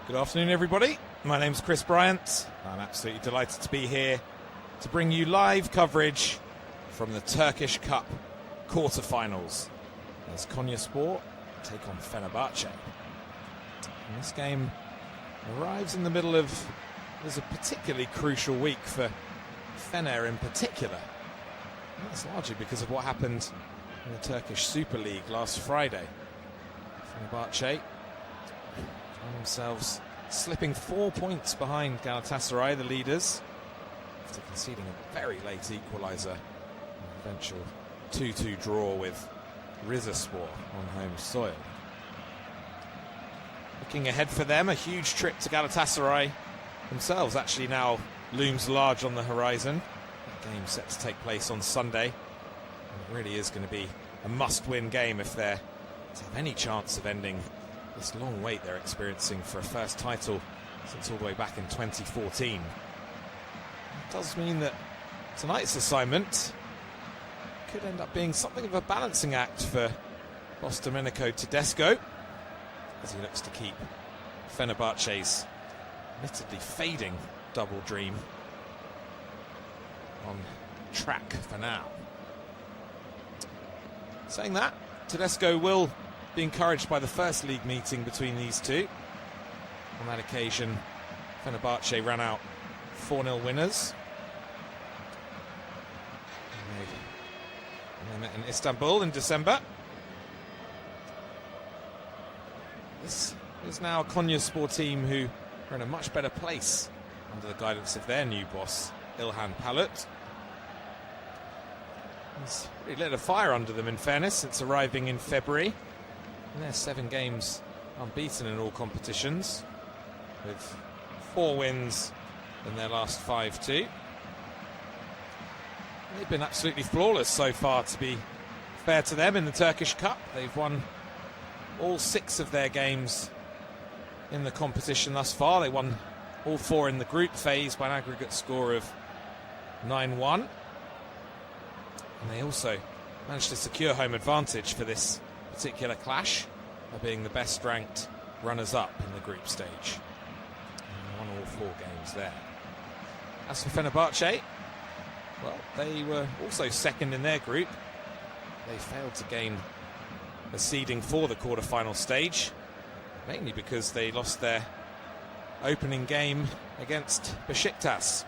Good afternoon, everybody. My name's Chris Bryant. I'm absolutely delighted to be here to bring you live coverage from the Turkish Cup quarter-finals as Konyaspor take on Fenerbahce. And this game arrives in the middle of what is a particularly crucial week for Fener in particular. And that's largely because of what happened in the Turkish Super League last Friday. Fenerbahce found themselves slipping 4 points behind Galatasaray, the leaders, after conceding a very late equaliser, an eventual 2-2 draw with Rizespor on home soil. Looking ahead for them, a huge trip to Galatasaray themselves actually now looms large on the horizon. That game set to take place on Sunday, and it really is going to be a must-win game if they're to have any chance of ending this long wait they're experiencing for a first title since all the way back in 2014. It does mean that tonight's assignment could end up being something of a balancing act for boss Domenico Tedesco as he looks to keep Fenerbahce's admittedly fading double dream on track for now. Saying that, Tedesco will be encouraged by the first league meeting between these two. On that occasion, Fenerbahce ran out 4-0 winners. And they met in Istanbul in December. This is now a Konyaspor team who are in a much better place under the guidance of their new boss, Ilhan Palut. He's really lit a fire under them, in fairness, since arriving in February. And they're 7 games unbeaten in all competitions, with 4 wins in their last 5 too. They've been absolutely flawless so far, to be fair to them, in the Turkish Cup. They've won all 6 of their games in the competition thus far. They won all 4 in the group phase by an aggregate score of 9-1. And they also managed to secure home advantage for this particular clash by being the best ranked runners-up in the group stage. And won all 4 games there. As for Fenerbahce, well, they were also second in their group. They failed to gain a seeding for the quarter-final stage, mainly because they lost their opening game against Besiktas.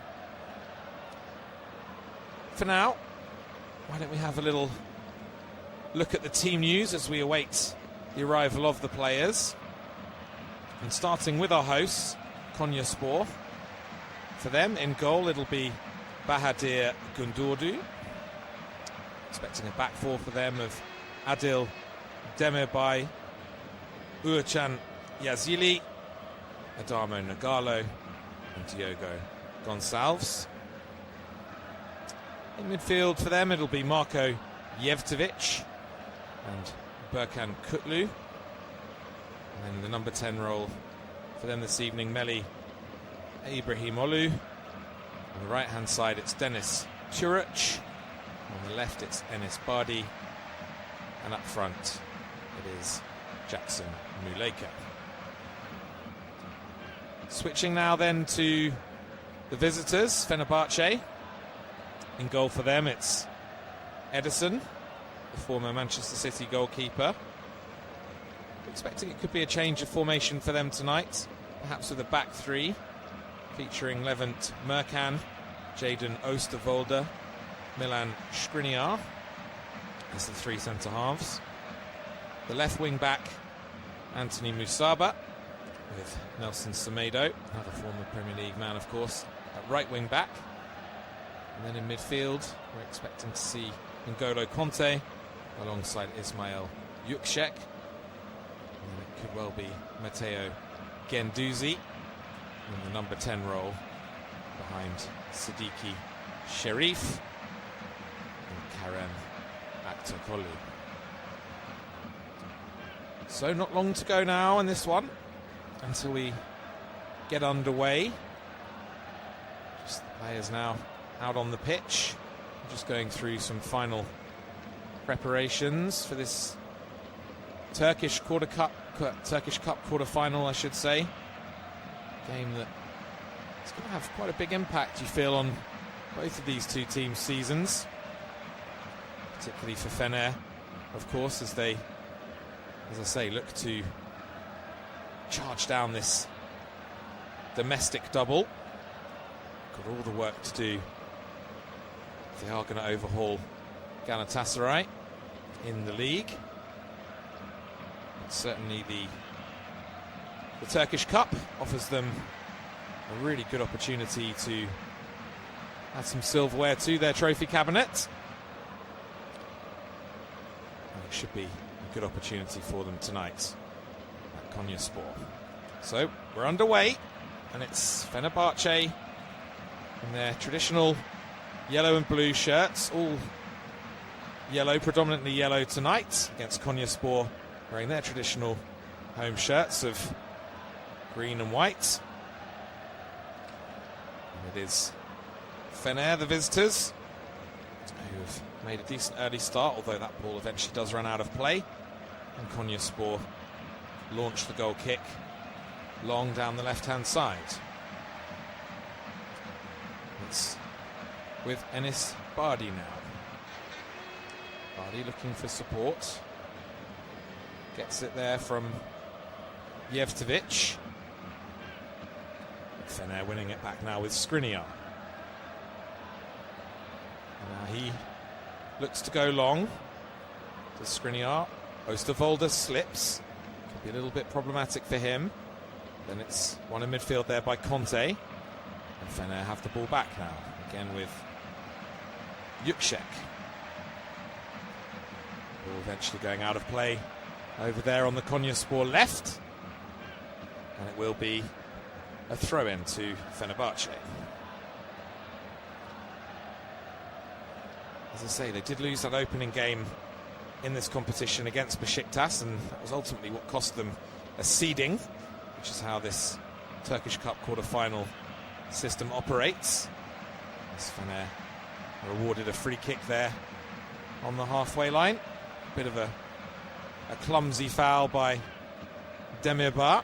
For now, why don't we have a little look at the team news as we await the arrival of the players. And starting with our hosts, Konyaspor. For them, in goal, it'll be Bahadir Gundurdu. Expecting a back four for them of Adil Demirbay, Uğurcan Yazili, Adamo Nagalo, and Diogo Gonçalves. In midfield for them, it'll be Marko Jevtovic and Berkan Kutlu. And then the number 10 role for them this evening, Meli Ibrahimoglu. On the right-hand side, it's Dennis Turuc. On the left, it's Enis Bardi. And up front, it is Jackson Muleka. Switching now then to the visitors, Fenerbahce. In goal for them, it's Ederson, the former Manchester City goalkeeper. Expecting it could be a change of formation for them tonight, perhaps with a back three, featuring Levent Merkan, Jadon Oosterwolde, Milan Skriniar as the 3 centre-halves. The left wing-back, Anthony Musaba, with Nelson Semedo, another former Premier League man, of course, at right wing-back. And then in midfield, we're expecting to see N'Golo Conte alongside Ismail Yüksek. And it could well be Matteo Guendouzi in the number 10 role behind Siddiqui Sherif and Karen Aktokolu. So not long to go now in this one until we get underway. Just the players now out on the pitch. I'm just going through some final preparations for this Turkish Cup quarter-final, I should say. game that is going to have quite a big impact, you feel, on both of these two teams' seasons, particularly for Fener, of course, as they, as I say, look to charge down this domestic double. Got all the work to do. They are going to overhaul Galatasaray in the league. But certainly the Turkish Cup offers them a really good opportunity to add some silverware to their trophy cabinet. And it should be a good opportunity for them tonight at Konyaspor. So we're underway, and it's Fenerbahce in their traditional yellow and blue shirts, all yellow, predominantly yellow tonight, against Konyaspor wearing their traditional home shirts of green and white. And it is Fener, the visitors, who have made a decent early start, although that ball eventually does run out of play. And Konyaspor launched the goal kick long down the left-hand side. It's with Enis Bardi now. Bardi looking for support. Gets it there from Jevtovic. Fener winning it back now with Skriniar. Now he looks to go long to Skriniar. Oosterwolde slips. Could be a little bit problematic for him. Then it's one in midfield there by Conte. And Fener have the ball back now. Again with Yüksek. Ball eventually going out of play over there on the Konyaspor left. And it will be a throw-in to Fenerbahce. As I say, they did lose that opening game in this competition against Besiktas, and that was ultimately what cost them a seeding, which is how this Turkish Cup quarter-final system operates. As Fener are awarded a free kick there on the halfway line. A bit of a clumsy foul by Demirbağ.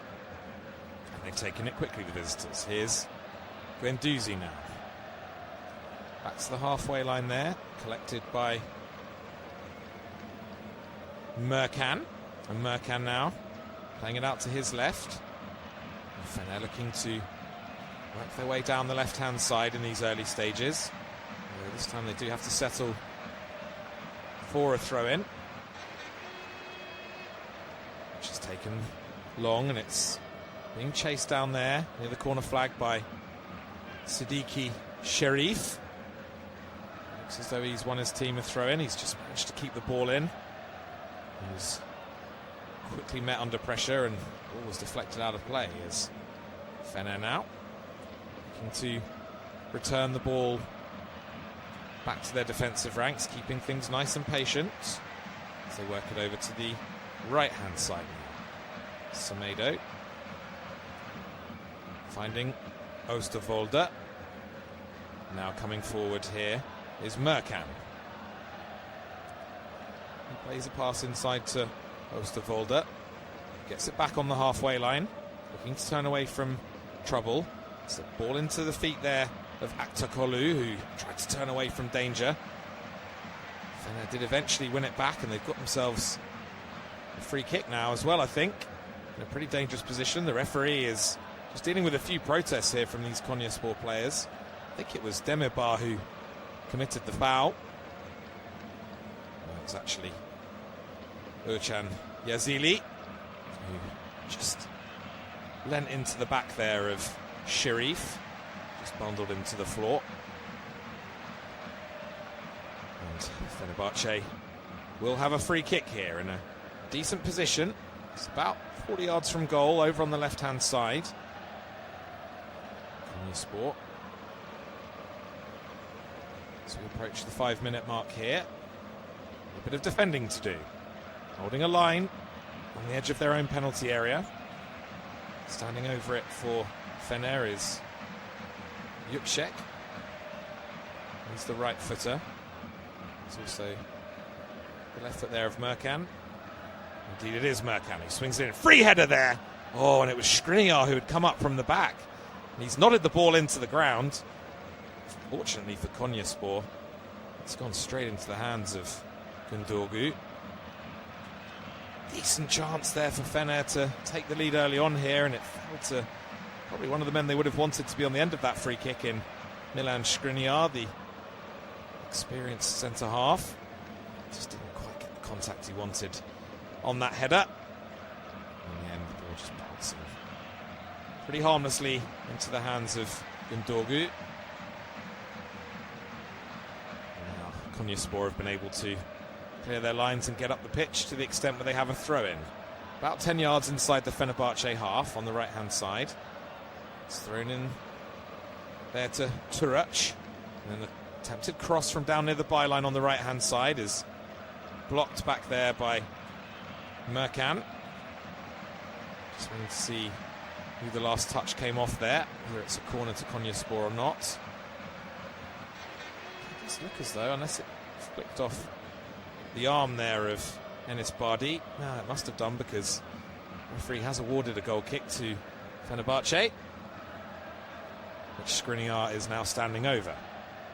And they've taken it quickly, the visitors. Here's Guendouzi now. Back to the halfway line there, collected by Merkan. And Merkan now playing it out to his left. And Fener looking to work their way down the left-hand side in these early stages. This time they do have to settle for a throw-in, which is taken long, and it's being chased down there near the corner flag by Siddiqui Sherif. Looks as though he's won his team a throw-in. He's just managed to keep the ball in. He was quickly met under pressure and ball was deflected out of play. As Fener now looking to return the ball back to their defensive ranks, keeping things nice and patient as they work it over to the right-hand side now. Semedo finding Oosterwolde. Now coming forward here is Merkan. He plays a pass inside to Oosterwolde. Gets it back on the halfway line, looking to turn away from trouble. It's a ball into the feet there of Aktürkoğlu, who tried to turn away from danger. Fener did eventually win it back, and they've got themselves a free kick now as well, I think. In a pretty dangerous position. The referee is just dealing with a few protests here from these Konyaspor players. I think it was Demirbağ who committed the foul. Well, it was actually Urcan Yazili, who just leant into the back there of Sherif. Just bundled him to the floor. And Fenerbahce will have a free kick here in a decent position. It's about 40 yards from goal over on the left-hand side. Konyaspor. As we approach the 5-minute mark here. A bit of defending to do. Holding a line on the edge of their own penalty area. Standing over it for Fener is Yüksek. He's the right footer. There's also the left foot there of Merkan. Indeed, it is Merkan. He swings in. Free header there. Oh, and it was Skriniar who had come up from the back. And he's nodded the ball into the ground. Fortunately for Konyaspor, it's gone straight into the hands of Gündürgü. Decent chance there for Fener to take the lead early on here, and it fell to probably one of the men they would have wanted to be on the end of that free kick in Milan Skriniar, the experienced centre-half. Just didn't quite get the contact he wanted on that header. In the end, the ball just bouncing pretty harmlessly into the hands of Gündürgü. Now, Konyaspor have been able to clear their lines and get up the pitch to the extent where they have a throw-in. About 10 yards inside the Fenerbahce half on the right-hand side. It's thrown in there to Turac. And then the attempted cross from down near the byline on the right-hand side is blocked back there by Merkan. Just wanting to see who the last touch came off there, whether it's a corner to Konyaspor or not. It does look as though, unless it flicked off the arm there of Enis Bardi. No, it must have done, because the referee has awarded a goal kick to Fenerbahce, which Skriniar is now standing over.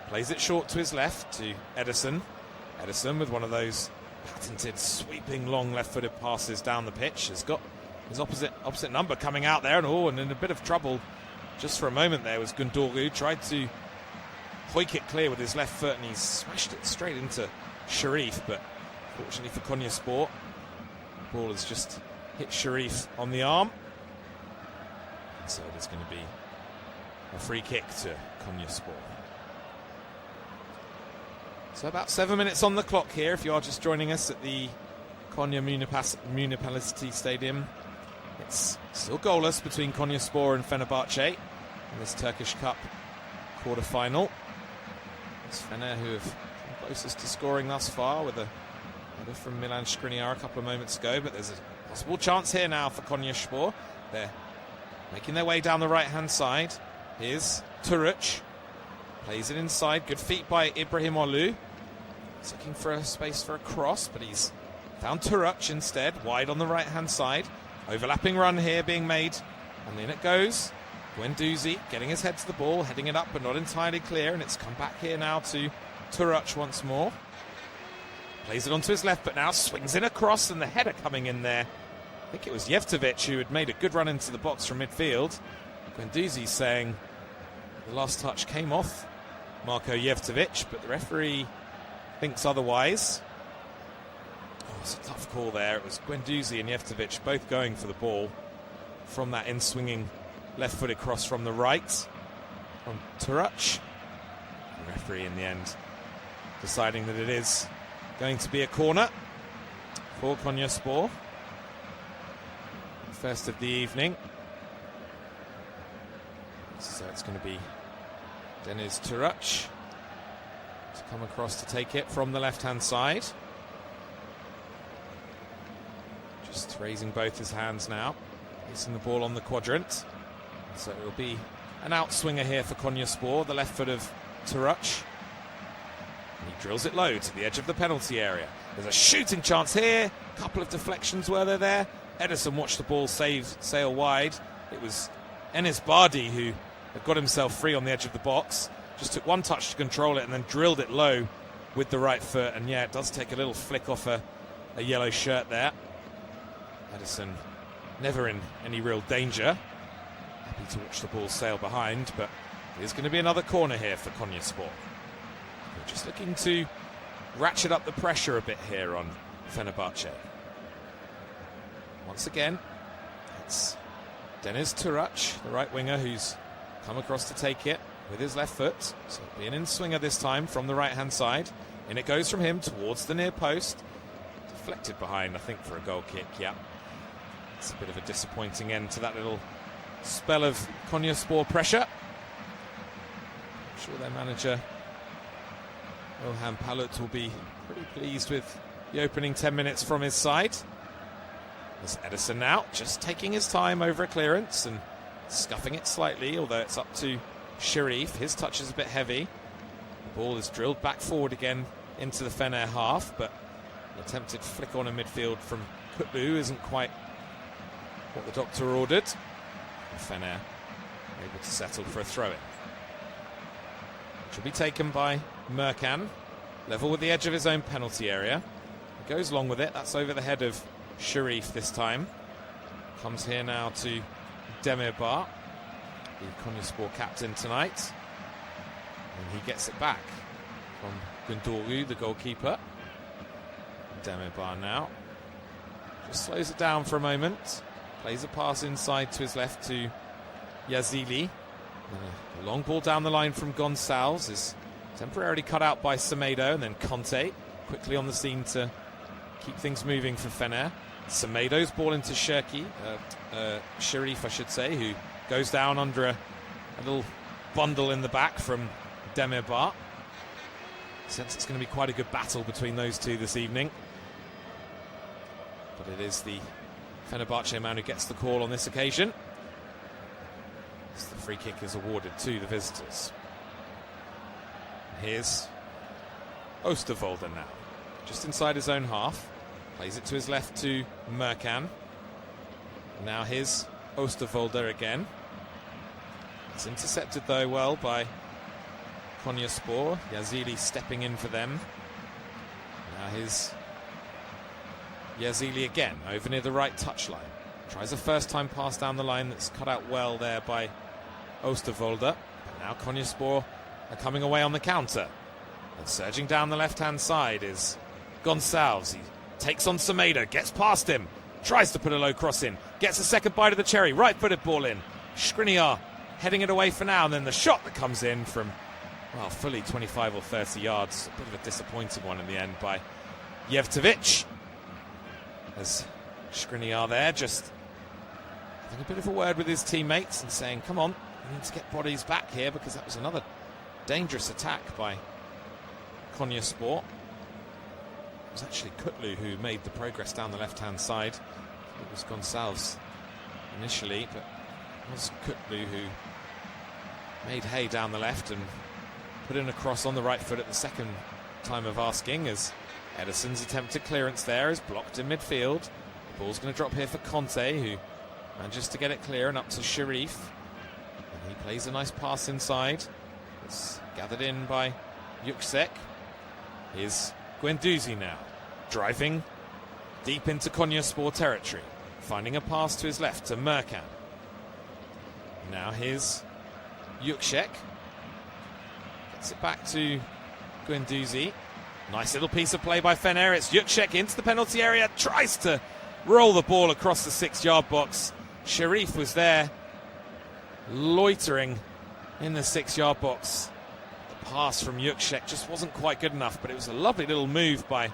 Plays it short to his left to Ederson. Ederson, with one of those patented sweeping long left-footed passes down the pitch, has got his opposite number coming out there, and in a bit of trouble just for a moment there was Gündürgü. Tried to hoik it clear with his left foot, and he's smashed it straight into Sharif, but fortunately for Konyaspor, the ball has just hit Sharif on the arm. So there's going to be a free kick to Konyaspor. So about 7 minutes on the clock here, if you are just joining us at the Konya Municipality Stadium. It's still goalless between Konyaspor and Fenerbahce in this Turkish Cup quarter-final. It's Fener who have been closest to scoring thus far, with a header from Milan Skriniar a couple of moments ago, but there's a possible chance here now for Konyaspor. They're making their way down the right-hand side. Here's Turac. Plays it inside. Good feet by Ibrahim Olu. He's looking for a space for a cross, but he's found Turac instead, wide on the right-hand side. Overlapping run here being made, and in it goes. Guendouzi getting his head to the ball, heading it up, but not entirely clear, and it's come back here now to Turac once more. Plays it onto his left, but now swings in a cross, and the header coming in there. I think it was Jevtovic who had made a good run into the box from midfield. Guendouzi saying the last touch came off Marko Jevtovic, but the referee thinks otherwise. Oh, it's a tough call there. It was Guendouzi and Jevtovic both going for the ball from that in-swinging left-footed cross from the right from Turac. The referee in the end deciding that it is going to be a corner for Konyaspor. First of the evening. So it's going to be Deniz Turac to come across to take it from the left-hand side. Just raising both his hands now, placing the ball on the quadrant. So it will be an outswinger here for Konyaspor, the left foot of Turac. And he drills it low to the edge of the penalty area. There's a shooting chance here. A couple of deflections were there. Ederson watched the ball sail wide. It was Enis Bardi who had got himself free on the edge of the box. Just took one touch to control it and then drilled it low with the right foot. And yeah, it does take a little flick off a yellow shirt there. Ederson never in any real danger. Happy to watch the ball sail behind, but there's going to be another corner here for Konyaspor. We're just looking to ratchet up the pressure a bit here on Fenerbahce. Once again, it's Deniz Turac, the right winger, who's come across to take it with his left foot. So it'll be an in-swinger this time from the right-hand side. And it goes from him towards the near post. Deflected behind, I think, for a goal kick, yeah. It's a bit of a disappointing end to that little spell of Konyaspor pressure. I'm sure their manager, Ilhan Palut, will be pretty pleased with the opening 10 minutes from his side. There's Ederson now, just taking his time over a clearance and scuffing it slightly, although it's up to Sharif. His touch is a bit heavy. The ball is drilled back forward again into the Fener half, but the attempted flick on in midfield from Kutlu isn't quite what the doctor ordered. Fener able to settle for a throw-in. Which will be taken by Merkan. Level with the edge of his own penalty area. He goes long with it. That's over the head of Sharif this time. Comes here now to Demirbay, the Konyaspor captain tonight. And he gets it back from Gundogan, the goalkeeper. Demirbay now just slows it down for a moment. Plays a pass inside to his left to Yazili. A long ball down the line from Gonçalves is temporarily cut out by Semedo, and then Conte quickly on the scene to keep things moving for Fener. Semedo's ball into Sharif, I should say, who goes down under a little bundle in the back from Demirbay. Sense it's going to be quite a good battle between those two this evening. But it is the Fenerbahce man who gets the call on this occasion. As the free kick is awarded to the visitors. And here's Oosterwolde now, just inside his own half. Plays it to his left to Merkan. Now here's Oosterwolde again. It's intercepted though well by Konyaspor. Yazili stepping in for them. Now here's Yazili again, over near the right touchline. Tries a first-time pass down the line that's cut out well there by Oosterwolde. But now Konyaspor are coming away on the counter. And surging down the left-hand side is Gonçalves. He takes on Semedo, gets past him, tries to put a low cross in, gets a second bite of the cherry, right-footed ball in. Skriniar heading it away for now, and then the shot that comes in from, well, fully 25 or 30 yards. A bit of a disappointing one in the end by Jevtovic. As Skriniar there just having a bit of a word with his teammates and saying, come on, we need to get bodies back here, because that was another dangerous attack by Konyaspor. It was actually Kutlu who made the progress down the left-hand side. It was Gonçalves initially, but it was Kutlu who made hay down the left and put in a cross on the right foot at the second time of asking, as Ederson's attempted clearance there is blocked in midfield. The ball's going to drop here for Conte, who manages to get it clear and up to Sharif. And he plays a nice pass inside. It's gathered in by Yüksek. Here's Guendouzi now, driving deep into Konyaspor territory, finding a pass to his left to Merkan. Now here's Yüksek. Gets it back to Guendouzi. Nice little piece of play by Fener. It's Yüksek into the penalty area, tries to roll the ball across the 6-yard box. Sharif was there, loitering in the 6-yard box. The pass from Yüksek just wasn't quite good enough, but it was a lovely little move by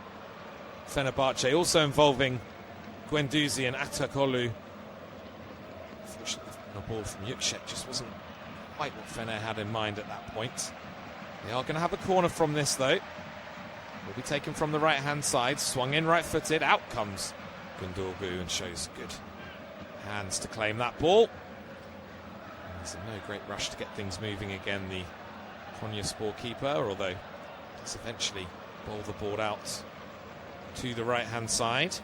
Fenerbahce, also involving Guendouzi and Atakolu. Unfortunately, the ball from Yüksek just wasn't quite what Fener had in mind at that point. They are going to have a corner from this, though. Will be taken from the right-hand side, swung in right-footed, out comes Gundogan and shows good hands to claim that ball. He's in no great rush to get things moving again, the Konyaspor keeper, although does eventually bowl the ball out to the right-hand side.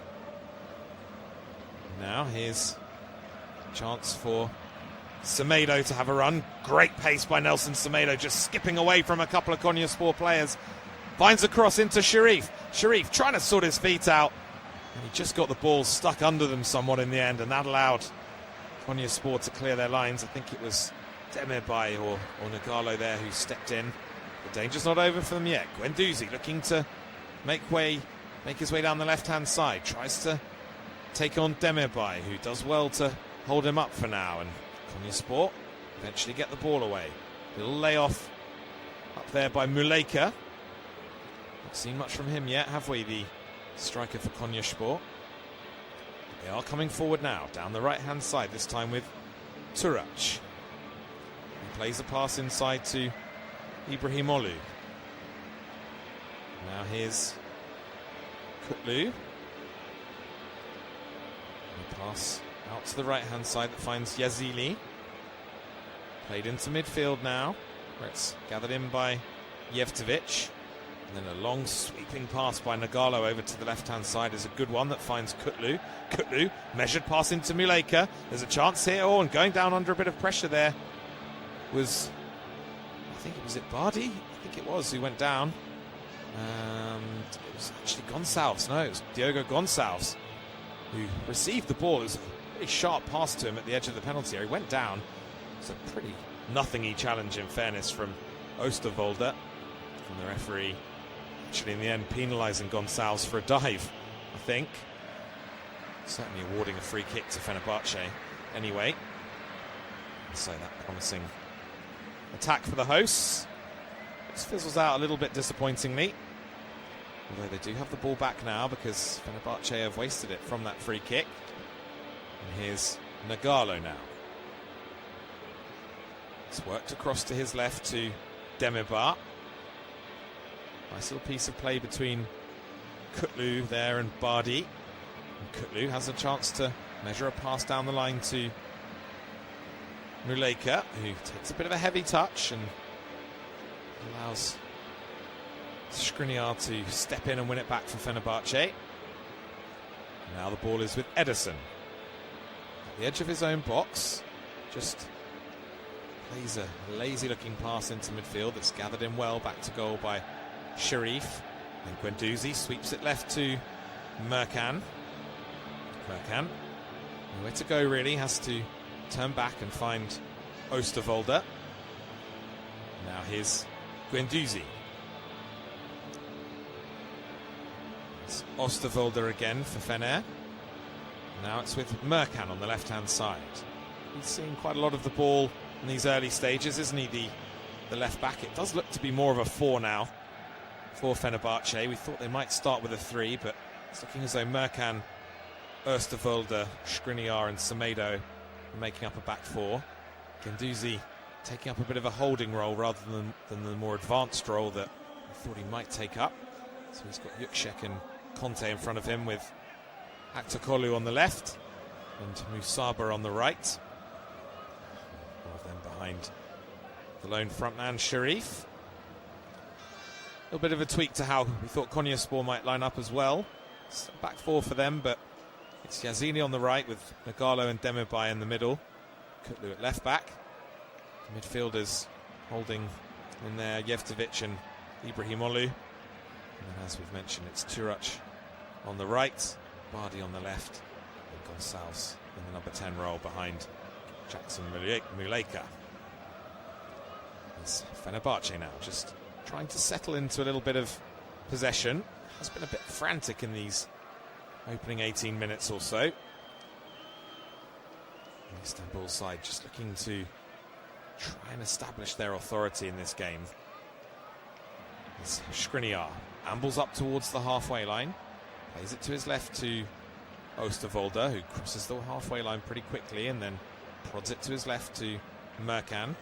Now here's a chance for Semedo to have a run. Great pace by Nelson Semedo, just skipping away from a couple of Konyaspor players. Finds a cross into Sharif. Sharif trying to sort his feet out. And he just got the ball stuck under them somewhat in the end, and that allowed Konyaspor to clear their lines. I think it was Demirbay or Nagalo there who stepped in. The danger's not over for them yet. Guendouzi looking to make his way down the left-hand side. Tries to take on Demirbay, who does well to hold him up for now. And Konyaspor eventually get the ball away. Little layoff up there by Muleka. Not seen much from him yet, have we, the striker for Konyaspor? They are coming forward now, down the right-hand side, this time with Turac. He plays a pass inside to Ibrahimoglu. Now here's Kutlu. A pass out to the right-hand side that finds Yazili. Played into midfield now, where it's gathered in by Jevtovic. And then a long sweeping pass by Nagalo over to the left-hand side is a good one that finds Kutlu. Kutlu, measured pass into Muleka. There's a chance here, and going down under a bit of pressure there was, I think it was Bardi? I think it was, who went down. It was actually Gonçalves. No, it was Diogo Gonçalves who received the ball. It was a pretty sharp pass to him at the edge of the penalty area. He went down. It's a pretty nothing-y challenge, in fairness, from Oosterwolde. And the referee actually in the end penalising Gonçalves for a dive, I think. Certainly awarding a free kick to Fenerbahce anyway. So that promising attack for the hosts. This fizzles out a little bit disappointingly. Although they do have the ball back now because Fenerbahce have wasted it from that free kick. And here's Nagalo now. It's worked across to his left to Demirbay. Nice little piece of play between Kutlu there and Bardi. And Kutlu has a chance to measure a pass down the line to Muleka, who takes a bit of a heavy touch and allows Skriniar to step in and win it back for Fenerbahce. Now the ball is with Ederson. At the edge of his own box, just plays a lazy-looking pass into midfield that's gathered in well back to goal by Sharif. And Guendouzi sweeps it left to Merkan. Merkan, nowhere to go really, has to turn back and find Oosterwolde. Now here's Guendouzi. It's Oosterwolde again for Fener. Now it's with Merkan on the left-hand side. He's seeing quite a lot of the ball in these early stages, isn't he, the left back? It does look to be more of a 4 now for Fenerbahce. We thought they might start with a 3, but it's looking as though Merkan, Oosterwolde, Skriniar and Semedo are making up a back 4. Guendouzi taking up a bit of a holding role rather than the more advanced role that I thought he might take up. So he's got Yüksek and Conte in front of him with Aktokolu on the left and Musaba on the right. All of them behind the lone frontman Sharif. A little bit of a tweak to how we thought Konyaspor might line up as well. It's a back 4 for them, but it's Yazini on the right with Nagalo and Demirbay in the middle. Kutlu at left back. The midfielders holding in there Jevtovic and Ibrahimoglu. And then, as we've mentioned, it's Turac on the right, Bardi on the left, and Gonçalves in the number 10 role behind Jackson Muleka. It's Fenerbahce now, just trying to settle into a little bit of possession. Has been a bit frantic in these opening 18 minutes or so. The Istanbul side just looking to try and establish their authority in this game. It's Skriniar ambles up towards the halfway line, plays it to his left to Oosterwolde, who crosses the halfway line pretty quickly and then prods it to his left to Merkan.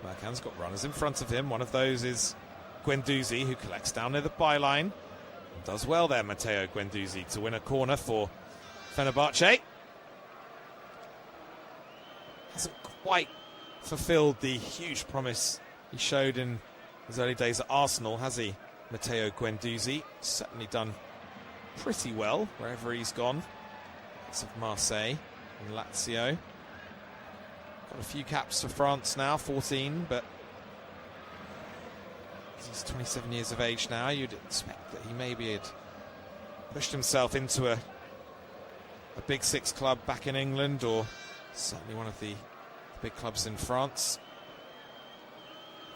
Merkan's got runners in front of him. One of those is Guendouzi, who collects down near the byline. And does well there, Matteo Guendouzi, to win a corner for Fenerbahce. Hasn't quite fulfilled the huge promise he showed in his early days at Arsenal, has he, Matteo Guendouzi? Certainly done pretty well wherever he's gone. Lots of Marseille and Lazio. Got a few caps for France now, 14, but he's 27 years of age now. You'd expect that he maybe had pushed himself into a big 6 club back in England, or certainly one of the big clubs in France.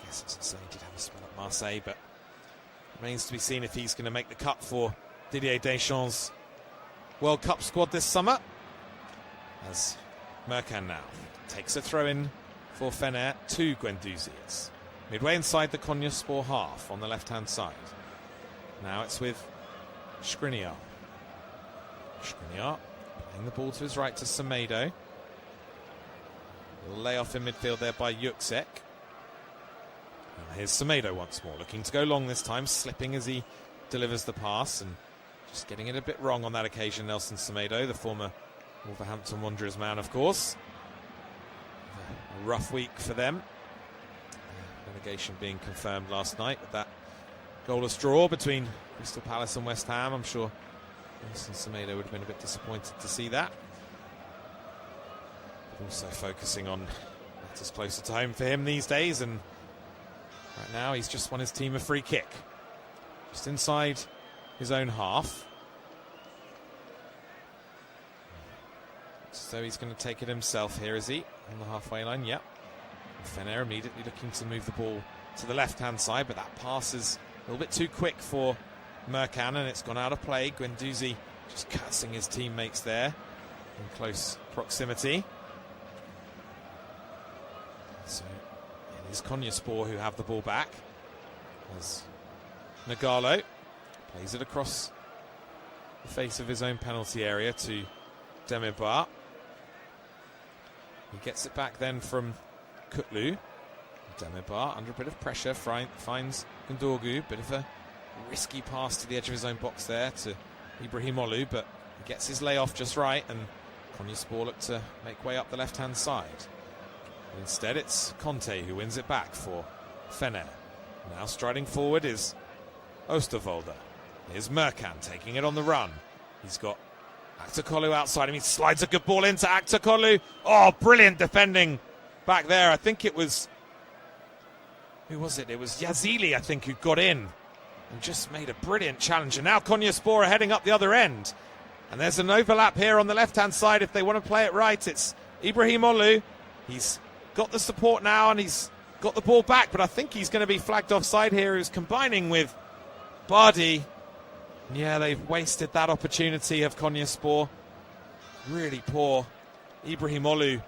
I guess as I say, he did have a spell at Marseille, but it remains to be seen if he's going to make the cut for Didier Deschamps' World Cup squad this summer. As Merkan now takes a throw-in for Fener to Guendouzi. It's midway inside the Konyaspor half on the left-hand side. Now it's with Skriniar. Skriniar playing the ball to his right to Semedo. Lay off in midfield there by Yüksek. Here's Semedo once more, looking to go long this time, slipping as he delivers the pass and just getting it a bit wrong on that occasion. Nelson Semedo, the former Wolverhampton Wanderers man, of course. A rough week for them. Relegation being confirmed last night with that goalless draw between Crystal Palace and West Ham. I'm sure Nelson Semedo would have been a bit disappointed to see that. Also focusing on Matters closer to home for him these days, and right now he's just won his team a free kick. Just inside his own half. So he's going to take it himself here, is he? On the halfway line, yep. Fener immediately looking to move the ball to the left-hand side, but that pass is a little bit too quick for Mercan, and it's gone out of play. Guendouzi just cursing his teammates there in close proximity. So it is Konyaspor who have the ball back, as Nagalo plays it across the face of his own penalty area to Demirbay. He gets it back then from Kutlu. Demirbay under a bit of pressure finds Gundogan. Bit of a risky pass to the edge of his own box there to Ibrahimoglu, but he gets his layoff just right, and Konyaspor look to make way up the left-hand side. But instead it's Conte who wins it back for Fener. Now striding forward is Oosterwolde. Here's Mercan taking it on the run. He's got Aktakolu outside him. He slides a good ball into Aktakolu. Oh, brilliant defending back there. I think it was... Who was it? It was Yazili, I think, who got in and just made a brilliant challenge. And now Konyaspor are heading up the other end. And there's an overlap here on the left-hand side if they want to play it right. It's Ibrahimoglu. He's got the support now and he's got the ball back, but I think he's going to be flagged offside here. He's combining with Bardi. Yeah, they've wasted that opportunity of Konyaspor. Really poor Ibrahimoglu,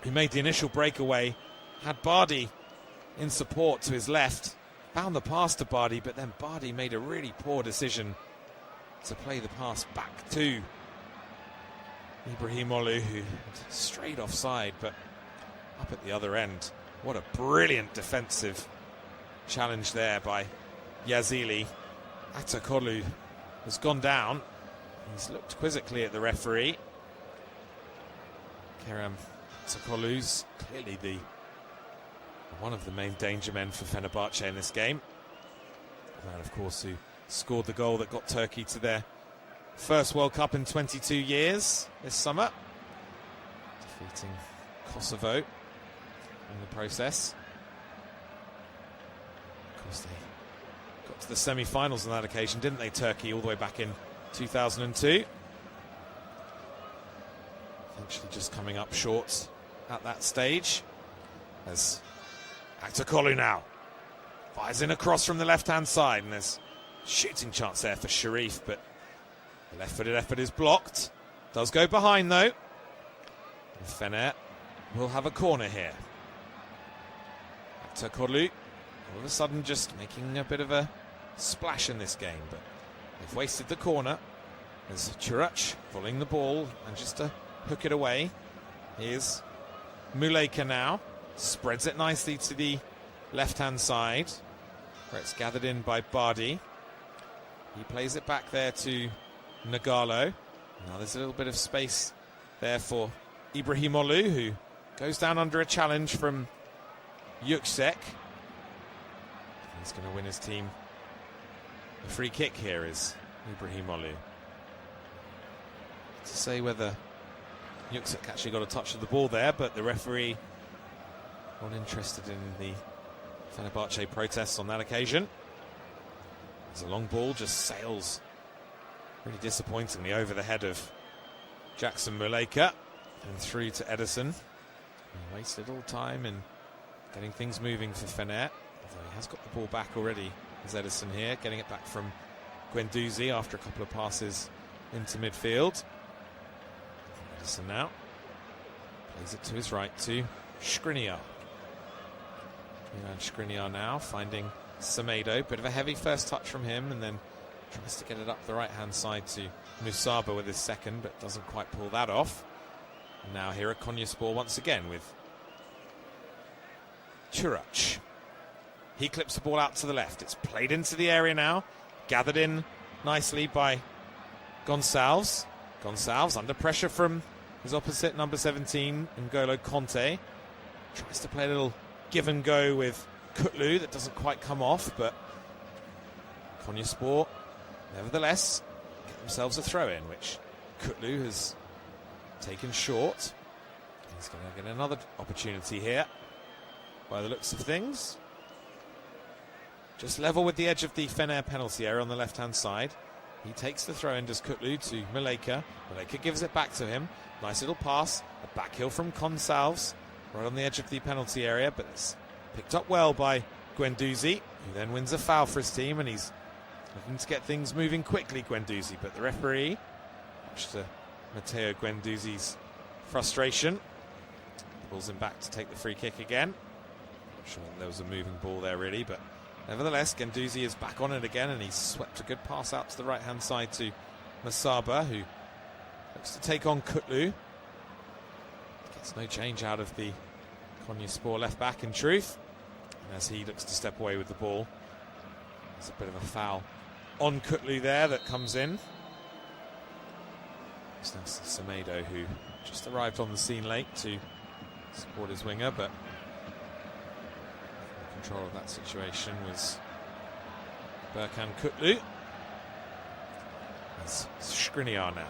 who made the initial breakaway, had Bardi in support to his left, found the pass to Bardi, but then Bardi made a really poor decision to play the pass back to Ibrahimoglu, who strayed offside, but up at the other end. What a brilliant defensive challenge there by Yazili. Aktakolu has gone down. He's looked quizzically at the referee. Kerem Aktakolu's clearly one of the main danger men for Fenerbahce in this game. The man, of course, who scored the goal that got Turkey to their first World Cup in 22 years this summer, defeating Kosovo in the process. Of course, they got to the semi-finals on that occasion, didn't they, Turkey, all the way back in 2002. Eventually just coming up short at that stage, as Aktakolu now fires in across from the left-hand side, and there's shooting chance there for Sharif, but the left-footed effort is blocked. Does go behind, though. And Fener will have a corner here. Aktakolu all of a sudden just making a bit of a splash in this game, but they've wasted the corner. There's Churac volleying the ball and just to hook it away. Here's Muleka now. Spreads it nicely to the left-hand side, where it's gathered in by Bardi. He plays it back there to Nagalo. Now there's a little bit of space there for Ibrahimoglu, who goes down under a challenge from Yüksek. He's going to win his team a free kick here, is Ibrahimoglu. To say whether Yüksek actually got a touch of the ball there, but the referee not interested in the Fenerbahce protests on that occasion. As a long ball just sails really disappointingly over the head of Jackson Muleka and through to Ederson. He wasted all time in getting things moving for Fener, although he has got the ball back already as Ederson here, getting it back from Guendouzi after a couple of passes into midfield. Ederson now plays it to his right to Skriniar. Skriniar now finding Semedo. Bit of a heavy first touch from him, and then tries to get it up the right-hand side to Musaba with his second, but doesn't quite pull that off. And now here at Konyaspor once again with Churac. He clips the ball out to the left. It's played into the area now. Gathered in nicely by Gonçalves. Gonçalves under pressure from his opposite, number 17, N'Golo Conte. Tries to play a little give and go with Kutlu. That doesn't quite come off, but Konyaspor nevertheless get themselves a throw-in, which Kutlu has taken short. He's going to get another opportunity here, by the looks of things. Just level with the edge of the Fener penalty area on the left-hand side. He takes the throw in, does Kutlu to Muleka. Muleka gives it back to him. Nice little pass. A back heel from Consalves, right on the edge of the penalty area, but it's picked up well by Guendouzi, who then wins a foul for his team, and he's looking to get things moving quickly, Guendouzi. But the referee, much to Matteo Guendouzi's frustration, pulls him back to take the free kick again. Not sure there was a moving ball there, really, but nevertheless, Guendouzi is back on it again, and he's swept a good pass out to the right-hand side to Masaba, who looks to take on Kutlu. Gets no change out of the Konyaspor left-back, in truth. And as he looks to step away with the ball, there's a bit of a foul on Kutlu there that comes in. It's Semedo, who just arrived on the scene late to support his winger, but control of that situation was Berkan Kutlu. That's Skriniar now,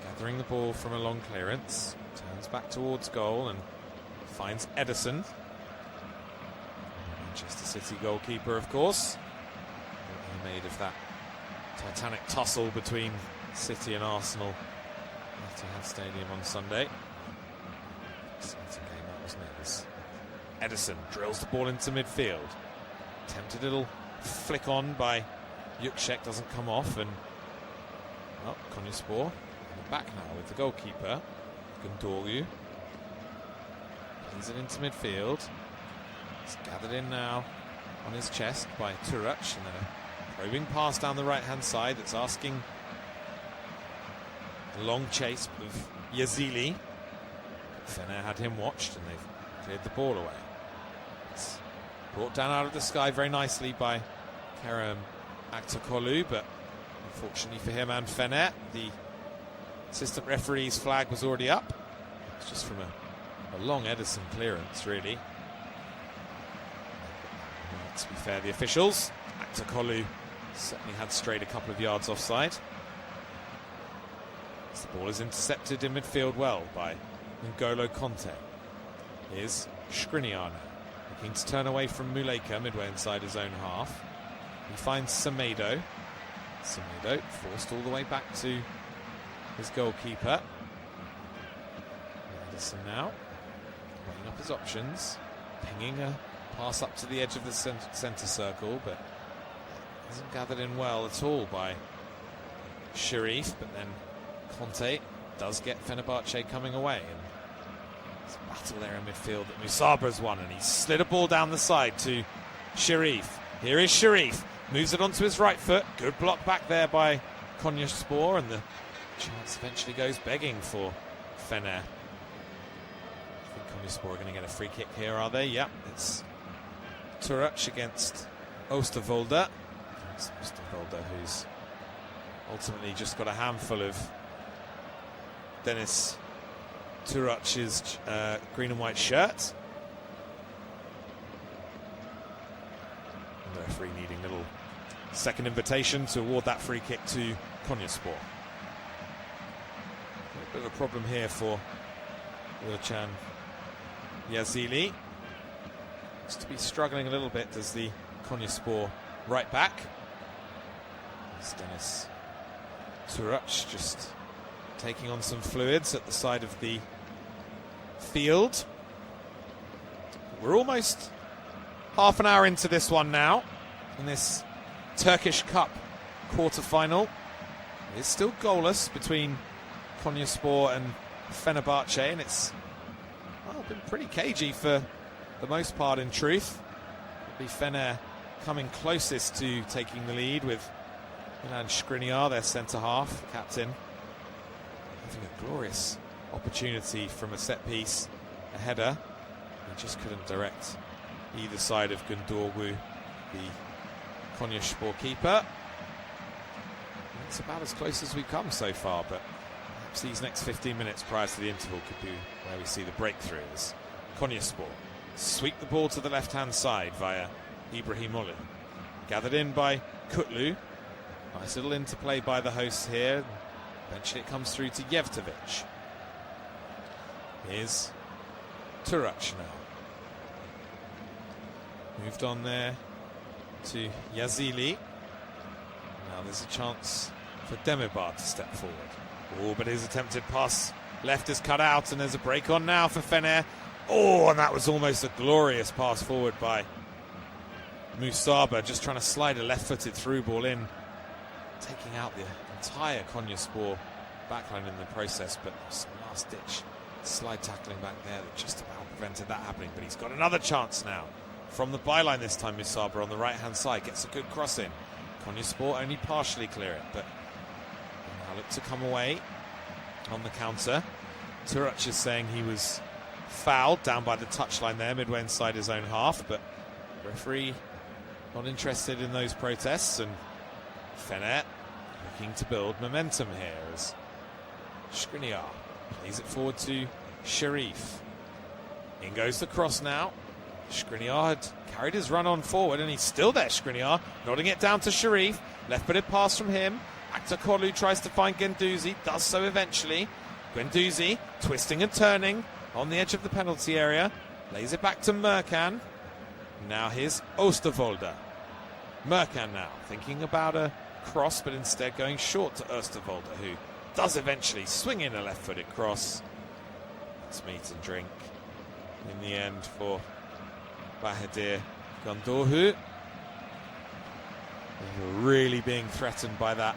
gathering the ball from a long clearance, turns back towards goal and finds Ederson. Manchester City goalkeeper, of course. What he made of that titanic tussle between City and Arsenal at Etihad Stadium on Sunday. Exciting game that, wasn't it? As Ederson drills the ball into midfield. Tempted little flick on by Yukshek, doesn't come off, and well, Konyaspor back now with the goalkeeper, Gundogan. Plays it into midfield. It's gathered in now on his chest by Turac, and then a probing pass down the right-hand side that's asking a long chase of Yazili. Fener had him watched, and they've cleared the ball away. It's brought down out of the sky very nicely by Kerem Aktürkoğlu, but unfortunately for him and Fener, the assistant referee's flag was already up. It's just from a long Ederson clearance, really. To be fair, the officials, Aktürkoğlu certainly had strayed a couple of yards offside. As the ball is intercepted in midfield well by N'Golo Kanté. Here's Skriniar now, looking to turn away from Muleka midway inside his own half. He finds Semedo. Semedo forced all the way back to his goalkeeper. Ederson now weighing up his options, pinging a pass up to the edge of the centre circle, but hasn't gathered in well at all by Sharif. But then Conte does get Fenerbahce coming away, and it's a battle there in midfield that Musaba's won, and he slid a ball down the side to Sharif. Here is Sharif, moves it onto his right foot. Good block back there by Konyaspor, and the chance eventually goes begging for Fener. I think Konyaspor are going to get a free kick here, are they? Yep, it's Turac against Oosterwolde. It's Oosterwolde, who's ultimately just got a handful of Dennis Turac's green and white shirt. And the referee needing a little second invitation to award that free kick to Konyaspor. A bit of a problem here for Wilcan Yazili. Looks to be struggling a little bit, does the Konyaspor right back. It's Dennis Turac just taking on some fluids at the side of the field. We're almost half an hour into this one now, in this Turkish Cup quarter-final. It's still goalless between Konyaspor and Fenerbahce, and it's been pretty cagey for the most part, in truth. It'll be Fener coming closest to taking the lead, with Milan Skriniar, their centre-half, captain, having a glorious opportunity from a set-piece, a header. He just couldn't direct either side of Gundogan, the Konyaspor keeper. It's about as close as we've come so far, but perhaps these next 15 minutes prior to the interval could be where we see the breakthrough, as Konyaspor sweep the ball to the left-hand side via Ibrahimoğlu. Gathered in by Kutlu. Nice little interplay by the hosts here. Eventually it comes through to Jevtovic. Here's Turac now. Moved on there to Yazili. Now there's a chance for Demirbay to step forward. Oh, but his attempted pass left is cut out, and there's a break on now for Fener. Oh, and that was almost a glorious pass forward by Musaba, just trying to slide a left-footed through ball in, taking out the entire Konyaspor backline in the process, but some last-ditch slide tackling back there that just about prevented that happening. But he's got another chance now. From the byline this time, Musaba on the right-hand side gets a good cross in. Konyaspor only partially clear it, but now look to come away on the counter. Turac is saying he was fouled down by the touchline there, midway inside his own half, but referee not interested in those protests, and Fener looking to build momentum here as Skriniar plays it forward to Sharif. In goes the cross now. Skriniar had carried his run on forward, and he's still there, Skriniar, nodding it down to Sharif. Left-footed pass from him. Aktakolu tries to find Guendouzi, does so eventually. Guendouzi twisting and turning on the edge of the penalty area. Lays it back to Merkan. Now here's Oosterwolde. Merkan now thinking about a cross, but instead going short to Oosterwolde, who does eventually swing in a left-footed cross. Let's meet and drink in the end for Bahadir Gondorhu. Really being threatened by that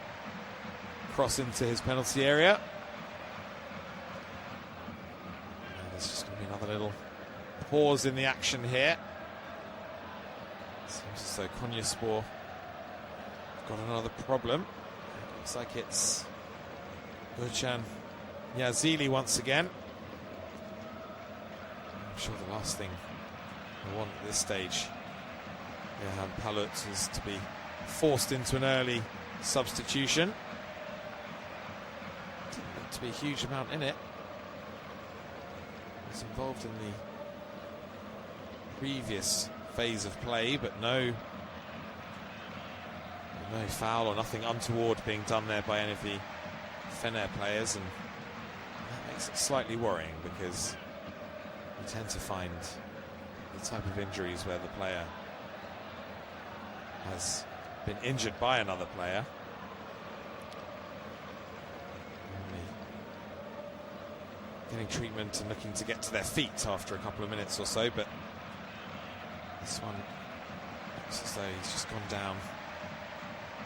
cross into his penalty area. And there's just going to be another little pause in the action here. Seems as though Konyaspor have got another problem. It looks like it's Burcan Yazili once again. I'm sure the last thing we want at this stage, Johan Palut, is to be forced into an early substitution. Didn't look to be a huge amount in it. Was involved in the previous phase of play, but no foul or nothing untoward being done there by any of the Fener players, and that makes it slightly worrying, because you tend to find the type of injuries where the player has been injured by another player, getting treatment and looking to get to their feet after a couple of minutes or so, but this one looks as though he's just gone down.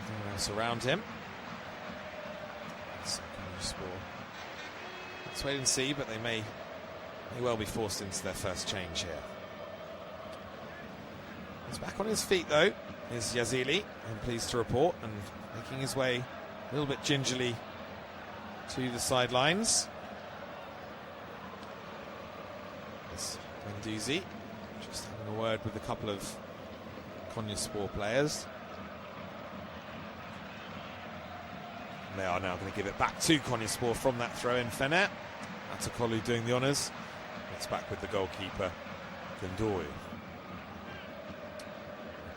Nothing else around him. Let's wait and see, but they may well be forced into their first change here. He's back on his feet though, is Yazili, I'm pleased to report, and making his way a little bit gingerly to the sidelines. It's Guendouzi just having a word with a couple of Konyaspor players. They are now going to give it back to Konyaspor from that throw-in. Fener. Atakolu doing the honours. It's back with the goalkeeper, Gondorhu.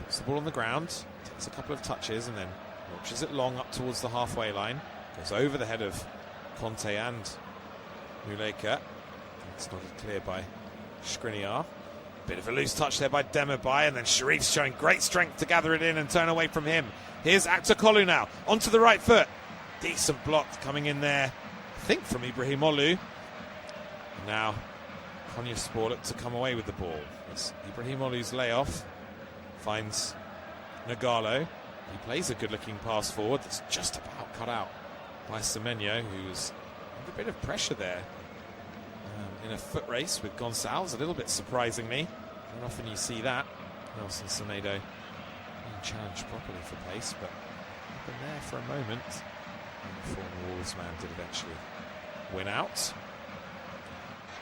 Puts the ball on the ground, takes a couple of touches, and then launches it long up towards the halfway line. Goes over the head of Conte and Muleka. It's not clear by Skriniar. Bit of a loose touch there by Demirbay, and then Sharif's showing great strength to gather it in and turn away from him. Here's Aktakolu now, onto the right foot. Decent block coming in there, I think from Ibrahimoglu. Now Konyaspor look to come away with the ball. It's Ibrahimoglu's layoff finds Nagalo. He plays a good-looking pass forward that's just about cut out by Semenyo, who's under a bit of pressure there in a foot race with Gonçalves, a little bit surprisingly. Not often you see that. Nelson Semedo being challenged properly for pace, but been there for a moment. And the former Wolves man did eventually win out.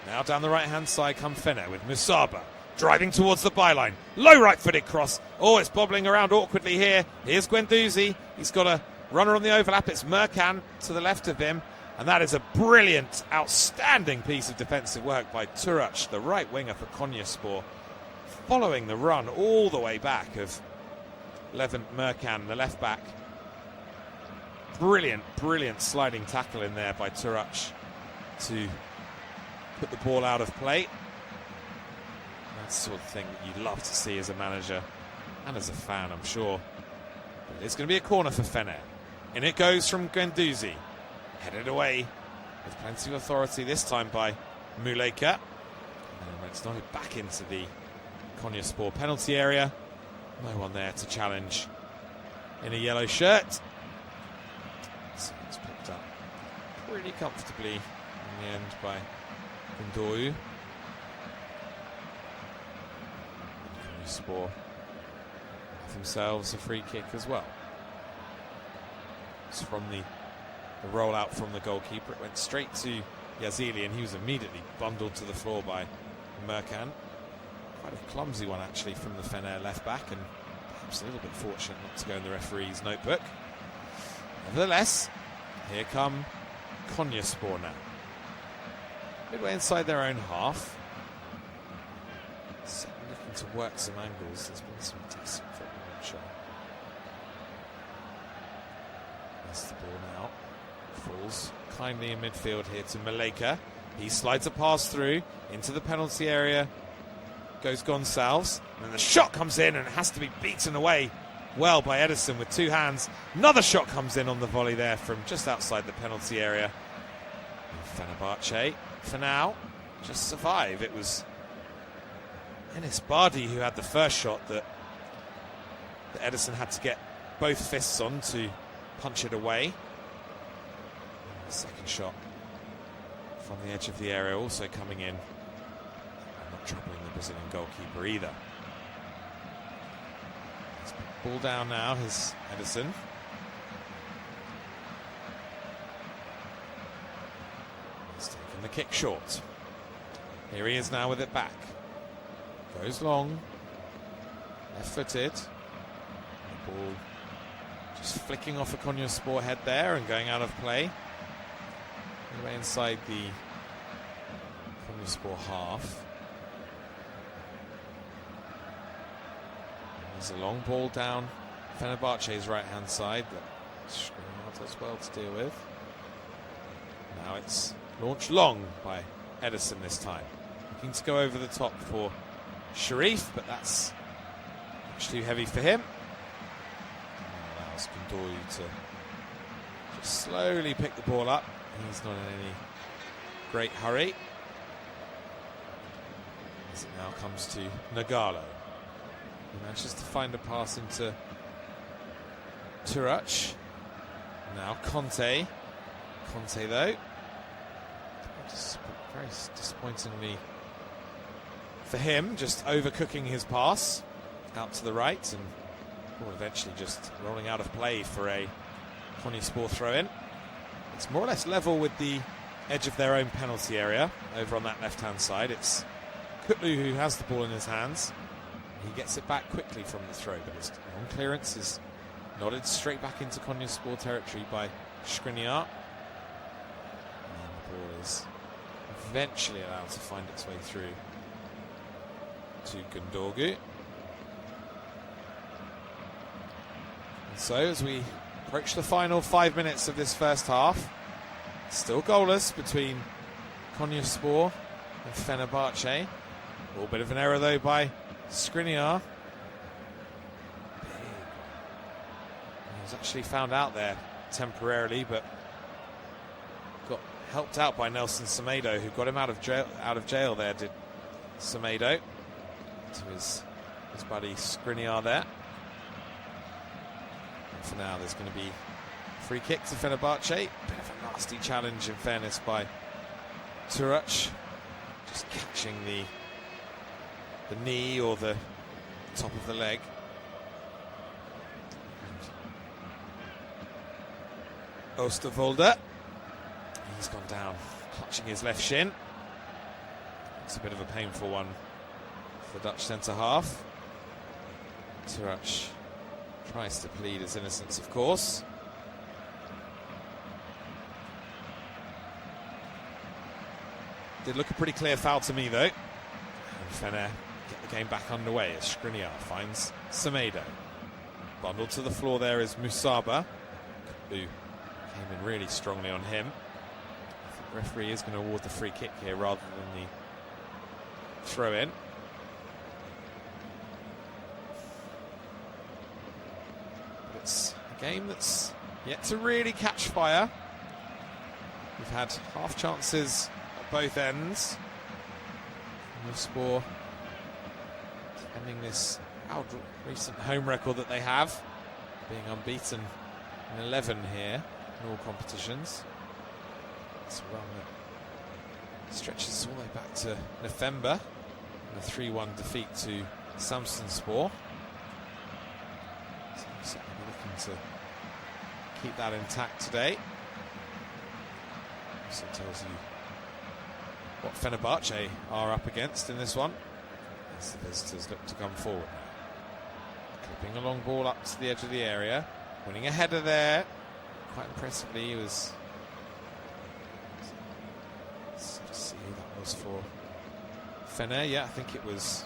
Now down the right-hand side come Fener with Musaba driving towards the byline. Low right-footed cross. Oh, it's bobbling around awkwardly here. Here's Guendouzi. He's got a runner on the overlap. It's Merkan to the left of him. And that is a brilliant, outstanding piece of defensive work by Turac, the right winger for Konyaspor, following the run all the way back of Levent Merkan, the left back. Brilliant, brilliant sliding tackle in there by Turac to put the ball out of play. That's the sort of thing that you'd love to see as a manager and as a fan, I'm sure. But it's going to be a corner for Fener. In it goes from Guendouzi. Headed away with plenty of authority, this time by Muleka. And it's nodded back into the Konyaspor penalty area. No one there to challenge in a yellow shirt. So it's picked up pretty comfortably in the end by Gundogan. Konyaspor have themselves a free kick as well. It's from the rollout from the goalkeeper. It went straight to Yazili, and he was immediately bundled to the floor by Merkan. Quite a clumsy one, actually, from the Fener left back, and perhaps a little bit fortunate not to go in the referee's notebook. Nevertheless, here come Konyaspor now. Midway inside their own half. Looking to work some angles. There's been some decent football, I'm sure. That's the ball now. Falls kindly in midfield here to Muleka. He slides a pass through into the penalty area. Goes Gonçalves. And then the shot comes in, and it has to be beaten away well by Ederson with two hands. Another shot comes in on the volley there from just outside the penalty area. And Fenerbahce, for now, just survive. It was Enis Bardi who had the first shot that Ederson had to get both fists on to punch it away. And the second shot from the edge of the area also coming in, and not troubling the Brazilian goalkeeper either. Ball down now, is Ederson. He's taken the kick short. Here he is now with it back. Goes long, left-footed. The ball just flicking off a Konyaspor head there and going out of play. Anyway, inside the Konyaspor half. There's a long ball down Fenerbahce's right-hand side that Skriniar does well to deal with. Now it's launched long by Ederson this time. Looking to go over the top for Sharif, but that's much too heavy for him. And allows Gundogan to just slowly pick the ball up. He's not in any great hurry. As it now comes to Nagalo. He manages to find a pass into Turac. Now Conte. Conte, though, very disappointingly for him, just overcooking his pass out to the right, and eventually just rolling out of play for a Konyaspor throw-in. It's more or less level with the edge of their own penalty area over on that left-hand side. It's Kutlu who has the ball in his hands. He gets it back quickly from the throw, but his long clearance is nodded straight back into Konyaspor territory by Skriniar. And the ball is eventually allowed to find its way through to Gundogan. And so as we approach the final 5 minutes of this first half, still goalless between Konyaspor and Fenerbahce. A little bit of an error though by Skriniar. He was actually found out there temporarily, but got helped out by Nelson Semedo, who got him out of jail there, did Semedo, to his buddy Skriniar there. And for now there's going to be a free kick to Fenerbahce. Bit of a nasty challenge, in fairness, by Turac, just catching the knee or the top of the leg. Oosterwolde, he's gone down, clutching his left shin. It's a bit of a painful one for the Dutch centre-half. Turac tries to plead his innocence, of course. Did look a pretty clear foul to me, though. And Fener get the game back underway as Skriniar finds Semedo. Bundled to the floor there is Musaba, who came in really strongly on him. I think The referee is going to award the free kick here rather than the throw-in. But it's a game that's yet to really catch fire. We've had half chances at both ends. Konyaspor defending this recent home record that they have, being unbeaten in 11 here in all competitions. It's a run that stretches all the way back to November, and a 3-1 defeat to Samsunspor. So we're certainly looking to keep that intact today. Also tells you what Fenerbahce are up against in this one, as the visitors look to come forward now. Clipping a long ball up to the edge of the area, winning a header there. Quite impressively, he was. Let's just see who that was for Fener. Yeah, I think it was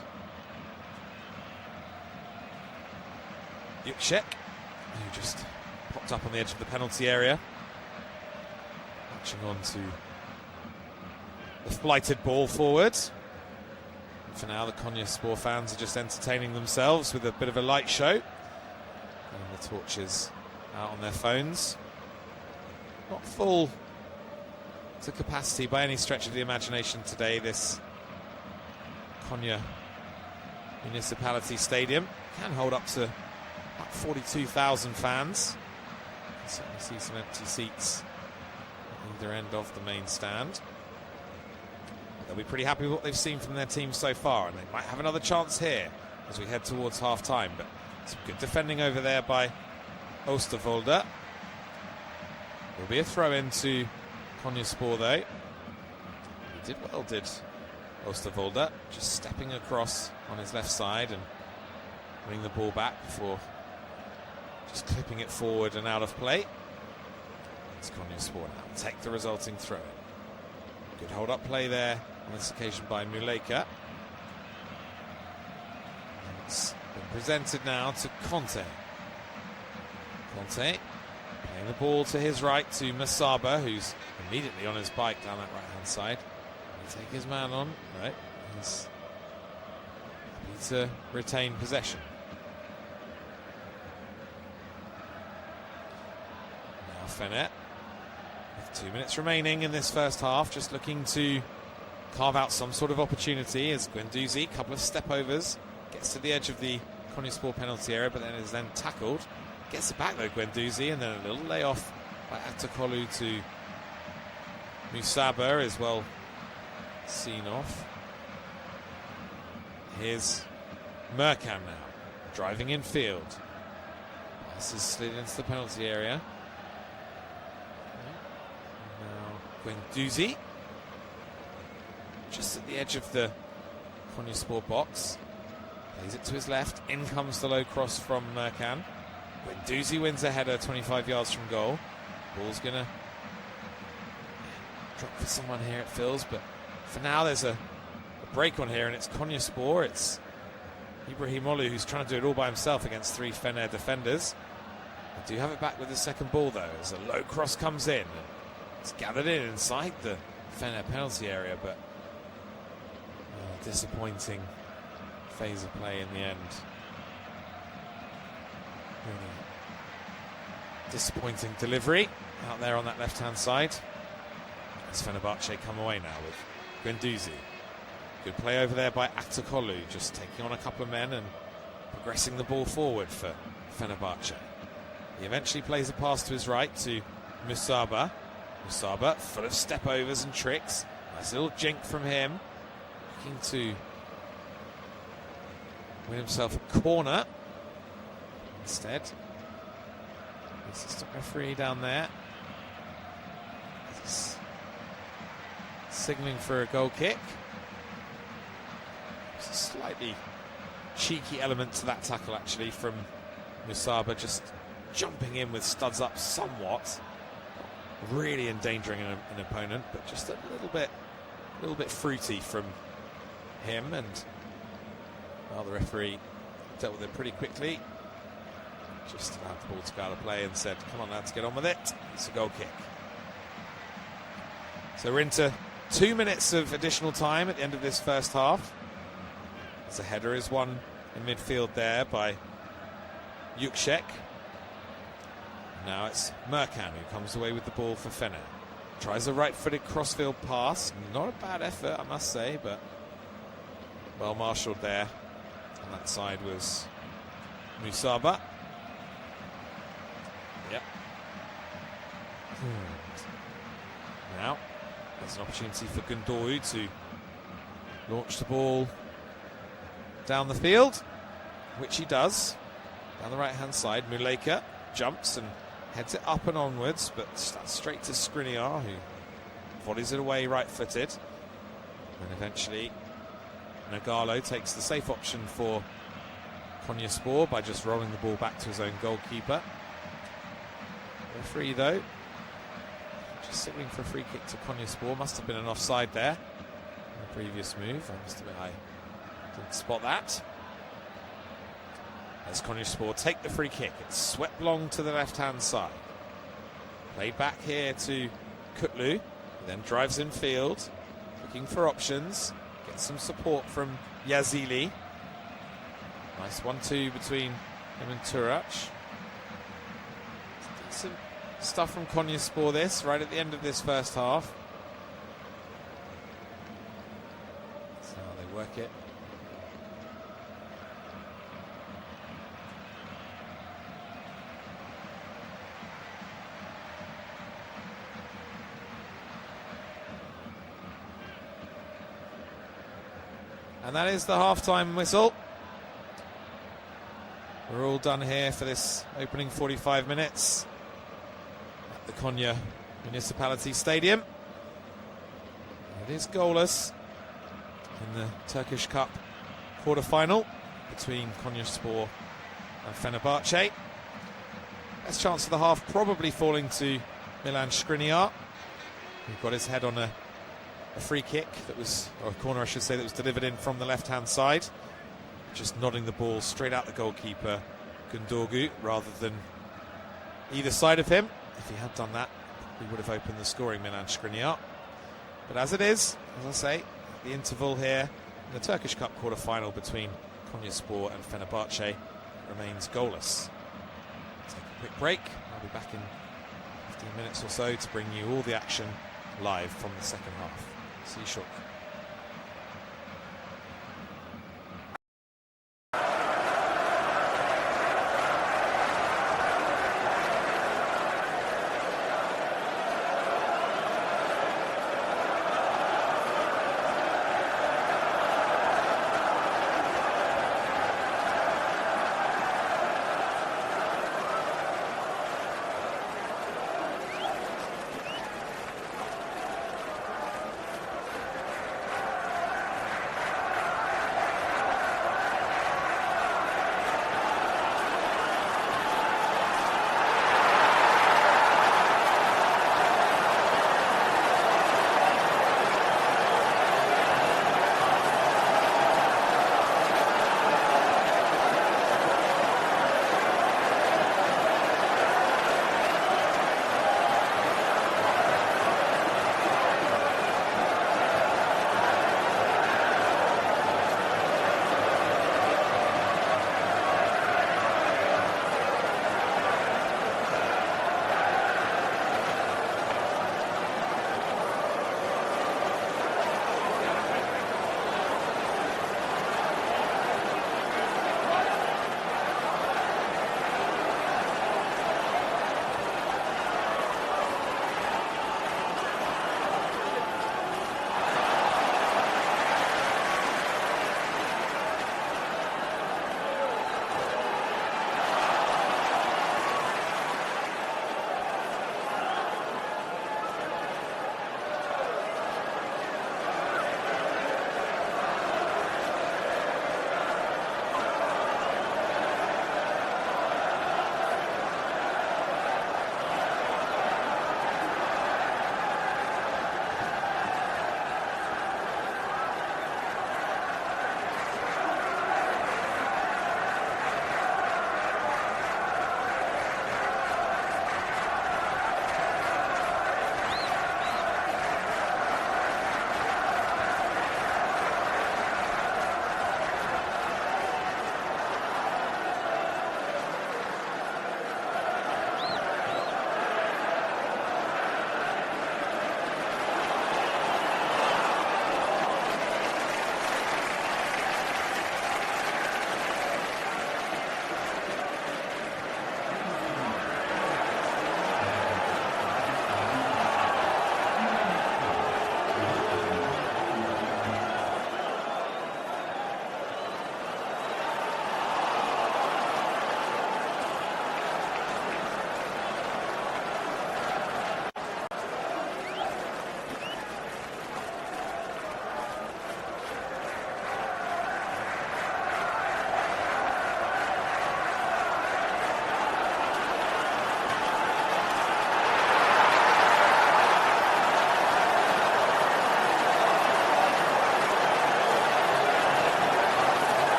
Yukshek, who just popped up on the edge of the penalty area, latching on to the flighted ball forward. And for now, the Konyaspor fans are just entertaining themselves with a bit of a light show, and the torches out on their phones. Not full to capacity by any stretch of the imagination today, this Konya Municipality Stadium. Can hold up to about 42,000 fans. You can certainly see some empty seats at either end of the main stand. They'll be pretty happy with what they've seen from their team so far, and they might have another chance here as we head towards half-time. But some good defending over there by Oosterwolde. There'll be a throw-in to Konyaspor, though. He did well, did Oosterwolde, just stepping across on his left side and winning the ball back before just clipping it forward and out of play. It's Konyaspor now take the resulting throw-in. Good hold-up play there on this occasion by Muleka. It's been presented now to Conte. Conte playing the ball to his right to Masaba, who's immediately on his bike down that right-hand side. Will he take his man on? No, he's happy to retain possession. Now Fener, with 2 minutes remaining in this first half, just looking to carve out some sort of opportunity as Guendouzi, couple of step-overs, gets to the edge of the Konyaspor penalty area, but then is then tackled. Gets it back though, Guendouzi, and then a little layoff by Atakolu to Musaba is well seen off. Here's Merkan now, driving in field. This is slid into the penalty area. Now Guendouzi, just at the edge of the Konyaspor box. Plays it to his left, in comes the low cross from Merkan. Guendouzi wins a header 25 yards from goal. Ball's going to drop for someone here, it feels, but for now there's a break on here, and it's Konyaspor. It's Ibrahimoglu who's trying to do it all by himself against 3 Fener defenders. They do have it back with the second ball though, as a low cross comes in. It's gathered in inside the Fener penalty area, but disappointing phase of play in the end. Really disappointing delivery out there on that left-hand side. As Fenerbahce come away now with Guendouzi. Good play over there by Atakolu, just taking on a couple of men and progressing the ball forward for Fenerbahce. He eventually plays a pass to his right to Musaba. Musaba, full of step-overs and tricks. Nice little jink from him. Looking to win himself a corner. Instead, the assistant referee down there is signalling for a goal kick. There's a slightly cheeky element to that tackle actually from Musaba, just jumping in with studs up somewhat, really endangering an opponent, but just a little bit fruity from him, and well, the referee dealt with it pretty quickly. Just allowed the ball to go out of play and said, come on lads, get on with it. It's a goal kick. So we're into 2 minutes of additional time at the end of this first half. As a header is won in midfield there by Yukshek. Now it's Merkan who comes away with the ball for Fener. Tries a right-footed crossfield pass. Not a bad effort, I must say, but well marshalled there. On that side was Musaba. Yep. Now there's an opportunity for Gundogan to launch the ball down the field, which he does. Down the right-hand side, Muleka jumps and heads it up and onwards, but that's straight to Skriniar, who volleys it away right-footed. And eventually, Nagalo takes the safe option for Konyaspor by just rolling the ball back to his own goalkeeper. Referee, though, just signaling for a free kick to Konyaspor. Must have been an offside there in the previous move. I must admit I didn't spot that. As Konyaspor take the free kick, it's swept long to the left-hand side. Played back here to Kutlu, who then drives in field, looking for options. Gets some support from Yazili. Nice 1-2 between him and Turac. Decent stuff from Konyaspor this, right at the end of this first half. That's how they work it. And that is the half-time whistle. We're all done here for this opening 45 minutes at the Konya Municipality Stadium. It is goalless in the Turkish Cup quarter-final between Konyaspor and Fenerbahce. Best chance of the half probably falling to Milan Skriniar, who got his head on a free kick that was, or a corner I should say, that was delivered in from the left-hand side. Just nodding the ball straight out the goalkeeper, Gundogan, rather than either side of him. If he had done that, he would have opened the scoring, Milan Skriniar. But as it is, as I say, the interval here in the Turkish Cup quarter-final between Konyaspor and Fenerbahce remains goalless. Take a quick break. I'll be back in 15 minutes or so to bring you all the action live from the second half. See you shortly.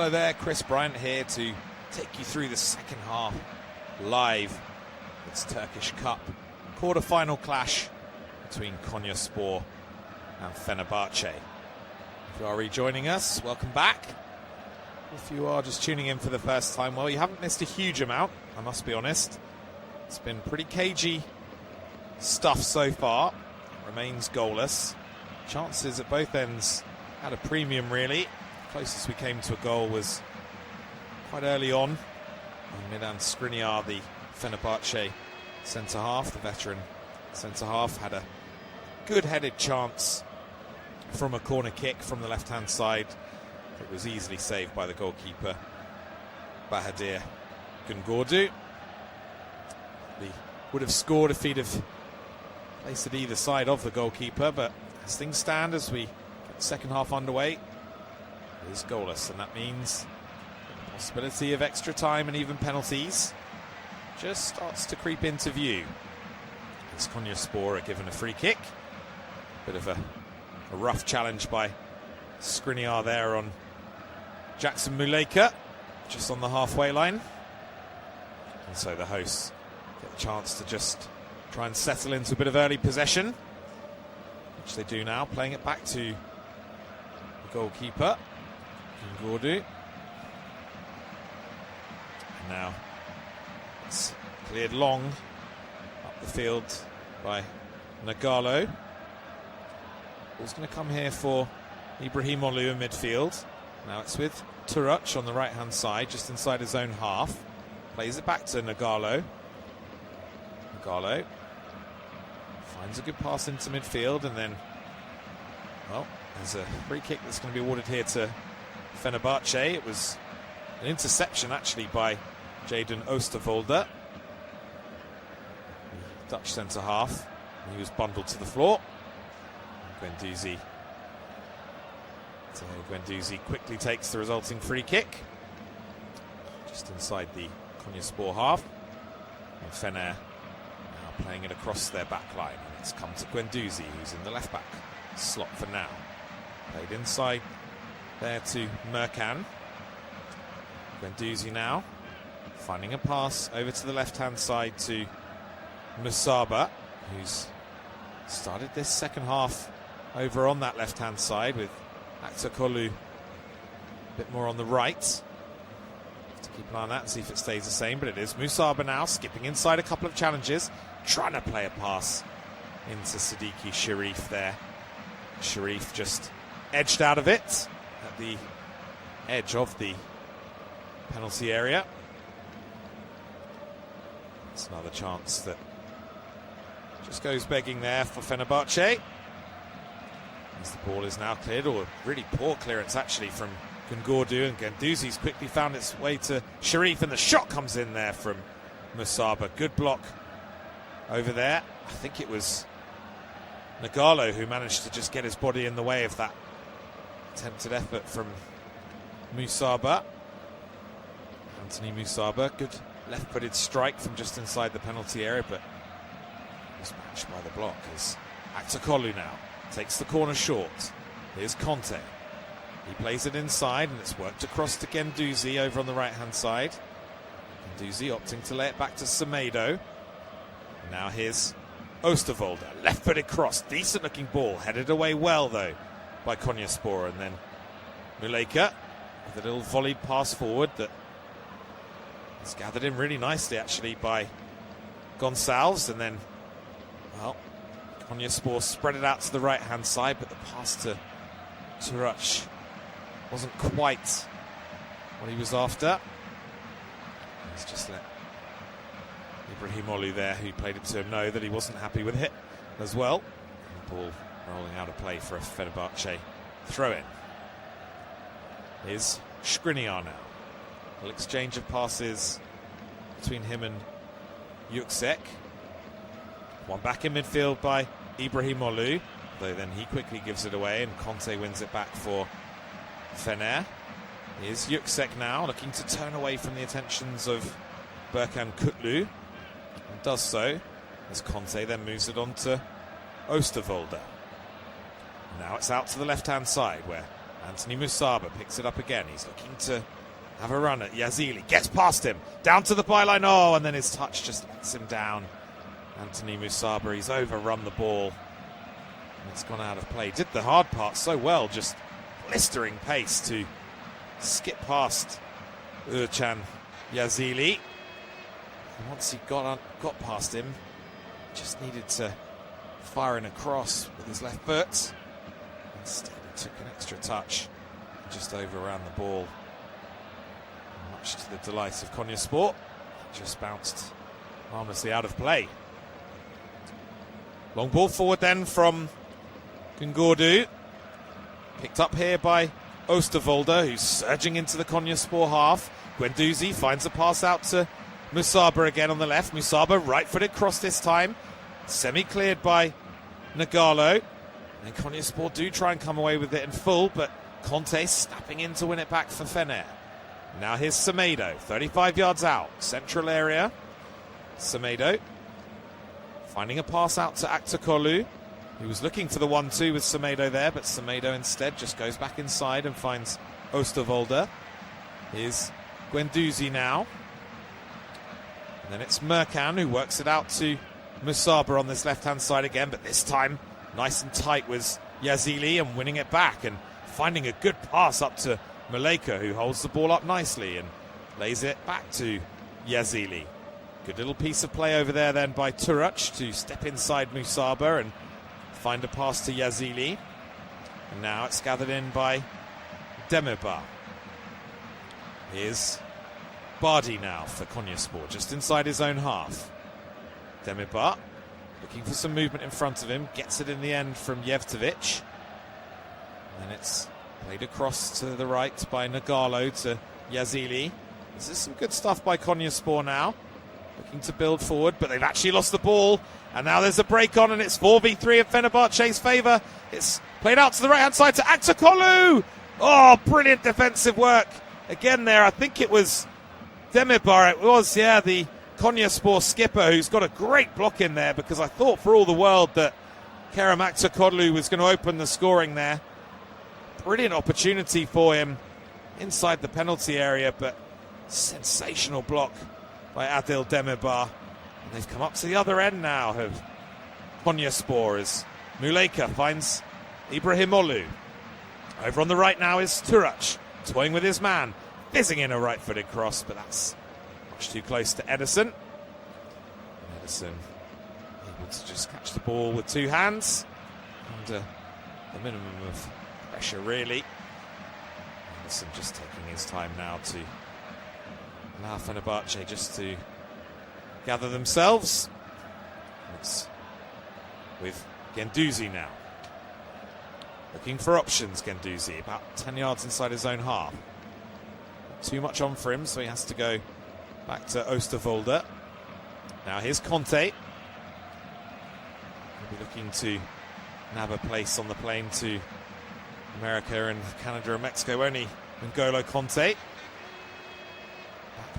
Hello there, Chris Bryant here to take you through the second half live. It's Turkish Cup quarter-final clash between Konyaspor and Fenerbahce. If you are rejoining us, welcome back. If you are just tuning in for the first time, well, you haven't missed a huge amount, I must be honest. It's been pretty cagey stuff so far. Remains goalless. Chances at both ends had a premium, really. Closest we came to a goal was quite early on. Milan Skriniar, the Fenerbahce centre-half, the veteran centre-half, had a good headed chance from a corner kick from the left-hand side. It was easily saved by the goalkeeper, Bahadir Güngördü. He would have scored if he'd have placed it either side of the goalkeeper, but as things stand, as we get the second half underway, it is goalless, and that means the possibility of extra time and even penalties just starts to creep into view. As Konyaspor are given a free kick. Bit of a rough challenge by Skriniar there on Jackson Muleka, just on the halfway line. And so the hosts get the chance to just try and settle into a bit of early possession, which they do now, playing it back to the goalkeeper, Güngördü. And now it's cleared long up the field by Nagalo. Ball's going to come here for Ibrahimoglu in midfield. Now it's with Turac on the right-hand side, just inside his own half. Plays it back to Nagalo. Nagalo finds a good pass into midfield, and then, well, there's a free kick that's going to be awarded here to Fenerbahce. It was an interception, actually, by Jadon Oosterwolde, the Dutch centre-half. He was bundled to the floor. Guendouzi quickly takes the resulting free kick, just inside the Konyaspor half. And Fener now playing it across their back line. And it's come to Guendouzi, who's in the left-back slot for now. Played inside there to Merkan. Guendouzi now finding a pass over to the left-hand side to Musaba, who's started this second half over on that left-hand side with Aktürkoğlu a bit more on the right. Have to keep an eye on that and see if it stays the same, but it is. Musaba now skipping inside a couple of challenges, trying to play a pass into Siddiqui Sharif there. Sharif just edged out of it at the edge of the penalty area. It's another chance that just goes begging there for Fenerbahce. As the ball is now cleared, or really poor clearance actually from Güngördü, and Guendouzi's quickly found its way to Sharif, and the shot comes in there from Musaba. Good block over there. I think it was Nagalo who managed to just get his body in the way of that attempted effort from Musaba. Anthony Musaba, good left-footed strike from just inside the penalty area, but was matched by the block as Aktürkoğlu now takes the corner short. Here's Conte. He plays it inside, and it's worked across to Guendouzi over on the right-hand side. Guendouzi opting to lay it back to Semedo. Now here's Oosterwolde. Left-footed cross. Decent-looking ball. Headed away well, though, by Konyaspor. And then Muleka with a little volleyed pass forward that is gathered in really nicely, actually, by Gonçalves. And then, well, Konyaspor spread it out to the right-hand side, but the pass to Turac wasn't quite what he was after. He's just let Ibrahimoglu there, who played it to him, know that he wasn't happy with it as well. And the ball rolling out of play for a Fenerbahce throw-in. Here's Skriniar now. A little exchange of passes between him and Yüksek. One back in midfield by Ibrahimoglu, though then he quickly gives it away, and Conte wins it back for Fener. Here's Yüksek now, looking to turn away from the attentions of Berkan Kutlu, and does so as Conte then moves it on to Oosterwolde. Now it's out to the left-hand side, where Anthony Musaba picks it up again. He's looking to have a run at Yazili. Gets past him. Down to the byline. Oh, and then his touch just lets him down. Anthony Musaba, he's overrun the ball. And it's gone out of play. Did the hard part so well. Just blistering pace to skip past Urchan Yazili. And once he got past him, just needed to fire in a cross with his left foot. Instead, he took an extra touch, just overran the ball. Much to the delight of Konyaspor, just bounced harmlessly out of play. Long ball forward then from Gungordu. Picked up here by Oosterwolde, who's surging into the Konyaspor half. Guendouzi finds a pass out to Musaba again on the left. Musaba right-footed cross this time. Semi-cleared by Nagalo. And Konyaspor do try and come away with it in full, but Conte snapping in to win it back for Fener. Now here's Semedo, 35 yards out, central area. Semedo finding a pass out to Aktakolu. He was looking for the 1-2 with Semedo there, but Semedo instead just goes back inside and finds Oosterwolde. Here's Guendouzi now. And then it's Merkan who works it out to Musaba on this left-hand side again, but this time nice and tight was Yazili and winning it back and finding a good pass up to Maleka, who holds the ball up nicely and lays it back to Yazili. Good little piece of play over there then by Turac to step inside Musaba and find a pass to Yazili. And now it's gathered in by Demirbay. Here's Bardi now for Konyaspor, just inside his own half. Demirbay looking for some movement in front of him, gets it in the end from Jevtovic. And then it's played across to the right by Nagalo to Yazili. This is some good stuff by Konyaspor now. Looking to build forward, but they've actually lost the ball. And now there's a break on, and it's 4v3 in Fenerbahce's favour. It's played out to the right-hand side to Aktakolu. Oh, brilliant defensive work. Again there, I think it was Demirbay. It was, yeah, the Konyaspor skipper who's got a great block in there, because I thought for all the world that Kerem Aktakolu was going to open the scoring there. Brilliant opportunity for him inside the penalty area, but sensational block by Adil Demirbay. And they've come up to the other end now of Konyaspor as Muleka finds Ibrahimoglu. Over on the right now is Turac, toying with his man, fizzing in a right-footed cross, but that's much too close to Ederson. And Ederson able to just catch the ball with two hands under the minimum of pressure, really. Ederson just taking his time now to allow Fenerbahce just to gather themselves. It's with Guendouzi now. Looking for options, Guendouzi, about 10 yards inside his own half. Not too much on for him, so he has to go back to Oosterwolde. Now here's Conte. He'll be looking to nab a place on the plane to America and Canada and Mexico, won't he? N'Golo Conte. Back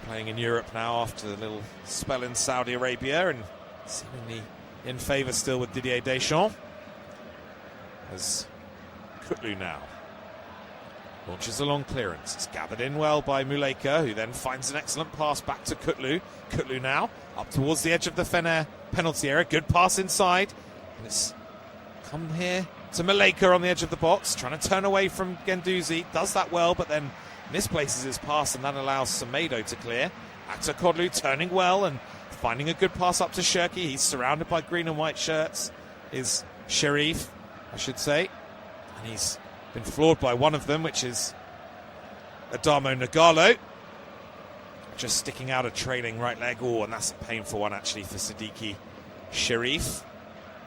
playing in Europe now after a little spell in Saudi Arabia, and seemingly in favour still with Didier Deschamps. As Kutlu now launches a long clearance. It's gathered in well by Muleka, who then finds an excellent pass back to Kutlu. Kutlu now up towards the edge of the Fener penalty area. Good pass inside. And it's come here to Muleka on the edge of the box, trying to turn away from Guendouzi. Does that well, but then misplaces his pass, and that allows Semedo to clear. Aktakolu turning well and finding a good pass up to Shirky. He's surrounded by green and white shirts. Is Sharif, I should say. And he's been floored by one of them, which is Adamo Nagalo. Just sticking out a trailing right leg. Oh, and that's a painful one actually for Siddiqui Sharif.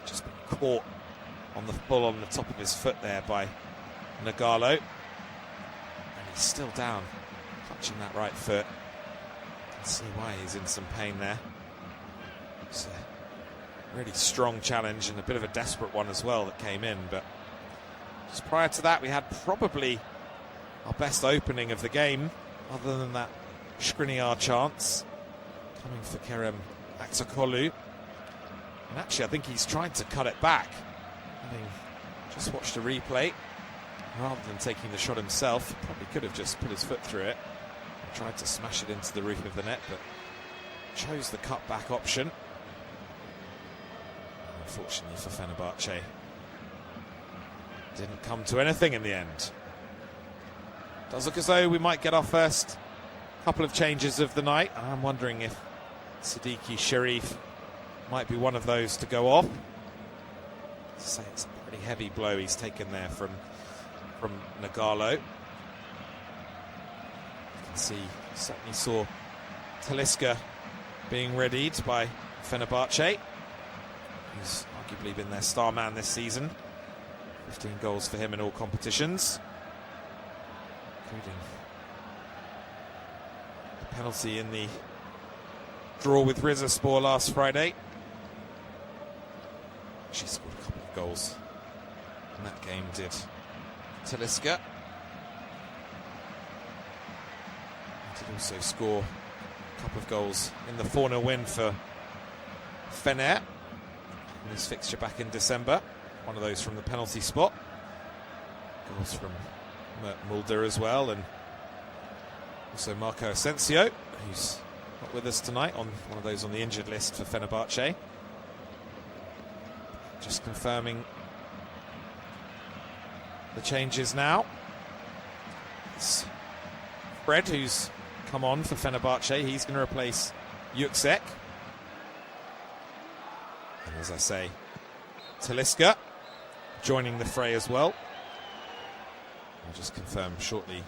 Just been caught on the full on the top of his foot there by Nagalo. And he's still down, clutching that right foot. Let's see why he's in some pain there. It's a really strong challenge and a bit of a desperate one as well that came in, but just prior to that we had probably our best opening of the game, other than that Skriniar chance coming for Kerem Aktakolu. And actually I think he's tried to cut it back. Having just watched a replay, rather than taking the shot himself, probably could have just put his foot through it and tried to smash it into the roof of the net, but chose the cut-back option. Unfortunately for Fenerbahce, didn't come to anything in the end. Does look as though we might get our first couple of changes of the night. I'm wondering if Siddiqui Sharif might be one of those to go off. It's a pretty heavy blow he's taken there from Nagalo. You can see, certainly saw Talisca being readied by Fenerbahce, who's arguably been their star man this season. 15 goals for him in all competitions, including the penalty in the draw with Rizespor last Friday. She scored a couple of goals in that game, did Talisca. Did also score a couple of goals in the 4-0 win for Fener in this fixture back in December. One of those from the penalty spot. Goals from Mert Mulder as well, and also Marco Asensio, who's not with us tonight, on one of those on the injured list for Fenerbahce. Just confirming the changes now. It's Fred, who's come on for Fenerbahce. He's going to replace Yüksek. And as I say, Talisca joining the fray as well. I'll just confirm shortly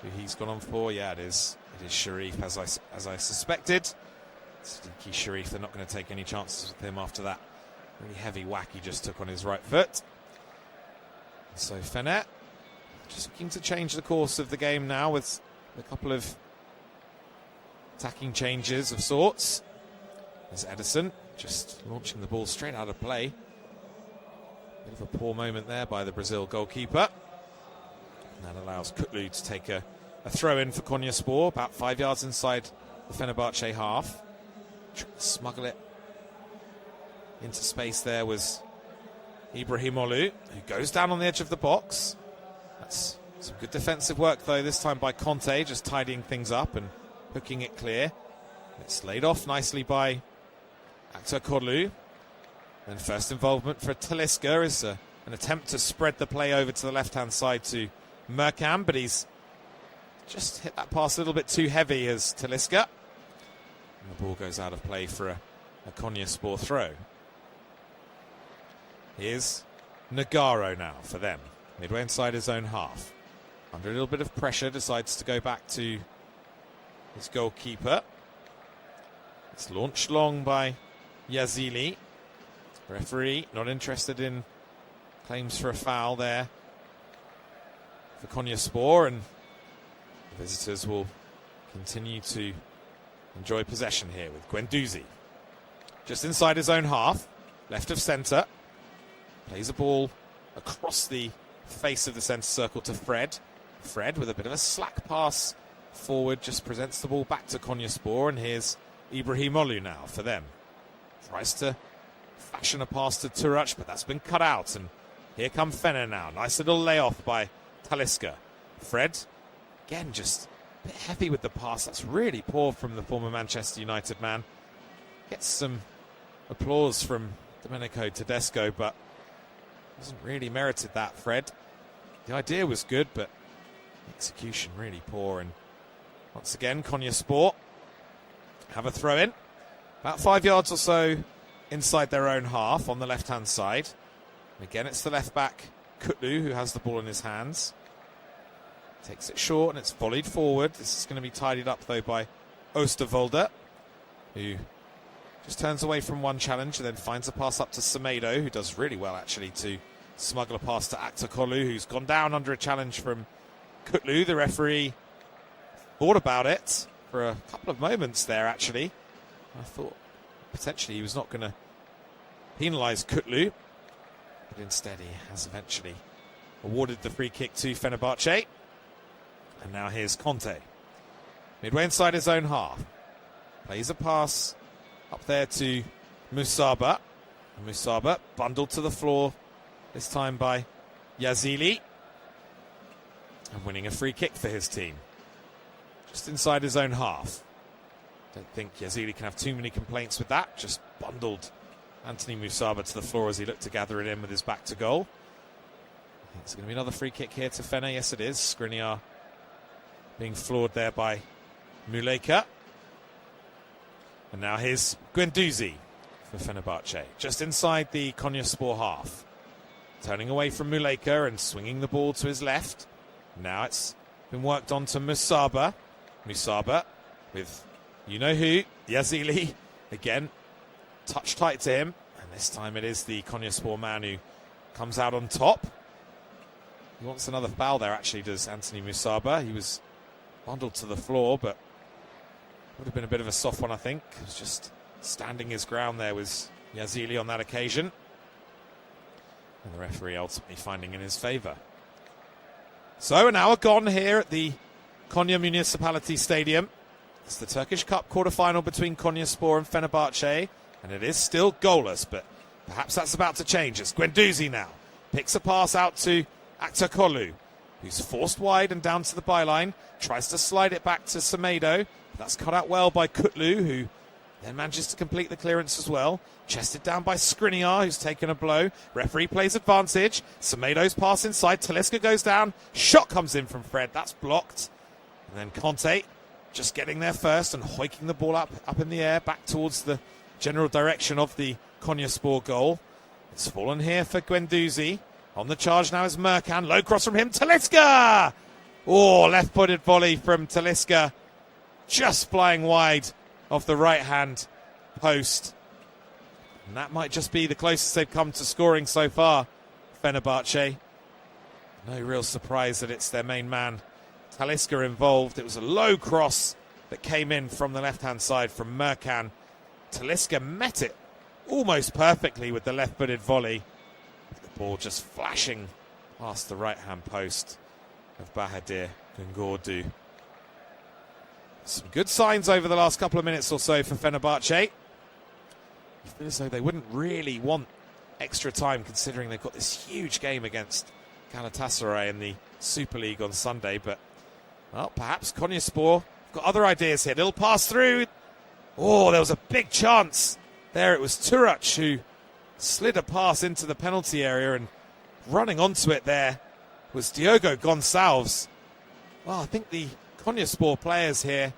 who he's gone on for. Yeah, it is Sharif, as I suspected. Siddiqui Sharif, they're not going to take any chances with him after that really heavy whack he just took on his right foot. So Fener just looking to change the course of the game now with a couple of attacking changes of sorts. There's Edison just launching the ball straight out of play. Bit of a poor moment there by the Brazil goalkeeper. And that allows Kutlu to take a throw in for Konyaspor, about 5 yards inside the Fenerbahce half. Trying to smuggle it into space there was Ibrahimoglu, who goes down on the edge of the box. That's some good defensive work, though, this time by Conte, just tidying things up and hooking it clear. It's laid off nicely by Aktakorlu. Then first involvement for Talisca is an attempt to spread the play over to the left-hand side to Merkam, but he's just hit that pass a little bit too heavy as Talisca. And the ball goes out of play for a Konyaspor throw. Here's Nagaro now for them, midway inside his own half. Under a little bit of pressure, decides to go back to his goalkeeper. It's launched long by Yazili. Referee not interested in claims for a foul there for Konyaspor, and the visitors will continue to enjoy possession here with Guendouzi. Just inside his own half, left of centre. Plays a ball across the face of the centre circle to Fred. Fred with a bit of a slack pass forward, just presents the ball back to Konyaspor, and here's Ibrahimoglu now for them. Tries to fashion a pass to Turac, but that's been cut out, and here come Fener now. Nice little layoff by Talisca. Fred, again, just a bit heavy with the pass. That's really poor from the former Manchester United man. Gets some applause from Domenico Tedesco, but hasn't really merited that, Fred. The idea was good, but the execution really poor. And once again, Konyaspor have a throw in. About 5 yards or so inside their own half on the left-hand side. And again, it's the left-back, Kutlu, who has the ball in his hands. Takes it short, and it's volleyed forward. This is going to be tidied up, though, by Oosterwolde, who just turns away from one challenge and then finds a pass up to Semedo, who does really well, actually, to smuggle a pass to Aktakorlu, who's gone down under a challenge from Kutlu. The referee thought about it for a couple of moments there, actually. I thought potentially he was not going to penalise Kutlu, but instead he has eventually awarded the free kick to Fenerbahce. And now here's Conte. Midway inside his own half. Plays a pass up there to Musaba. And Musaba bundled to the floor, this time by Yazili. and winning a free kick for his team. Just inside his own half. Don't think Yazili can have too many complaints with that. Just bundled Anthony Musaba to the floor as he looked to gather it in with his back to goal. I think it's going to be another free kick here to Fener. Yes, it is. Skriniar being floored there by Muleka. And now here's Guendouzi for Fenerbahce. Just inside the Konyaspor half. Turning away from Muleka and swinging the ball to his left. Now it's been worked on to Musaba. Musaba with you-know-who, Yazili. Again, touch tight to him. And this time it is the Konyaspor man who comes out on top. He wants another foul there, actually, does Anthony Musaba. He was bundled to the floor, but would have been a bit of a soft one, I think. He was just standing his ground there was Yazili on that occasion. And the referee ultimately finding in his favour. So an hour gone here at the Konya Municipality Stadium. It's the Turkish Cup quarter-final between Konyaspor and Fenerbahce. And it is still goalless, but perhaps that's about to change. It's Guendouzi now. Picks a pass out to Aktakolu, who's forced wide and down to the byline. Tries to slide it back to Semedo. That's cut out well by Kutlu, who then manages to complete the clearance as well. Chested down by Skriniar, who's taken a blow. Referee plays advantage. Semedo's pass inside. Talisca goes down. Shot comes in from Fred. That's blocked. And then Conte just getting there first and hoiking the ball up in the air back towards the general direction of the Konyaspor goal. It's fallen here for Guendouzi. On the charge now is Merkan. Low cross from him. Talisca! Oh, left-footed volley from Talisca. Just flying wide off the right-hand post. And that might just be the closest they've come to scoring so far, Fenerbahce. No real surprise that it's their main man, Talisca, involved. It was a low cross that came in from the left-hand side from Merkan. Talisca met it almost perfectly with the left-footed volley. The ball just flashing past the right-hand post of Bahadir Gungordu. Some good signs over the last couple of minutes or so for Fenerbahce. You feel as though they wouldn't really want extra time, considering they've got this huge game against Galatasaray in the Super League on Sunday. But, well, perhaps Konyaspor have got other ideas here. It'll pass through. Oh, there was a big chance. There it was Turac who slid a pass into the penalty area, and running onto it there was Diogo Gonçalves. Well, I think the Konyaspor players here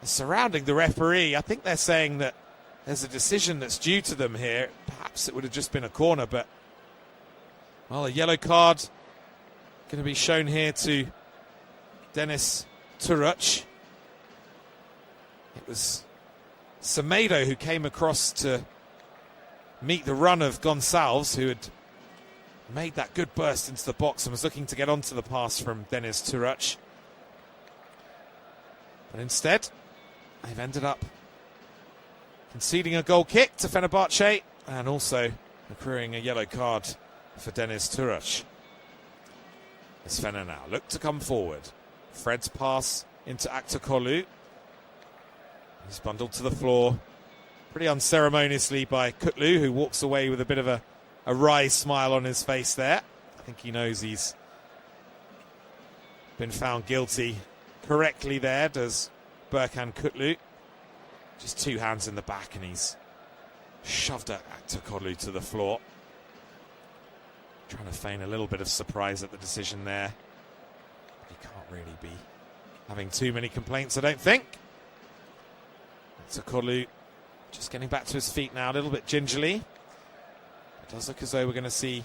are surrounding the referee. I think they're saying that there's a decision that's due to them here. Perhaps it would have just been a corner, but, well, a yellow card going to be shown here to Dennis Turac. It was Semedo who came across to meet the run of Gonçalves, who had made that good burst into the box and was looking to get onto the pass from Dennis Turac. But instead, they've ended up conceding a goal kick to Fenerbahce and also accruing a yellow card for Dennis Turac. As Fener now look to come forward. Fred's pass into Aktakolu. He's bundled to the floor pretty unceremoniously by Kutlu, who walks away with a bit of a wry smile on his face there. I think he knows he's been found guilty correctly there, does Berkan Kutlu. Just two hands in the back, and he's shoved Aktakolu to the floor. Trying to feign a little bit of surprise at the decision there. He can't really be having too many complaints, I don't think. Aktakolu just getting back to his feet now, a little bit gingerly. It does look as though we're going to see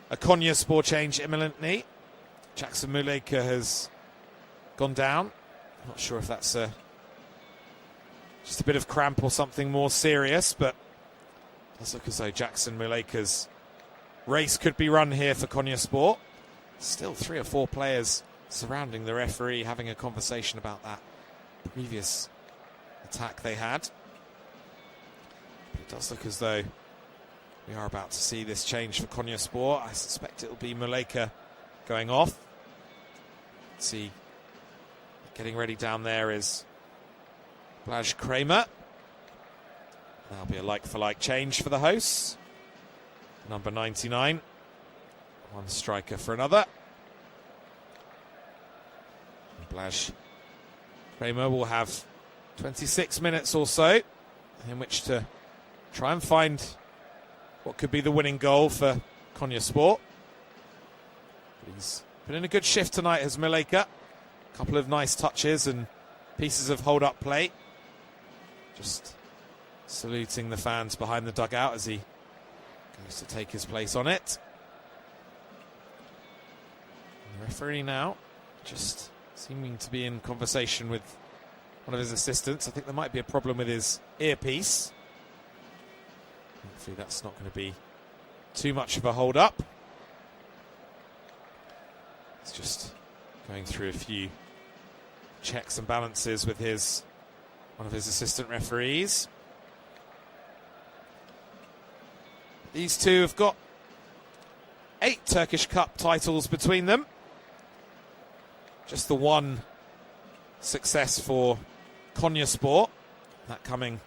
a Konyaspor change imminently. Jackson Muleka has gone down. Not sure if that's just a bit of cramp or something more serious, but it does look as though Jackson Muleka's race could be run here for Konyaspor. Still 3 or 4 players surrounding the referee having a conversation about that previous attack they had. But it does look as though we are about to see this change for Konyaspor. I suspect it will be Muleka going off. Let's see. Getting ready down there is Blaj Kramer. That'll be a like-for-like change for the hosts. Number 99. One striker for another. Blaž Kramer will have 26 minutes or so in which to try and find what could be the winning goal for Konyaspor. He's put in a good shift tonight as Mileka. A couple of nice touches and pieces of hold-up play. Just saluting the fans behind the dugout as he goes to take his place on it. And the referee now just seeming to be in conversation with one of his assistants. I think there might be a problem with his earpiece. Hopefully that's not going to be too much of a hold-up. He's just going through a few checks and balances with one of his assistant referees. These two have got 8 Turkish Cup titles between them. Just the one success for Konyaspor, that coming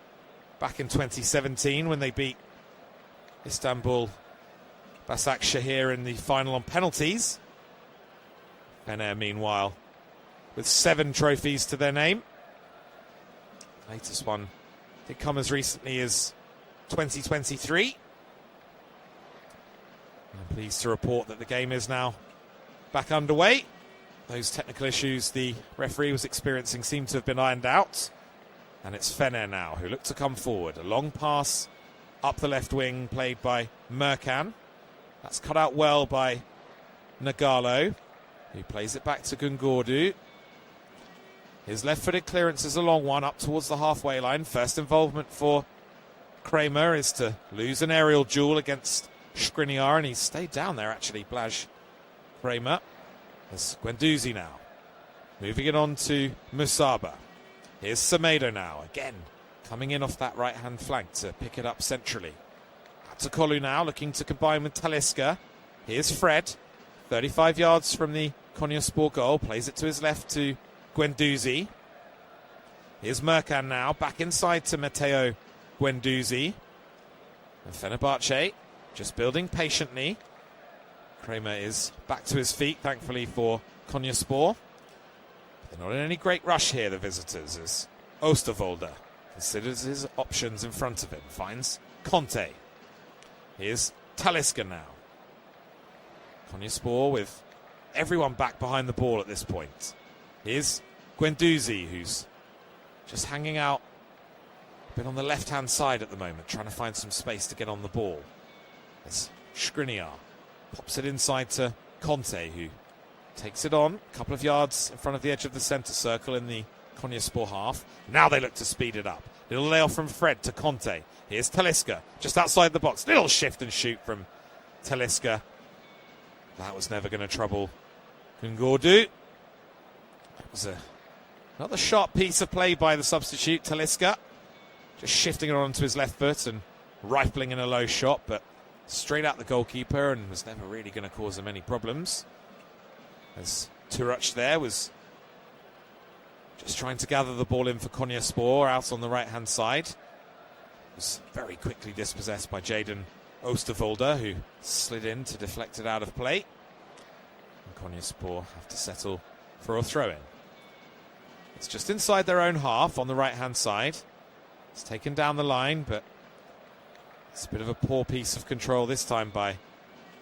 back in 2017 when they beat Istanbul Başakşehir in the final on penalties. Fener, meanwhile, with 7 trophies to their name. Latest one did come as recently as 2023. I'm pleased to report that the game is now back underway. Those technical issues the referee was experiencing seem to have been ironed out. And it's Fener now who look to come forward. A long pass up the left wing played by Merkan. That's cut out well by Nagalo, who plays it back to Gungordu. His left-footed clearance is a long one up towards the halfway line. First involvement for Kramer is to lose an aerial duel against Skriniar, and he's stayed down there actually, Blaž Kramer. There's Guendouzi now, moving it on to Musaba. Here's Semedo now, again coming in off that right-hand flank to pick it up centrally. Atakolu now looking to combine with Talisca. Here's Fred, 35 yards from the Konyaspor goal, plays it to his left to Guendouzi. Here's Merkan now, back inside to Matteo Guendouzi. And Fenerbahce just building patiently. Kramer is back to his feet, thankfully for Konyaspor. They're not in any great rush here, the visitors, as Oosterwolde considers his options in front of him. Finds Conte. Here's Talisca now. Konyaspor with everyone back behind the ball at this point. Here's Guendouzi, who's just hanging out a bit on the left-hand side at the moment, trying to find some space to get on the ball. As Skriniar pops it inside to Conte, who takes it on a couple of yards in front of the edge of the centre circle in the Konyaspor half. Now they look to speed it up. Little layoff from Fred to Conte. Here's Talisca, just outside the box. Little shift and shoot from Talisca. That was never going to trouble Gungordu. That was another sharp piece of play by the substitute, Talisca. Just shifting it onto his left foot and rifling in a low shot, but straight at the goalkeeper and was never really going to cause him any problems. As Turac there was just trying to gather the ball in for Konyaspor out on the right-hand side. Was very quickly dispossessed by Jadon Oosterwolde, who slid in to deflect it out of play. And Konyaspor have to settle for a throw-in. It's just inside their own half on the right-hand side. It's taken down the line, but it's a bit of a poor piece of control this time by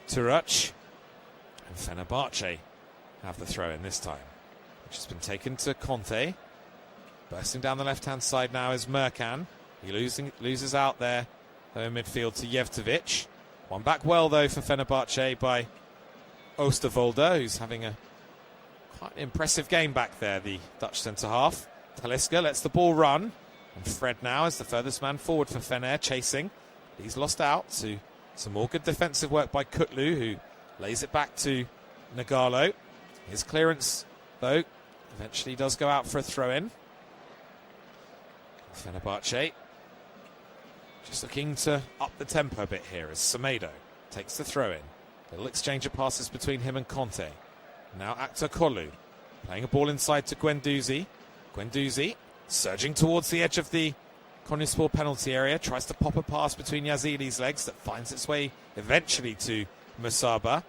Turac. And Fenerbahce have the throw-in this time, which has been taken to Conte. Bursting down the left-hand side now is Merkan. He loses out there, though, in midfield to Jevtovic. One back well, though, for Fenerbahce by Oosterwolde, who's having a quite impressive game back there, the Dutch centre-half. Talisca lets the ball run. And Fred now is the furthest man forward for Fener, chasing. He's lost out to some more good defensive work by Kutlu, who lays it back to Nagalo. His clearance, though, eventually does go out for a throw-in. Fenerbahce just looking to up the tempo a bit here as Semedo takes the throw-in. Little exchange of passes between him and Conte. Now Aktürkoğlu playing a ball inside to Guendouzi. Guendouzi surging towards the edge of the Konyaspor penalty area, tries to pop a pass between Yazili's legs that finds its way eventually to Musaba.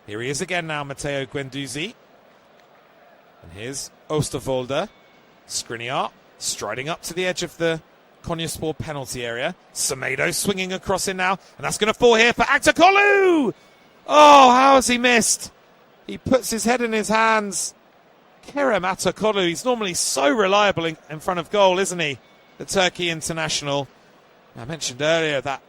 Here he is again now, Matteo Guendouzi. And here's Oosterwolde. Skriniar striding up to the edge of the Konyaspor penalty area. Semedo swinging across in now, and that's going to fall here for Aktakolu! Oh, how has he missed? He puts his head in his hands. Kerem Aktakolu, he's normally so reliable in front of goal, isn't he? The Turkey international. I mentioned earlier that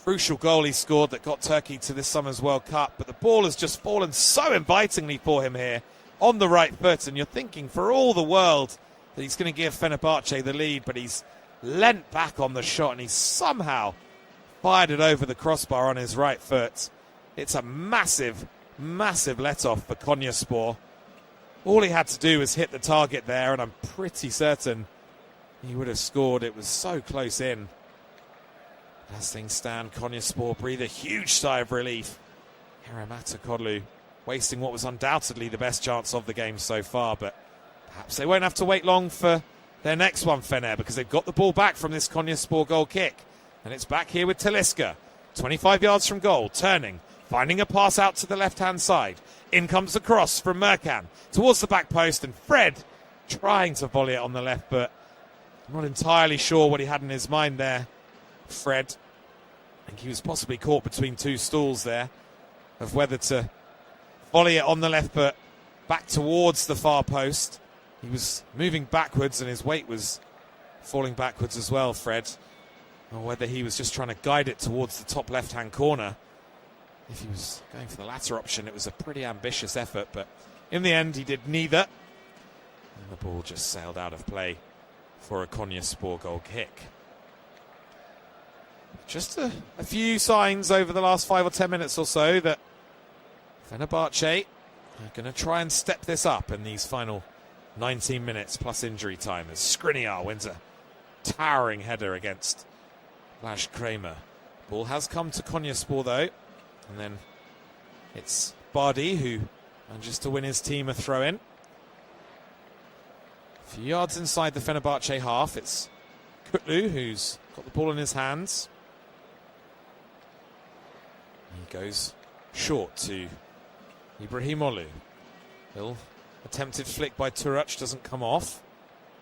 crucial goal he scored that got Turkey to this summer's World Cup, but the ball has just fallen so invitingly for him here on the right foot, and you're thinking for all the world that he's going to give Fenerbahce the lead, but he's leant back on the shot and he's somehow fired it over the crossbar on his right foot. It's a massive, massive let-off for Konyaspor. All he had to do was hit the target there, and I'm pretty certain he would have scored. It was so close in. As things stand, Konyaspor breathe a huge sigh of relief. Kerem Aktakolu wasting what was undoubtedly the best chance of the game so far, but perhaps they won't have to wait long for their next one, Fener, because they've got the ball back from this Konyaspor goal kick. And it's back here with Talisca. 25 yards from goal, turning, finding a pass out to the left-hand side. In comes the cross from Merkan towards the back post, and Fred trying to volley it on the left, but I'm not entirely sure what he had in his mind there, Fred. I think he was possibly caught between two stools there of whether to volley it on the left foot back towards the far post. He was moving backwards and his weight was falling backwards as well, Fred. Or whether he was just trying to guide it towards the top left-hand corner. If he was going for the latter option, it was a pretty ambitious effort, but in the end he did neither. And the ball just sailed out of play for a Konyaspor goal kick. Just a few signs over the last 5 or 10 minutes or so that Fenerbahce are going to try and step this up in these final 19 minutes plus injury time, as Skriniar wins a towering header against Blaž Kramer. Ball has come to Konyaspor though, and then it's Bardi who manages to win his team a throw-in. A few yards inside the Fenerbahce half, it's Kutlu who's got the ball in his hands. He goes short to Ibrahimoglu. Little attempted flick by Turac doesn't come off.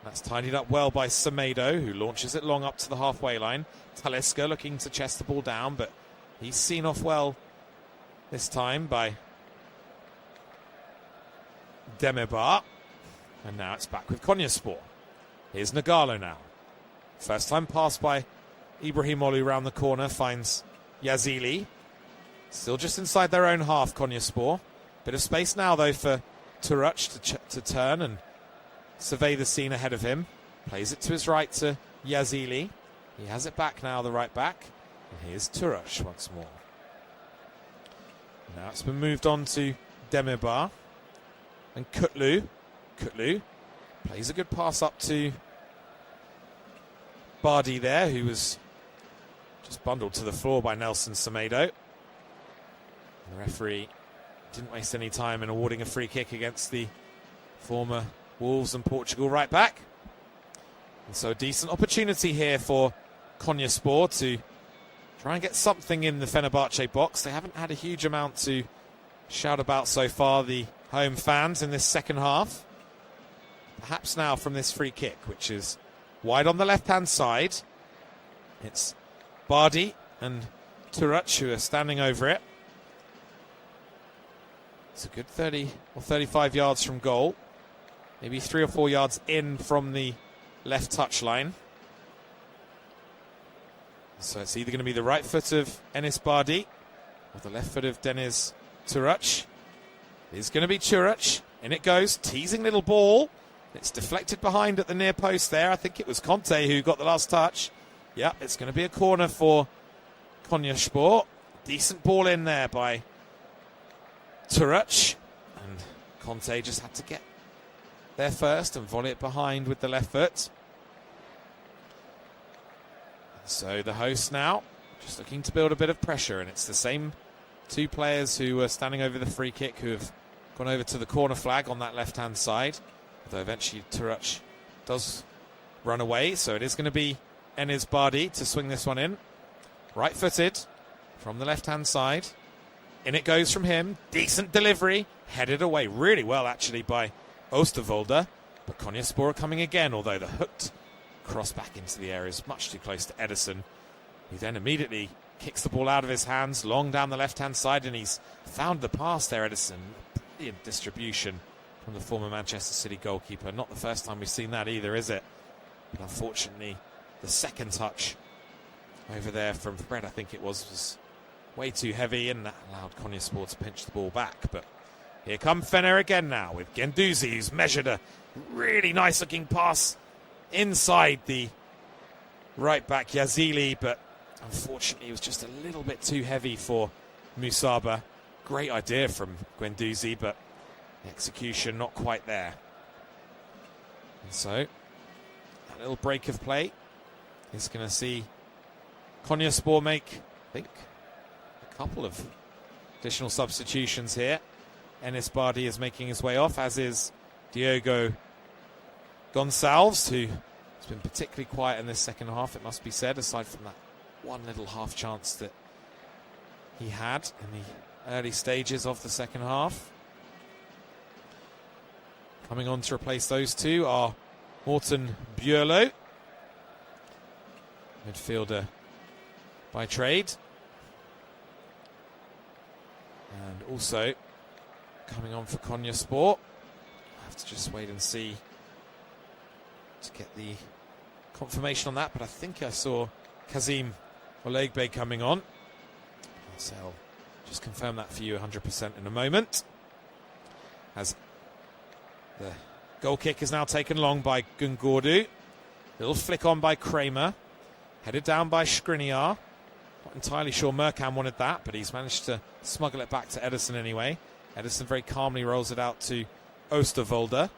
That's tidied up well by Semedo, who launches it long up to the halfway line. Talisca looking to chest the ball down, but he's seen off well this time by Demirbay. And now it's back with Konyaspor. Here's Nagalo now. First time pass by Ibrahimoglu round the corner, finds Yazili. Still just inside their own half, Konyaspor. Bit of space now, though, for Turac to turn and survey the scene ahead of him. Plays it to his right to Yazili. He has it back now, the right back. And here's Turac once more. Now it's been moved on to Demirbay. And Kutlu. Kutlu plays a good pass up to Bardi there, who was just bundled to the floor by Nelson Semedo. And the referee didn't waste any time in awarding a free kick against the former Wolves and Portugal right back. And so a decent opportunity here for Konyaspor to try and get something in the Fenerbahce box. They haven't had a huge amount to shout about so far, the home fans, in this second half. Perhaps now from this free kick, which is wide on the left-hand side. It's Bardi and Turac who are standing over it. It's a good 30 or 35 yards from goal. Maybe 3 or 4 yards in from the left touchline. So it's either going to be the right foot of Enis Bardi or the left foot of Deniz Turac. It's going to be Turac. In it goes, teasing little ball. It's deflected behind at the near post there. I think it was Conte who got the last touch. Yeah, it's going to be a corner for Konyaspor. Decent ball in there by Turac. And Conte just had to get there first and volley it behind with the left foot. So the hosts now just looking to build a bit of pressure, and it's the same two players who were standing over the free kick who have gone over to the corner flag on that left-hand side. Although eventually Turac does run away, so it is going to be Enis Bardi to swing this one in. Right-footed from the left-hand side. In it goes from him. Decent delivery. Headed away really well, actually, by Oosterwolde. But Konyaspor are coming again, although the hooked cross back into the area is much too close to Ederson, who then immediately kicks the ball out of his hands, long down the left-hand side, and he's found the pass there, Ederson. Brilliant distribution from the former Manchester City goalkeeper. Not the first time we've seen that either, is it? But unfortunately, the second touch over there from Fred, I think it was way too heavy, and that allowed Konyaspor to pinch the ball back. But here come Fener again now with Guendouzi, who's measured a really nice-looking pass inside the right-back Yazili, but unfortunately it was just a little bit too heavy for Musaba. Great idea from Guendouzi, but the execution not quite there. And so, that little break of play is going to see Konyaspor make, I think, a couple of additional substitutions here. Enis Bardi is making his way off, as is Diogo Gonçalves, who has been particularly quiet in this second half, it must be said, aside from that one little half chance that he had in the early stages of the second half. Coming on to replace those two are Morten Bjørlo, midfielder by trade, and also coming on for Konyaspor. I have to just wait and see to get the confirmation on that, but I think I saw Kazim Olegbe coming on. So I'll just confirm that for you 100% in a moment. As the goal kick is now taken long by Gungordu. Little flick on by Kramer. Headed down by Skriniar. Not entirely sure Merkan wanted that, but he's managed to smuggle it back to Ederson anyway. Ederson very calmly rolls it out to Oosterwolde,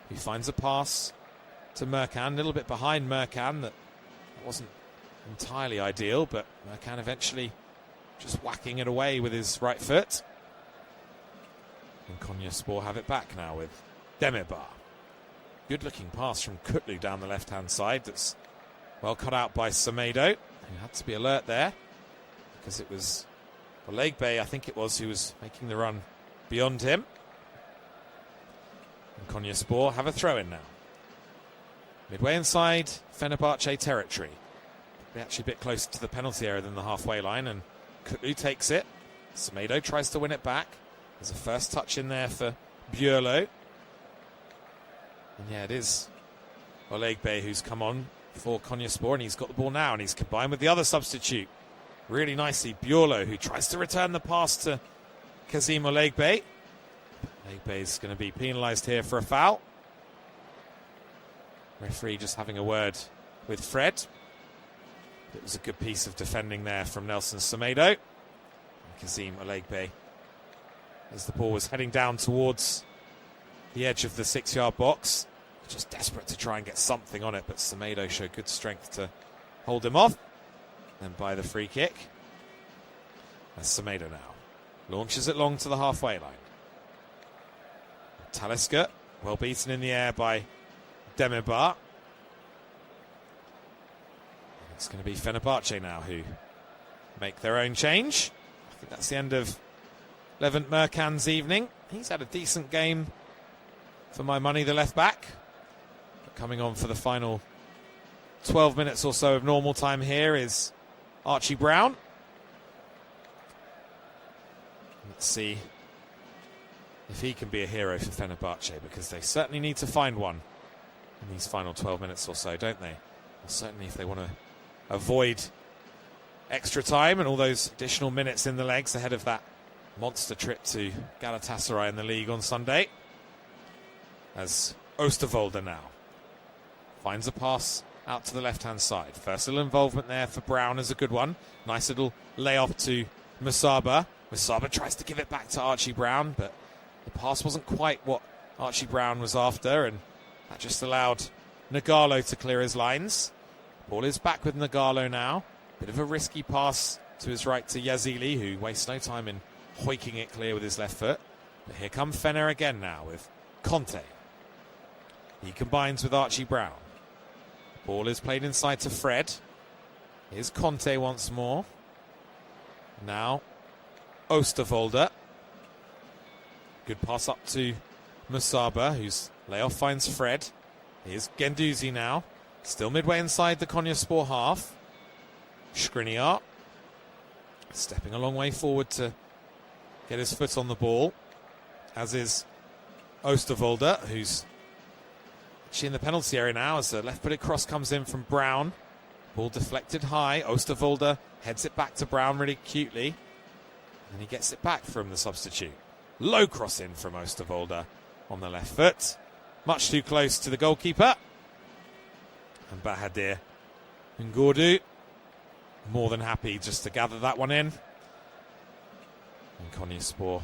who finds a pass to Merkan, a little bit behind Merkan. That wasn't entirely ideal, but Merkan eventually just whacking it away with his right foot. And Konyaspor have it back now with Demirbay. Good looking pass from Kutlu down the left hand side, that's well cut out by Semedo, who had to be alert there because it was Olegbe, I think it was, who was making the run beyond him. And Konyaspor have a throw in now. Midway inside Fenerbahce territory. They're actually a bit closer to the penalty area than the halfway line, and Kutlu takes it. Semedo tries to win it back. There's a first touch in there for Bjørlo. And yeah, it is Olegbe who's come on for Konyaspor, and he's got the ball now, and he's combined with the other substitute really nicely, Bjørlo, who tries to return the pass to Kazim Olegbe. Olegbe is going to be penalised here for a foul. Referee just having a word with Fred. It was a good piece of defending there from Nelson Semedo. And Kazim Olegbe, as the ball was heading down towards the edge of the 6-yard box, just desperate to try and get something on it, but Semedo showed good strength to hold him off. Then by the free kick, as Semedo now launches it long to the halfway line. Talisca, well beaten in the air by Demirbay. It's going to be Fenerbahce now who make their own change. I think that's the end of Levent Merkan's evening. He's had a decent game for my money, the left back. But coming on for the final 12 minutes or so of normal time here is Archie Brown. Let's see if he can be a hero for Fenerbahce, because they certainly need to find one in these final 12 minutes or so, don't they? Well, certainly if they want to avoid extra time and all those additional minutes in the legs ahead of that monster trip to Galatasaray in the league on Sunday. As Oosterwolde now finds a pass out to the left-hand side. First little involvement there for Brown is a good one. Nice little lay-off to Musaba. Musaba tries to give it back to Archie Brown, but the pass wasn't quite what Archie Brown was after, and that just allowed Nagalo to clear his lines. Ball is back with Nagalo now. Bit of a risky pass to his right to Yazili, who wastes no time in hoiking it clear with his left foot. But here come Fener again now with Conte. He combines with Archie Brown. Ball is played inside to Fred. Here's Conte once more. Now Oosterwolde. Good pass up to Musaba, whose layoff finds Fred. Here's Guendouzi now. Still midway inside the Konyaspor half. Skriniar stepping a long way forward to get his foot on the ball, as is Oosterwolde, who's actually in the penalty area now as the left-footed cross comes in from Brown. Ball deflected high. Oosterwolde heads it back to Brown really cutely, and he gets it back from the substitute. Low cross in from Oosterwolde on the left foot. Much too close to the goalkeeper. And Bahadir Ngordu more than happy just to gather that one in. And Konyaspor will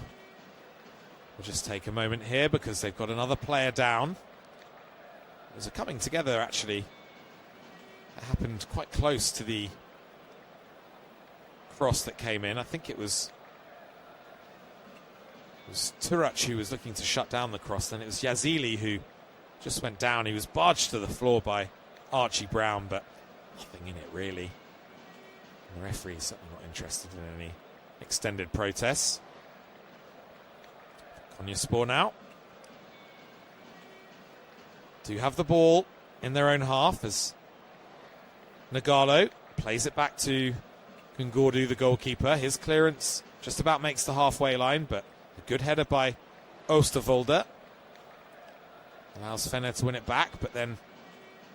just take a moment here because they've got another player down. There's a coming together actually. It happened quite close to the cross that came in. I think it was Turac who was looking to shut down the cross. Then it was Yazili who just went down. He was barged to the floor by Archie Brown, but nothing in it really. And the referee is certainly not interested in any extended protests. Konyaspor now do have the ball in their own half as Nagalo plays it back to Ngordu, the goalkeeper. His clearance just about makes the halfway line, but a good header by Oosterwolde allows Fener to win it back, but then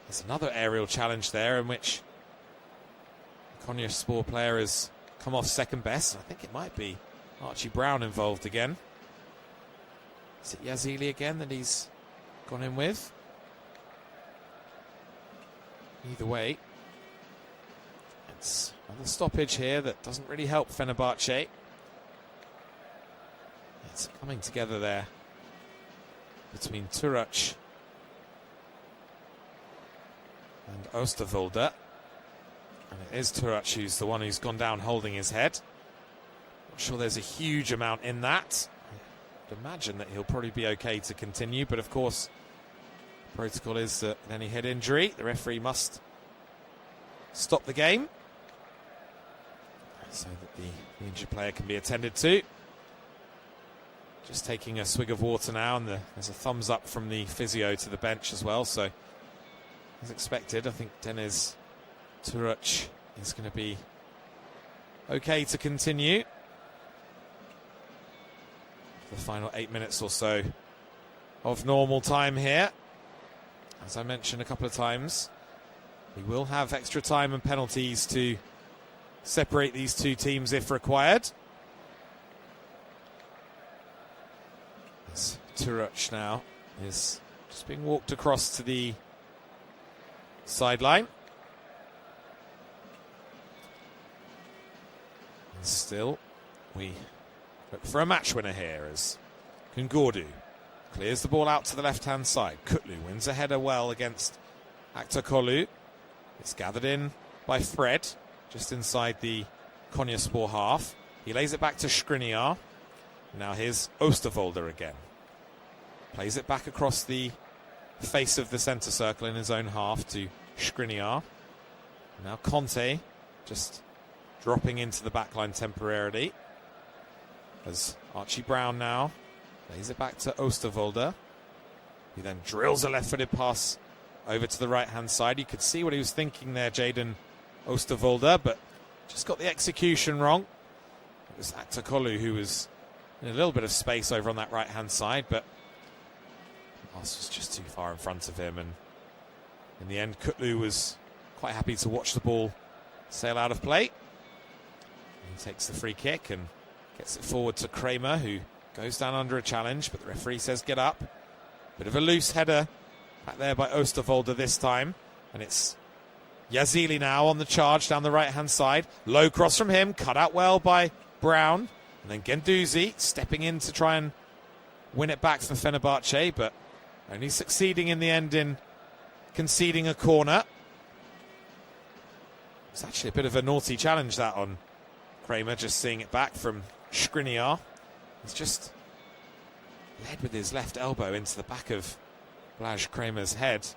there's another aerial challenge there in which the Konyaspor player has come off second best. I think it might be Archie Brown involved again. Is it Yazili again that he's gone in with? Either way, it's another stoppage here that doesn't really help Fenerbahce. It's coming together there between Turac and Oosterwolde. And it is Turac who's the one who's gone down holding his head. Not sure there's a huge amount in that. I'd imagine that he'll probably be okay to continue, but of course, protocol is that with any head injury, the referee must stop the game so that the injured player can be attended to. Just taking a swig of water now, and there's a thumbs up from the physio to the bench as well. So, as expected, I think Deniz Turac is going to be okay to continue for the final 8 minutes or so of normal time here. As I mentioned a couple of times, we will have extra time and penalties to separate these two teams if required. As Turac now is just being walked across to the sideline. And still, we look for a match winner here as Ngordu clears the ball out to the left-hand side. Kutlu wins a header well against Aktakolu. It's gathered in by Fred, just inside the Konyaspor half. He lays it back to Skriniar. Now here's Oosterwolde again. Plays it back across the face of the centre circle in his own half to Skriniar. Now Conte just dropping into the backline temporarily. As Archie Brown now lays it back to Oosterwolde. He then drills a left-footed pass over to the right-hand side. You could see what he was thinking there, Jaden Oosterwolde, but just got the execution wrong. It was Aktakolu who was in a little bit of space over on that right-hand side, but the pass was just too far in front of him. And in the end, Kutlu was quite happy to watch the ball sail out of play. He takes the free kick and gets it forward to Kramer, who goes down under a challenge, but the referee says get up. Bit of a loose header back there by Oosterwolde this time, and it's Yazili now on the charge down the right-hand side. Low cross from him, cut out well by Brown, and then Guendouzi stepping in to try and win it back for Fenerbahce, but only succeeding in the end in conceding a corner. It's actually a bit of a naughty challenge that on Kramer, just seeing it back from Skriniar. He's just led with his left elbow into the back of Blaž Kramer's head.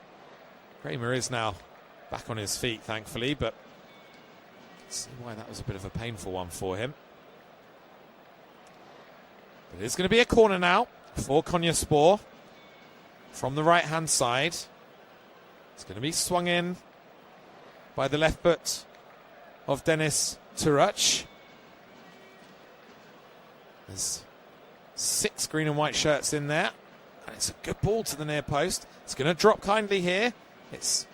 Kramer is now back on his feet, thankfully, but see why that was a bit of a painful one for him. But it is going to be a corner now for Konyaspor. from the right-hand side. It's going to be swung in by the left foot of Deniz Turac. There's 6 green and white shirts in there. And it's a good ball to the near post. It's going to drop kindly here. It's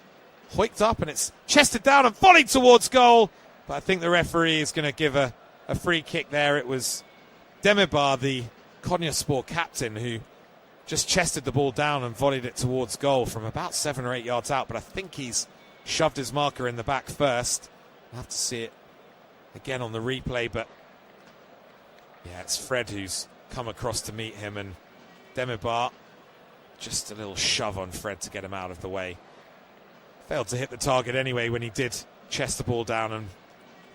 hoiked up and it's chested down and volleyed towards goal. But I think the referee is going to give a free kick there. It was Demirbay, the Konyaspor captain, who just chested the ball down and volleyed it towards goal from about 7 or 8 yards out. But I think he's shoved his marker in the back first. I'll have to see it again on the replay. But yeah, it's Fred who's come across to meet him, and Demirbay, just a little shove on Fred to get him out of the way. Failed to hit the target anyway when he did chest the ball down and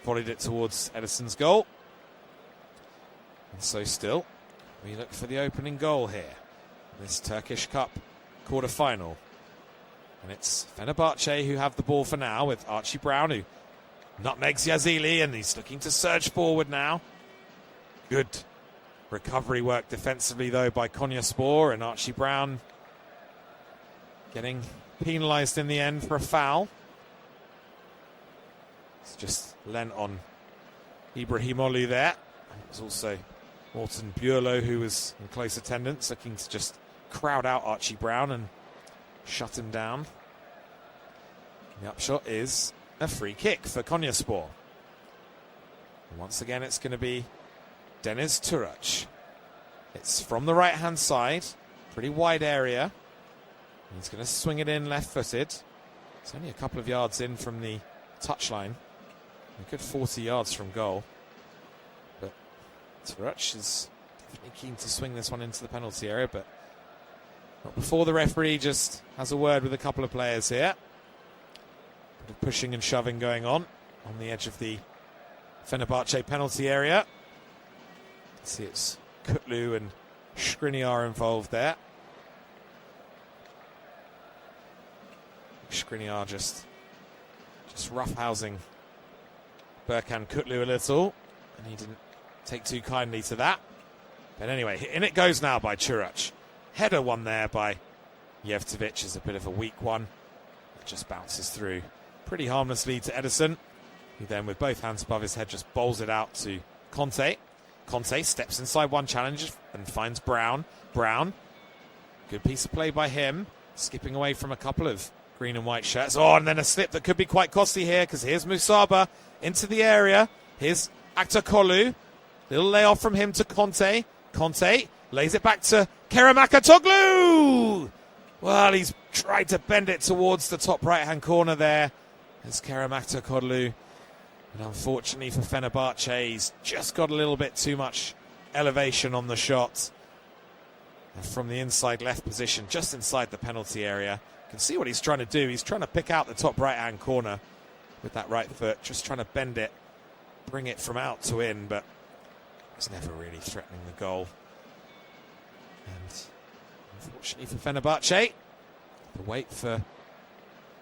volleyed it towards Edison's goal. And so still, we look for the opening goal here. This Turkish Cup quarter-final. And it's Fenerbahce who have the ball for now, with Archie Brown, who nutmegs Yazili, and he's looking to surge forward now. Good recovery work defensively, though, by Konyaspor, and Archie Brown getting penalised in the end for a foul. It's just lent on Ibrahimoglu there. And it was also Morten Björlo who was in close attendance, looking to just crowd out Archie Brown and shut him down. And the upshot is a free kick for Konyaspor. And once again, it's going to be Deniz Turac. It's from the right-hand side, pretty wide area. He's going to swing it in left-footed. It's only a couple of yards in from the touchline. A good 40 yards from goal. But Turac is definitely keen to swing this one into the penalty area, but not before the referee just has a word with a couple of players here. Bit of pushing and shoving going on the edge of the Fenerbahce penalty area. See, it's Kutlu and Skriniar involved there. Skriniar just roughhousing Berkan Kutlu a little, and he didn't take too kindly to that. But anyway, in it goes now by Turac. Header one there by Jevtovic is a bit of a weak one. It just bounces through pretty harmlessly to Edison, who then with both hands above his head just bowls it out to Conte. Conte steps inside one challenge and finds Brown. Brown, good piece of play by him, skipping away from a couple of green and white shirts. Oh, and then a slip that could be quite costly here, because here's Musaba into the area. Here's Aktakolu. Little layoff from him to Conte. Conte lays it back to Kerem. Well, he's tried to bend it towards the top right-hand corner there. There's Kerem Aktakolu. And unfortunately for Fenerbahce, he's just got a little bit too much elevation on the shot. And from the inside left position, just inside the penalty area. You can see what he's trying to do. He's trying to pick out the top right-hand corner with that right foot, just trying to bend it, bring it from out to in, but it's never really threatening the goal. And unfortunately for Fenerbahce, the wait for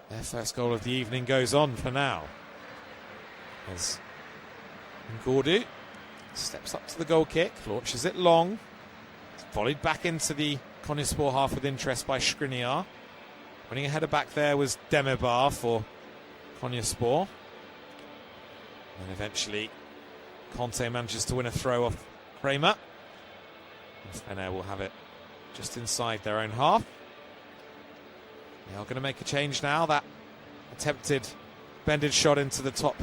their first goal of the evening goes on for now. As Ngordu steps up to the goal kick, launches it long. It's volleyed back into the Konyaspor half with interest by Skriniar. Winning a header back there was Demirbay for Konyaspor. And eventually Conte manages to win a throw off Kramer. And Fener will have it just inside their own half. They are going to make a change now. That attempted bended shot into the top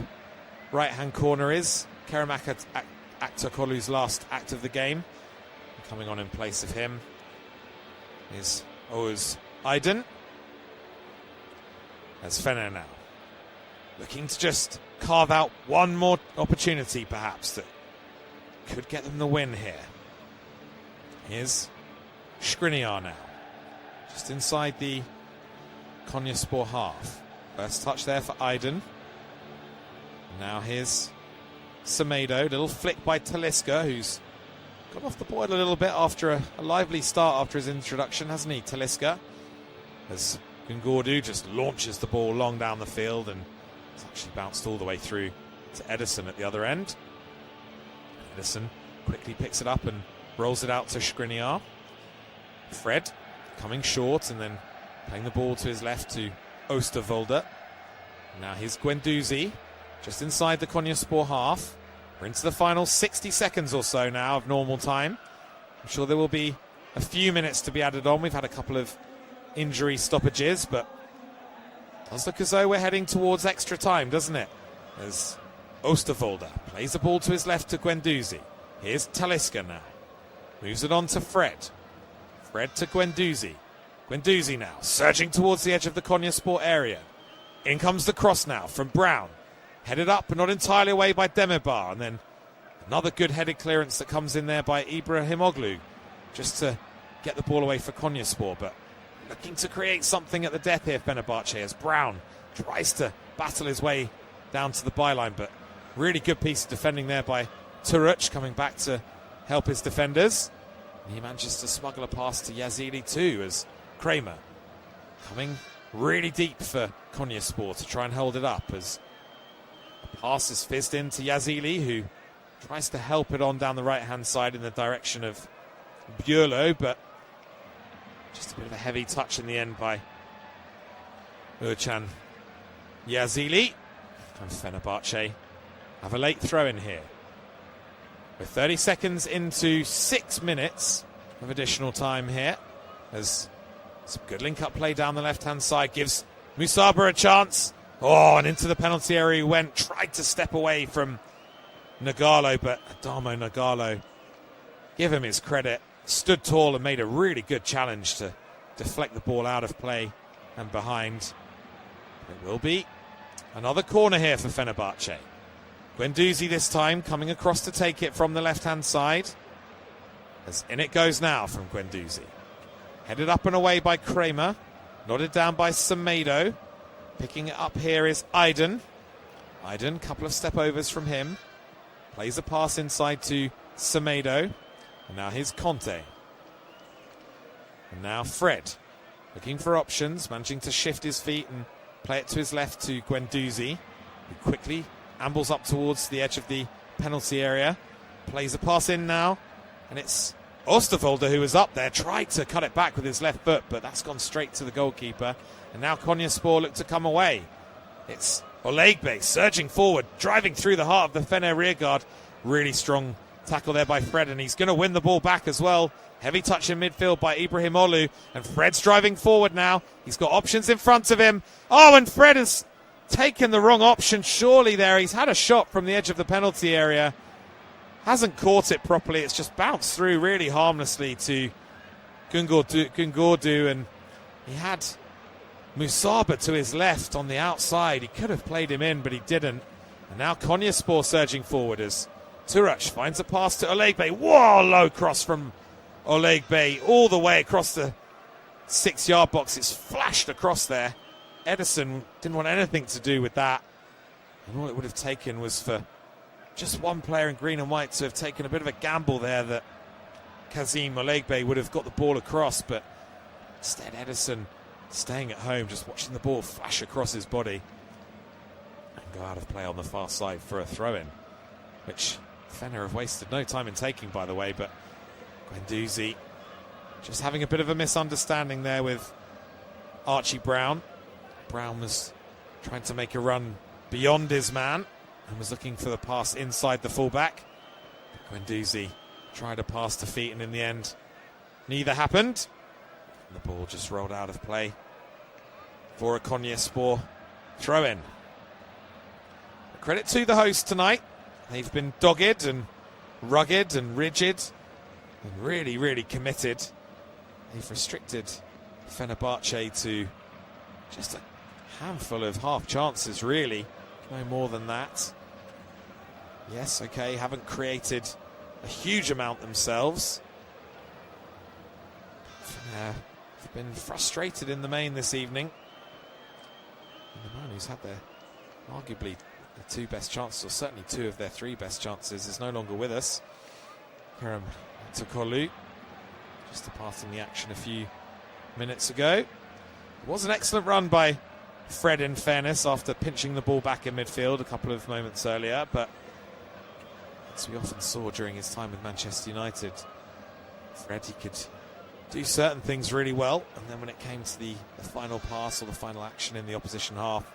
right-hand corner is Kerem Aktakolu's last act of the game. Coming on in place of him is Oğuz Aydın. As Fener now looking to just carve out one more opportunity, perhaps, that could get them the win here. Here's Skriniar now, just inside the Konyaspor half. First touch there for Aydın. Now here's Semedo, little flick by Talisca, who's got off the boil a little bit after a lively start after his introduction, hasn't he, Talisca? As Ngordu just launches the ball long down the field, and it's actually bounced all the way through to Edison at the other end. Edison quickly picks it up and rolls it out to Skriniar. Fred coming short and then playing the ball to his left to Oosterwolde. Now here's Guendouzi, just inside the Konyaspor half. We're into the final 60 seconds or so now of normal time. I'm sure there will be a few minutes to be added on. We've had a couple of injury stoppages, but it does look as though we're heading towards extra time, doesn't it? As Oosterwolde plays the ball to his left to Guendouzi. Here's Talisca now. Moves it on to Fred. Fred to Guendouzi. Guendouzi now surging towards the edge of the Konyaspor area. In comes the cross now from Brown. Headed up but not entirely away by Demirbay. And then another good headed clearance that comes in there by Ibrahimoglu. Just to get the ball away for Konyaspor. But looking to create something at the death here, Fenerbahce, as Brown tries to battle his way down to the byline. But really good piece of defending there by Turuc, coming back to help his defenders. And he manages to smuggle a pass to Yazili too, as Kramer coming really deep for Konyaspor to try and hold it up, as a pass is fizzed in to Yazili, who tries to help it on down the right-hand side in the direction of Bürlo, but just a bit of a heavy touch in the end by Urchan Yazili. And Fenerbahce have a late throw in here. We're 30 seconds into 6 minutes of additional time here, as some good link-up play down the left-hand side gives Musaba a chance. Oh, and into the penalty area he went. Tried to step away from Nagalo, but Adamo Nagalo, give him his credit, stood tall and made a really good challenge to deflect the ball out of play and behind. It will be another corner here for Fenerbahce. Guendouzi this time coming across to take it from the left-hand side. As in it goes now from Guendouzi. Headed up and away by Kramer. Nodded down by Semedo. Picking it up here is Aydin. Aydin, couple of step overs from him. Plays a pass inside to Semedo. And now here's Conte. And now Fred. Looking for options. Managing to shift his feet and play it to his left to Guendouzi, who quickly ambles up towards the edge of the penalty area. Plays a pass in now. And it's Oosterwolde, who was up there, tried to cut it back with his left foot, but that's gone straight to the goalkeeper. And now Konyaspor look to come away. It's Olegbe surging forward, driving through the heart of the Fener rearguard. Really strong tackle there by Fred, and he's going to win the ball back as well. Heavy touch in midfield by Ibrahimoglu, and Fred's driving forward now. He's got options in front of him. Oh, and Fred has taken the wrong option surely there. He's had a shot from the edge of the penalty area. Hasn't caught it properly. It's just bounced through really harmlessly to Gungordu, and he had Musaba to his left on the outside. He could have played him in, but he didn't. And now Konyaspor surging forward as Turuc finds a pass to Olegbe. Whoa, low cross from Olegbe all the way across the 6-yard box. It's flashed across there. Edison didn't want anything to do with that. And all it would have taken was for just one player in green and white to have taken a bit of a gamble there that Kazim Olegbe would have got the ball across, but instead Edison staying at home, just watching the ball flash across his body and go out of play on the far side for a throw-in, which Fener have wasted no time in taking, by the way. But Guendouzi just having a bit of a misunderstanding there with Archie Brown. Brown was trying to make a run beyond his man and was looking for the pass inside the fullback. Guendouzi tried a pass to feet, and in the end neither happened. And the ball just rolled out of play for a Konyaspor throw-in. Credit to the host tonight. They've been dogged and rugged and rigid and really, really committed. They've restricted Fenerbahce to just a handful of half chances, really. No more than that. Yes, okay, haven't created a huge amount themselves. They've been frustrated in the main this evening. And the man who's had their arguably their two best chances, or certainly two of their three best chances, is no longer with us. Kerem Tokolu, just departing the action a few minutes ago. It was an excellent run by Fred, in fairness, after pinching the ball back in midfield a couple of moments earlier, but as we often saw during his time with Manchester United, Fred, he could do certain things really well, and then when it came to the final pass or the final action in the opposition half,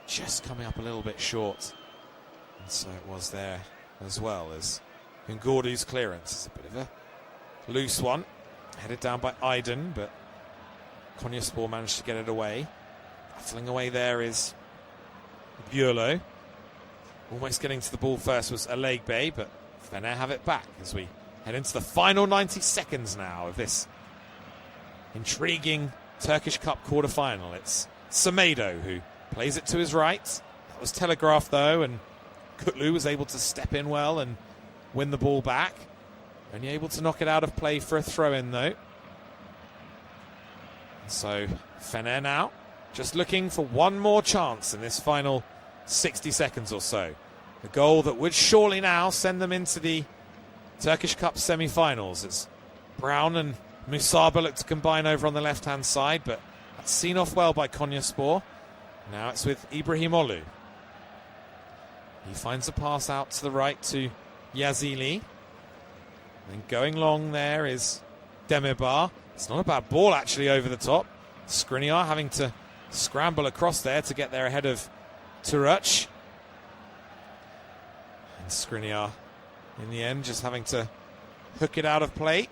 just coming up a little bit short. And so it was there as well as Ngordu's clearance. It's a bit of a loose one, headed down by Aydin, but Konyaspor managed to get it away. Battling away there is Bureau. Almost getting to the ball first was Alegbe, but Fener have it back as we head into the final 90 seconds now of this intriguing Turkish Cup quarter-final. It's Semedo who plays it to his right. That was telegraphed though, and Kutlu was able to step in well and win the ball back. Only able to knock it out of play for a throw-in though. And so Fener now just looking for one more chance in this final 60 seconds or so. A goal that would surely now send them into the Turkish Cup semi-finals as Brown and Musaba look to combine over on the left-hand side, but that's seen off well by Konyaspor. Now it's with Ibrahimoglu. He finds a pass out to the right to Yazili. And going long there is Demirbay. It's not a bad ball actually over the top. Skriniar having to scramble across there to get there ahead of Turuc. And Skriniar in the end just having to hook it out of play.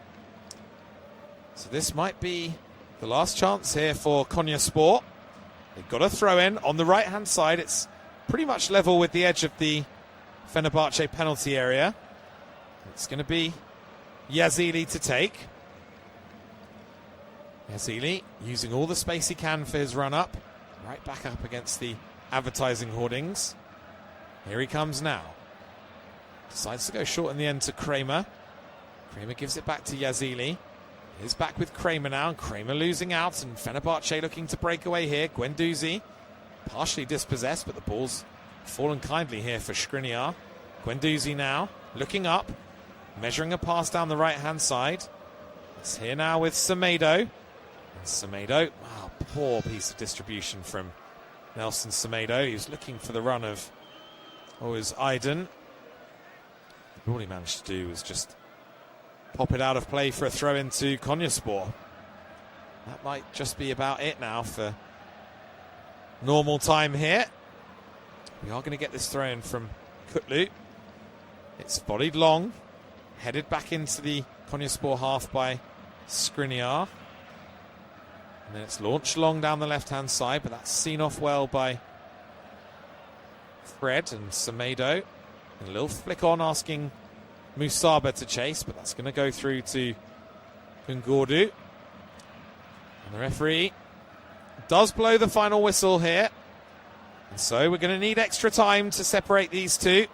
So this might be the last chance here for Konyaspor. They've got a throw in on the right hand side. It's pretty much level with the edge of the Fenerbahce penalty area. It's going to be Yazili to take. Yazili using all the space he can for his run up. Right back up against the advertising hoardings. Here he comes now. Decides to go short in the end to Kramer. Kramer gives it back to Yazili. He's back with Kramer now, and Kramer losing out, and Fenerbahce looking to break away here. Guendouzi partially dispossessed, but the ball's fallen kindly here for Skriniar. Guendouzi now looking up, measuring a pass down the right-hand side. It's here now with Semedo. And Semedo, wow, poor piece of distribution from Nelson Semedo. He was looking for the run of, oh, it was Aydin. All he managed to do was just pop it out of play for a throw into Konyaspor. That might just be about it now for normal time here. We are going to get this throw in from Kutlu. It's volleyed long, headed back into the Konyaspor half by Skriniar. And then it's launched long down the left-hand side, but that's seen off well by Fred and Semedo. And a little flick on asking Musaba to chase, but that's going to go through to Ngordu. And the referee does blow the final whistle here. And so we're going to need extra time to separate these two.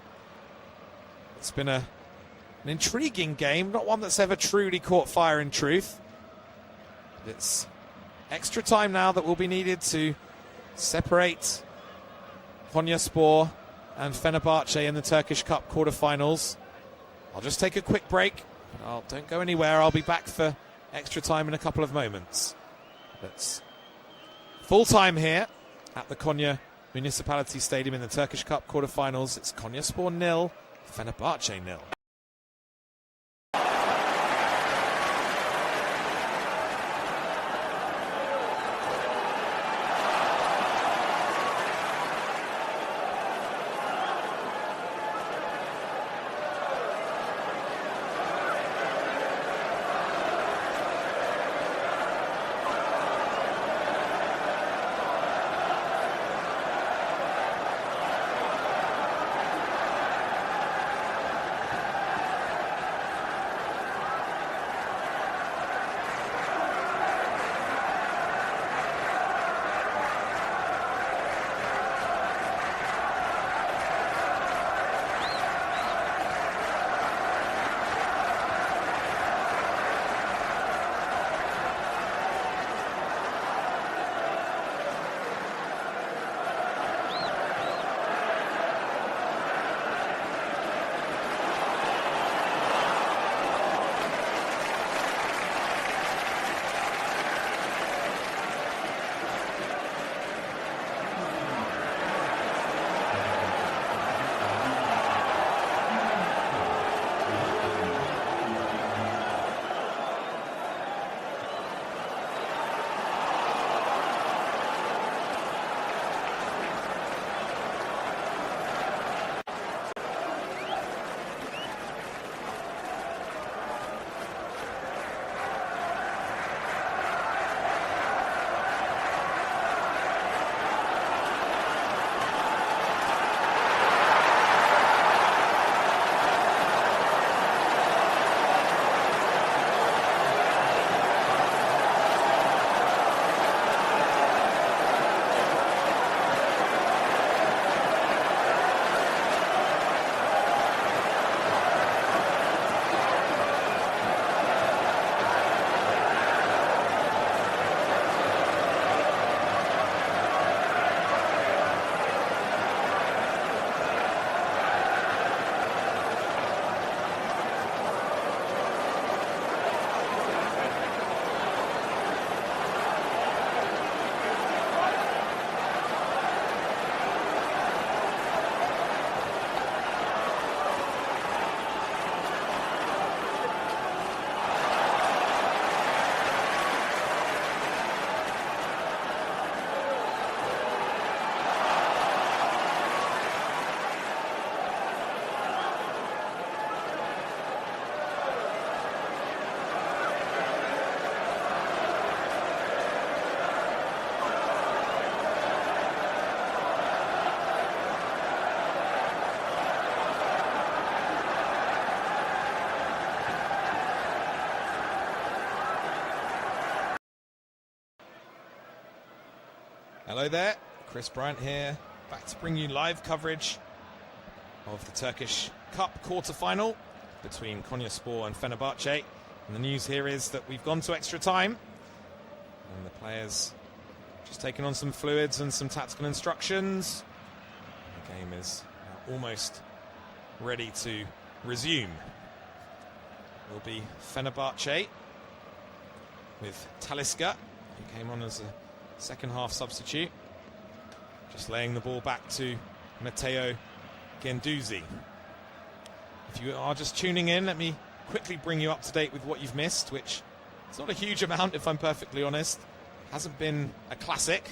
It's been an intriguing game, not one that's ever truly caught fire in truth. It's extra time now that will be needed to separate Konyaspor and Fenerbahce in the Turkish Cup quarterfinals. I'll just take a quick break. Don't go anywhere. I'll be back for extra time in a couple of moments. It's full time here at the Konya Municipality Stadium in the Turkish Cup quarterfinals. It's Konyaspor 0, Fenerbahce 0. Hello there, Chris Bryant here, back to bring you live coverage of the Turkish Cup quarter-final between Konyaspor and Fenerbahce. And the news here is that we've gone to extra time, and the players just taking on some fluids and some tactical instructions. The game is now almost ready to resume. It will be Fenerbahce with Talisca, who came on as a second half substitute, just laying the ball back to Matteo Guendouzi. If you are just tuning in, let me quickly bring you up to date with what you've missed, which is not a huge amount, if I'm perfectly honest. Hasn't been a classic,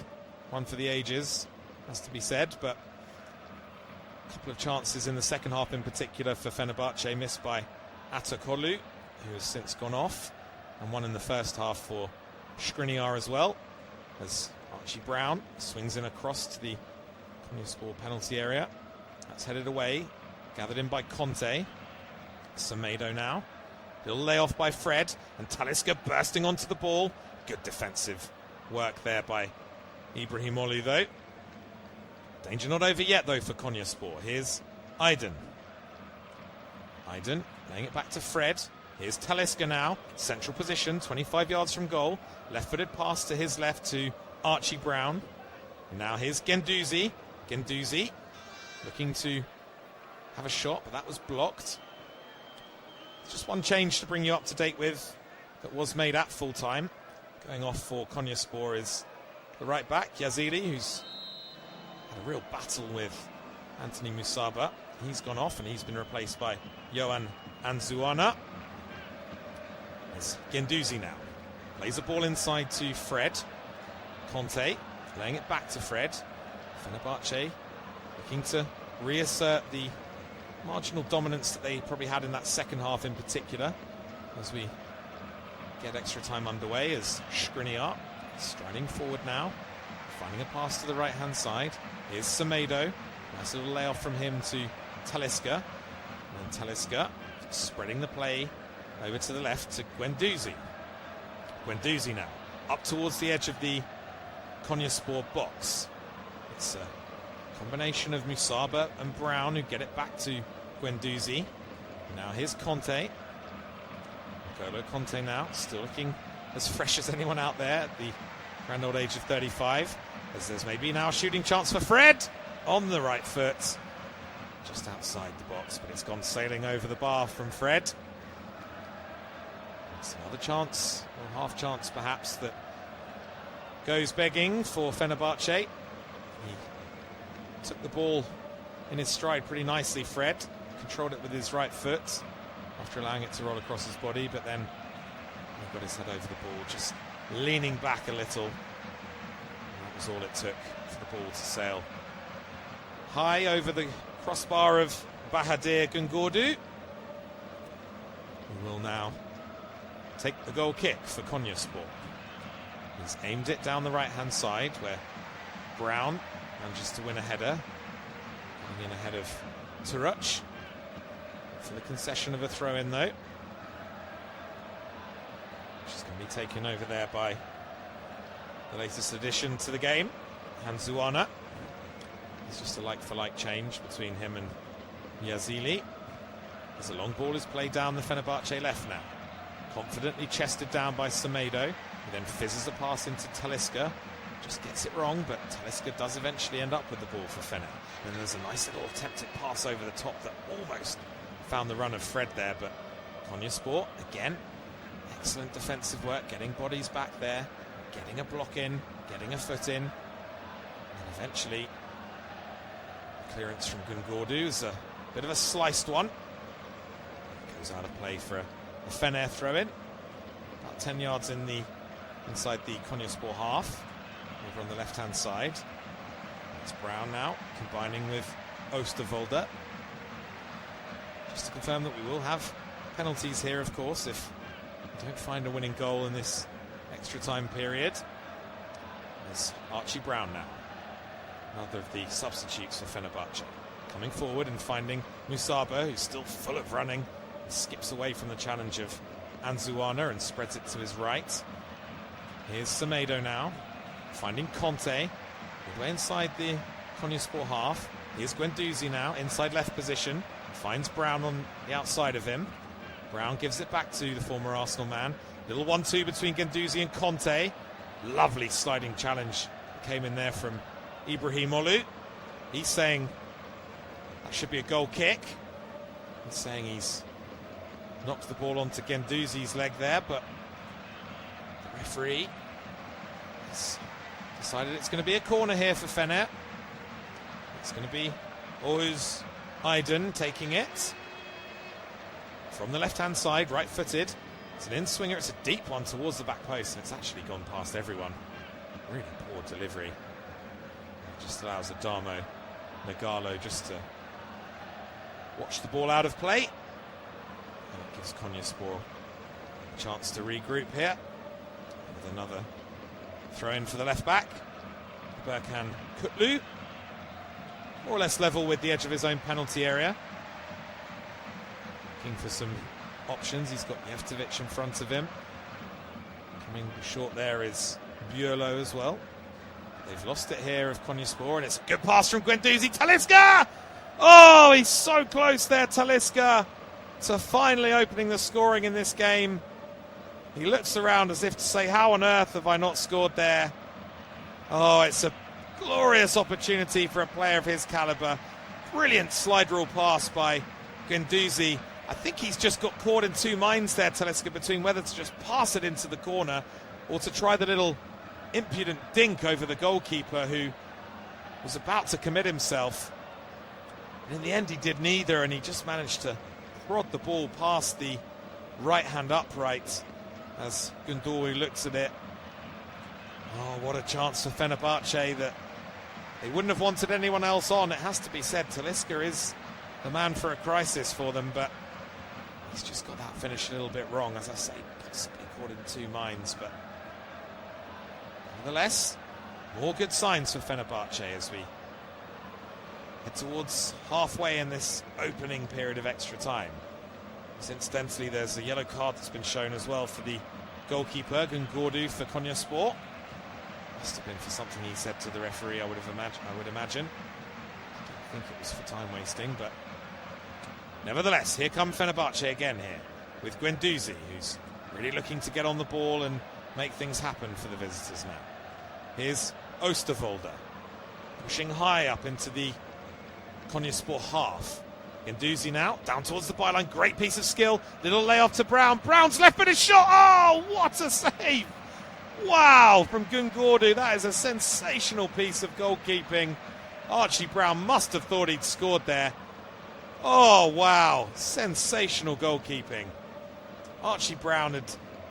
one for the ages, has to be said, but a couple of chances in the second half in particular for Fenerbahce, missed by Atakolu, who has since gone off, and one in the first half for Skriniar as well, as Archie Brown swings in across to the Konyaspor penalty area. That's headed away, gathered in by Conte. Semedo now. Little layoff by Fred, and Talisca bursting onto the ball. Good defensive work there by Ibrahimoğlu though. Danger not over yet though for Konyaspor. Here's Aydın. Aydın laying it back to Fred. Here's Talisca now, central position, 25 yards from goal. Left-footed pass to his left to Archie Brown. And now here's Guendouzi. Guendouzi looking to have a shot, but that was blocked. Just one change to bring you up to date with that was made at full time. Going off for Konyaspor is the right back, Yazili, who's had a real battle with Anthony Musaba. He's gone off and he's been replaced by Yohan Anzuana. There's Guendouzi now. Plays the ball inside to Fred. Conte laying it back to Fred. Fenerbahce looking to reassert the marginal dominance that they probably had in that second half in particular, as we get extra time underway, as Skriniar striding forward now, finding a pass to the right hand side. Here's Semedo, nice little layoff from him to Talisca, and then Talisca spreading the play over to the left to Guendouzi. Guendouzi now up towards the edge of the Konyaspor box. It's a combination of Musaba and Brown who get it back to Guendouzi. Now here's Conte. N'Golo Conte now, still looking as fresh as anyone out there at the grand old age of 35. As there's maybe now a shooting chance for Fred on the right foot, just outside the box, but it's gone sailing over the bar from Fred. It's another chance, or half chance perhaps, that goes begging for Fenerbahce. He took the ball in his stride pretty nicely, Fred. Controlled it with his right foot after allowing it to roll across his body, but then he got his head over the ball, just leaning back a little. And that was all it took for the ball to sail high over the crossbar of Bahadir Güngördü, who will now take the goal kick for Konyaspor. He's aimed it down the right-hand side where Brown manages to win a header, getting in ahead of Turuç for the concession of a throw-in though. Which is going to be taken over there by the latest addition to the game, Anzuana. It's just a like-for-like change between him and Yazili. As the long ball is played down the Fenerbahce left now. Confidently chested down by Semedo. He then fizzes the pass into Talisca. Just gets it wrong, but Talisca does eventually end up with the ball for Fener. And there's a nice little attempted pass over the top that almost found the run of Fred there, but Konyaspor, again, excellent defensive work, getting bodies back there, getting a block in, getting a foot in, and eventually clearance from Güngördü is a bit of a sliced one. Goes out of play for a Fener throw-in. About 10 yards inside the Konyaspor half, over on the left-hand side. It's Brown now, combining with Oosterwolde. Just to confirm that we will have penalties here, of course, if we don't find a winning goal in this extra time period. There's Archie Brown now, another of the substitutes for Fenerbahce, coming forward and finding Musaba, who's still full of running, and skips away from the challenge of Anzuana and spreads it to his right. Here's Semedo now, finding Conte. Play inside the Konyaspor half. Here's Guendouzi now, inside left position. Finds Brown on the outside of him. Brown gives it back to the former Arsenal man. Little 1-2 between Guendouzi and Conte. Lovely sliding challenge came in there from Ibrahimoğlu. He's saying that should be a goal kick. He's saying he's knocked the ball onto Guendouzi's leg there, but the referee has decided it's going to be a corner here for Fener. It's going to be Oğuz Aydın taking it from the left-hand side, right-footed. It's an in-swinger, it's a deep one towards the back post, and it's actually gone past everyone. Really poor delivery. It just allows Adamo Nagalo just to watch the ball out of play. And it gives Konyaspor a chance to regroup here with another throw-in for the left-back. Berkan Kutlu, more or less level with the edge of his own penalty area. Looking for some options. He's got Jeftovic in front of him. Coming short there is Buelo as well. They've lost it here of Konyaspor, and it's a good pass from Guendouzi. Talisca! Oh, he's so close there, Talisca, to finally opening the scoring in this game. He looks around as if to say, how on earth have I not scored there? Oh, it's a glorious opportunity for a player of his calibre. Brilliant slide rule pass by Guendouzi. I think he's just got caught in two minds there, Talisca, between whether to just pass it into the corner or to try the little impudent dink over the goalkeeper, who was about to commit himself. And in the end, he did neither, and he just managed to prod the ball past the right-hand upright as Gundogan looks at it. Oh, what a chance for Fenerbahce that they wouldn't have wanted anyone else on. It has to be said, Talisca is the man for a crisis for them, but he's just got that finish a little bit wrong. As I say, possibly caught in two minds, but nevertheless, more good signs for Fenerbahce as we head towards halfway in this opening period of extra time. Incidentally, there's a yellow card that's been shown as well for the goalkeeper, Gundogan, for Konyaspor. Must have been for something he said to the referee, I would imagine. I don't think it was for time wasting, but nevertheless, here come Fenerbahce again here with Guendouzi, who's really looking to get on the ball and make things happen for the visitors now. Here's Oosterwolde, pushing high up into the Konyaspor half. Guendouzi now, down towards the byline, great piece of skill, little layoff to Brown. Brown's left-footed shot, oh, what a save! Wow, from Gundogan, that is a sensational piece of goalkeeping. Archie Brown must have thought he'd scored there. Oh, wow, sensational goalkeeping. Archie Brown had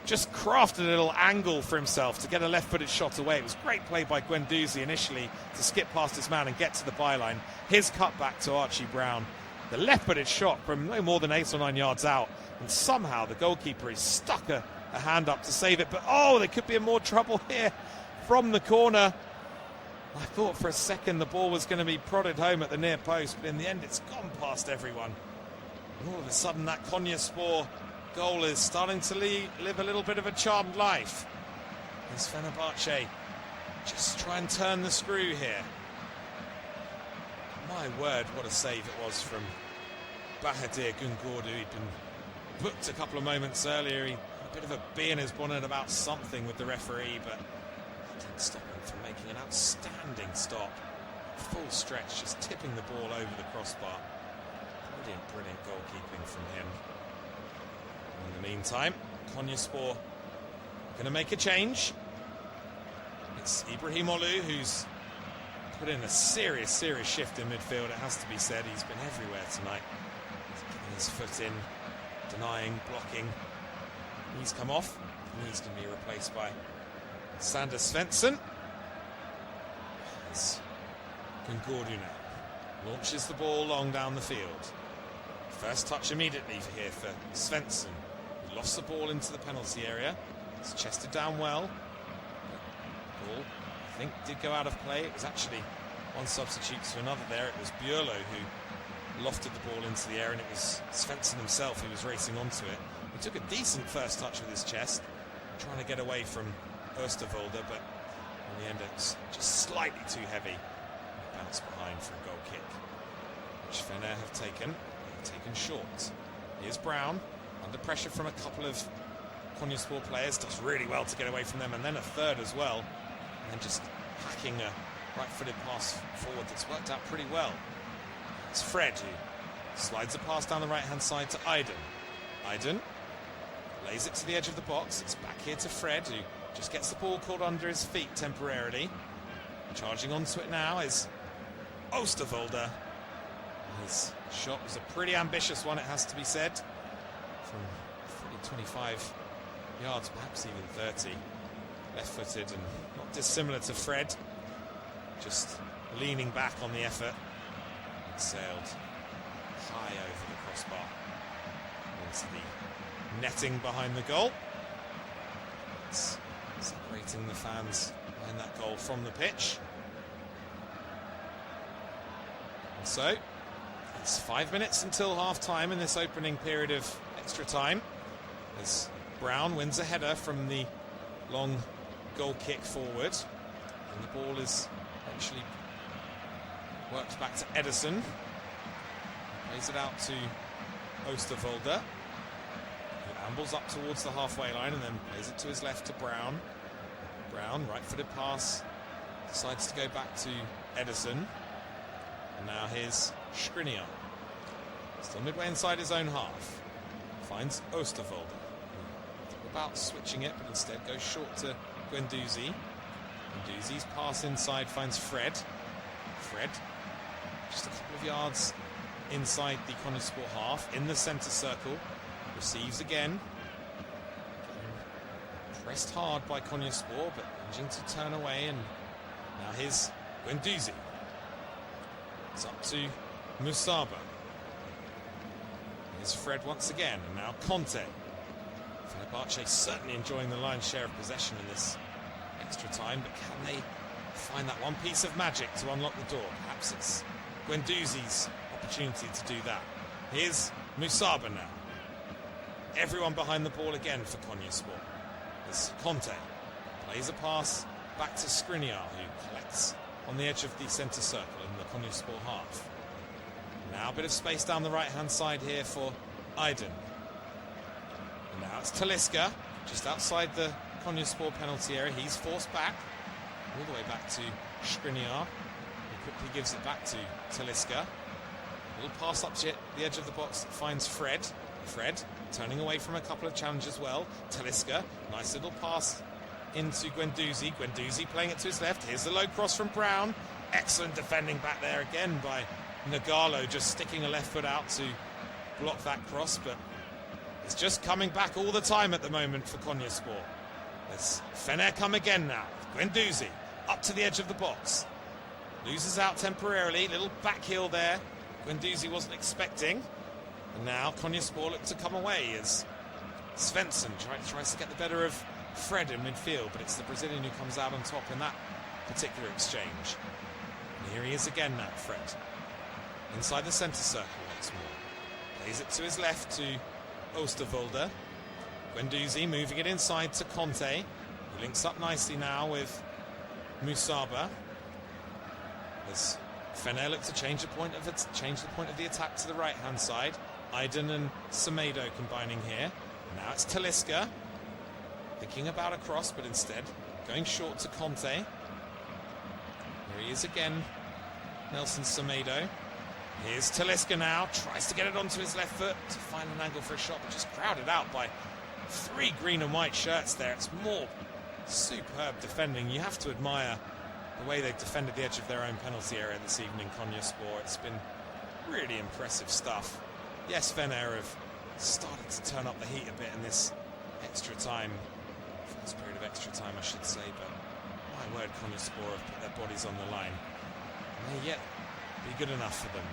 just crafted a little angle for himself to get a left-footed shot away. It was great play by Guendouzi initially to skip past his man and get to the byline. His cutback to Archie Brown. The left-footed shot from no more than 8 or 9 yards out, and somehow the goalkeeper is stuck a hand up to save it. But oh, there could be more trouble here from the corner. I thought for a second the ball was going to be prodded home at the near post, but in the end it's gone past everyone. And all of a sudden that Konyaspor goal is starting to live a little bit of a charmed life. As Fenerbahce just try and turn the screw here. My word, what a save it was from Bahadir Gundogan. He'd been booked a couple of moments earlier. He had a bit of a bee in his bonnet about something with the referee, but it didn't stop him from making an outstanding stop. Full stretch, just tipping the ball over the crossbar. Brilliant, brilliant goalkeeping from him. In the meantime, Konyaspor going to make a change. It's Ibrahimoğlu who's put in a serious shift in midfield, it has to be said. He's been everywhere tonight. He's getting his foot in, denying, blocking. He's come off, and he's going to be replaced by Sander Svensson. It's Gundogan now. Launches the ball long down the field. First touch immediately here for Svensson. He lost the ball into the penalty area. It's chested down well. The ball, I think, did go out of play. It was actually one substitute to another there. It was Buelo who lofted the ball into the air, and it was Svensson himself who was racing onto it. He took a decent first touch with his chest, trying to get away from Oosterwolde, but In the end, it's just slightly too heavy. Bounce behind for a goal kick, which Fener have taken short. Here's Brown, under pressure from a couple of Konyaspor players, does really well to get away from them, and then a third as well, and then just hacking a right-footed pass forward that's worked out pretty well. It's Fred who slides a pass down the right-hand side to Aydin. Aydin lays it to the edge of the box. It's back here to Fred, who just gets the ball caught under his feet temporarily. Charging onto it now is Oosterwolde. His shot was a pretty ambitious one, it has to be said. From 25 yards, perhaps even 30. Left-footed and not dissimilar to Fred. Just leaning back on the effort. Sailed high over the crossbar into the netting behind the goal. It's separating the fans behind that goal from the pitch. And so it's 5 minutes until half-time in this opening period of extra time, as Brown wins a header from the long goal kick forward, and the ball is eventually worked back to Ederson. Plays it out to Oosterwolde, who ambles up towards the halfway line and then plays it to his left to Brown. Brown, right-footed pass, decides to go back to Ederson. And now here's Skriniar. Still midway inside his own half. Finds Oosterwolde. About switching it, but instead goes short to Guendouzi. Guendouzi's pass inside finds Fred. Fred, just a couple of yards inside the Konyaspor half, in the centre circle. Receives again. Pressed hard by Konyaspor, but managing to turn away, and now here's Guendouzi. It's up to Musaba. Here's Fred once again, and now Conte. Fenerbahce certainly enjoying the lion's share of possession in this extra time, but can they find that one piece of magic to unlock the door? Perhaps it's Guendouzi's opportunity to do that. Here's Musaba now. Everyone behind the ball again for Konyaspor. As Conte plays a pass back to Skriniar, who collects on the edge of the centre circle in the Konyaspor half. Now a bit of space down the right-hand side here for Aydin. And now it's Talisca, just outside the Konyaspor penalty area. He's forced back, all the way back to Skriniar. He quickly gives it back to Talisca. A little pass up to the edge of the box that finds Fred. Fred turning away from a couple of challenges well. Talisca, nice little pass into Guendouzi. Guendouzi playing it to his left. Here's the low cross from Brown. Excellent defending back there again by Nagalo, just sticking a left foot out to block that cross, but it's just coming back all the time at the moment for Konyaspor. There's Fener come again now. Guendouzi up to the edge of the box. Loses out temporarily. Little back heel there. Guendouzi wasn't expecting. And now Konyaspor look to come away as Svensson tries to get the better of Fred in midfield, but it's the Brazilian who comes out on top in that particular exchange. And here he is again now, Fred. Inside the centre circle once more. Plays it to his left to Oosterwolde. Guendouzi moving it inside to Conte, who links up nicely now with Musaba. As Fener look to change the point of the attack to the right-hand side. Aydin and Semedo combining here. Now it's Talisca, thinking about a cross, but instead going short to Conte. Here he is again, Nelson Semedo. Here's Talisca now, tries to get it onto his left foot to find an angle for a shot, but just crowded out by three green and white shirts there. It's more superb defending. You have to admire the way they've defended the edge of their own penalty area this evening, Konyaspor. It's been really impressive stuff. Yes, Fener have started to turn up the heat a bit in this extra time, first period of extra time I should say, but my word, Konyaspor have put their bodies on the line. May yet be good enough for them.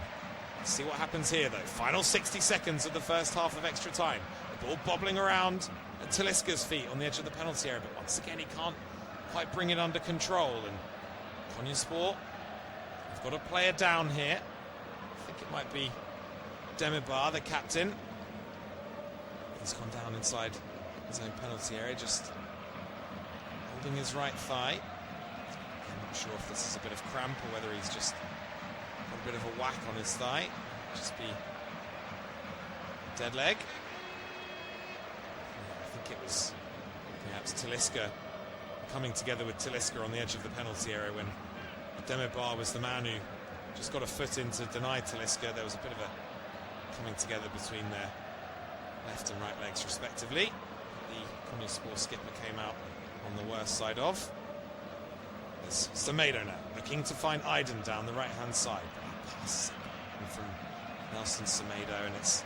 Let's see what happens here though. Final 60 seconds of the first half of extra time. The ball bobbling around at Talisca's feet on the edge of the penalty area, but once again he can't quite bring it under control, and Konyaspor have got a player down here. I think it might be Demirbay, the captain. He's gone down inside his own penalty area, just holding his right thigh. Not sure if this is a bit of cramp or whether he's just got a bit of a whack on his thigh. Just be dead leg. I think it was perhaps Talisca coming together with Talisca on the edge of the penalty area when Demirbay was the man who just got a foot in to deny Talisca. There was a bit of a coming together between their left and right legs respectively. The Konyaspor skipper came out on the worst side of. There's Semedo now, looking to find Aydin down the right-hand side. Pass from Nelson Semedo, and it's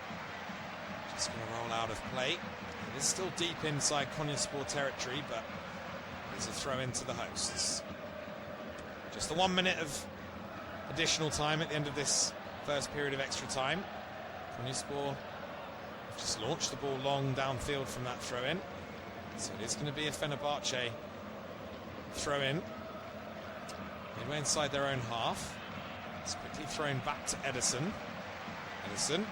just going to roll out of play. It is still deep inside Konyaspor territory, but there's a throw into the hosts. Just the 1 minute of additional time at the end of this first period of extra time. Konyaspor just launched the ball long downfield from that throw-in. So it is going to be a Fenerbahce throw-in. Midway inside their own half. It's quickly thrown back to Ederson. Ederson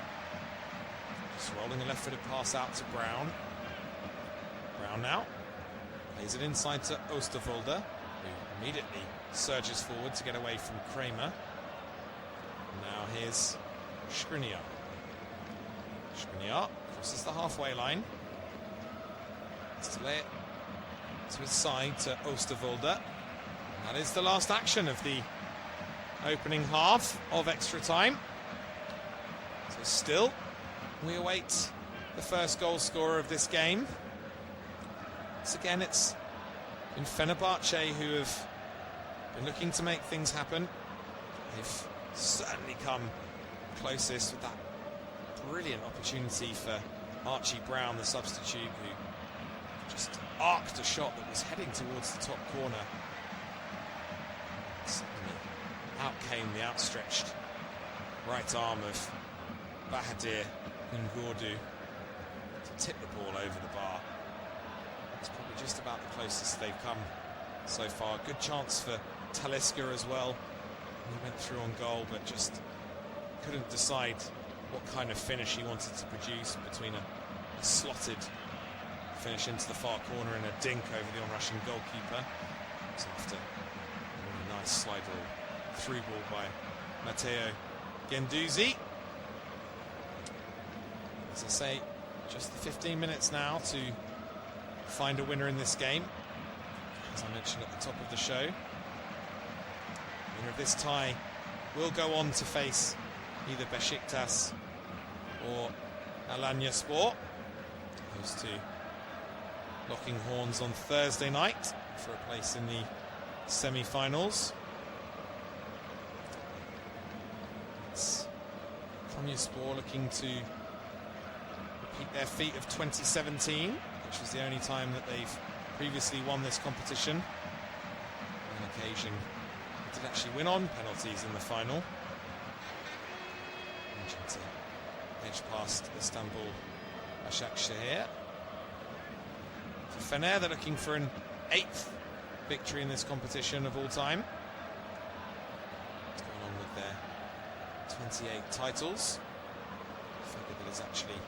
just rolling a left-footed pass out to Brown. Brown now plays it inside to Oosterwolde, who immediately surges forward to get away from Kramer. Now here's Skriniar. Skriniar crosses the halfway line. To lay it to his side to Oosterwolde. That is the last action of the opening half of extra time. So still, we await the first goal scorer of this game. Once again, it's been Fenerbahce who have been looking to make things happen. They've certainly come closest with that brilliant opportunity for Archie Brown, the substitute, who just arced a shot that was heading towards the top corner. Suddenly, out came the outstretched right arm of Bahadir Ngordu to tip the ball over the bar. It's probably just about the closest they've come so far. Good chance for Talisca as well. He went through on goal, but just couldn't decide what kind of finish he wanted to produce between a slotted finish into the far corner and a dink over the on-rushing goalkeeper. So after a really nice slide ball, through ball by Matteo Guendouzi. As I say, just the 15 minutes now to find a winner in this game. As I mentioned at the top of the show, winner of this tie will go on to face either Besiktas or Alanyaspor. Those two locking horns on Thursday night for a place in the semi-finals. It's Konyaspor looking to repeat their feat of 2017, which was the only time that they've previously won this competition. On occasion, they did actually win on penalties in the final. Managing to edge past Istanbul Başakşehir. For Fener, they're looking for an 8th victory in this competition of all time. What's going on with their 28 titles? A figure that is actually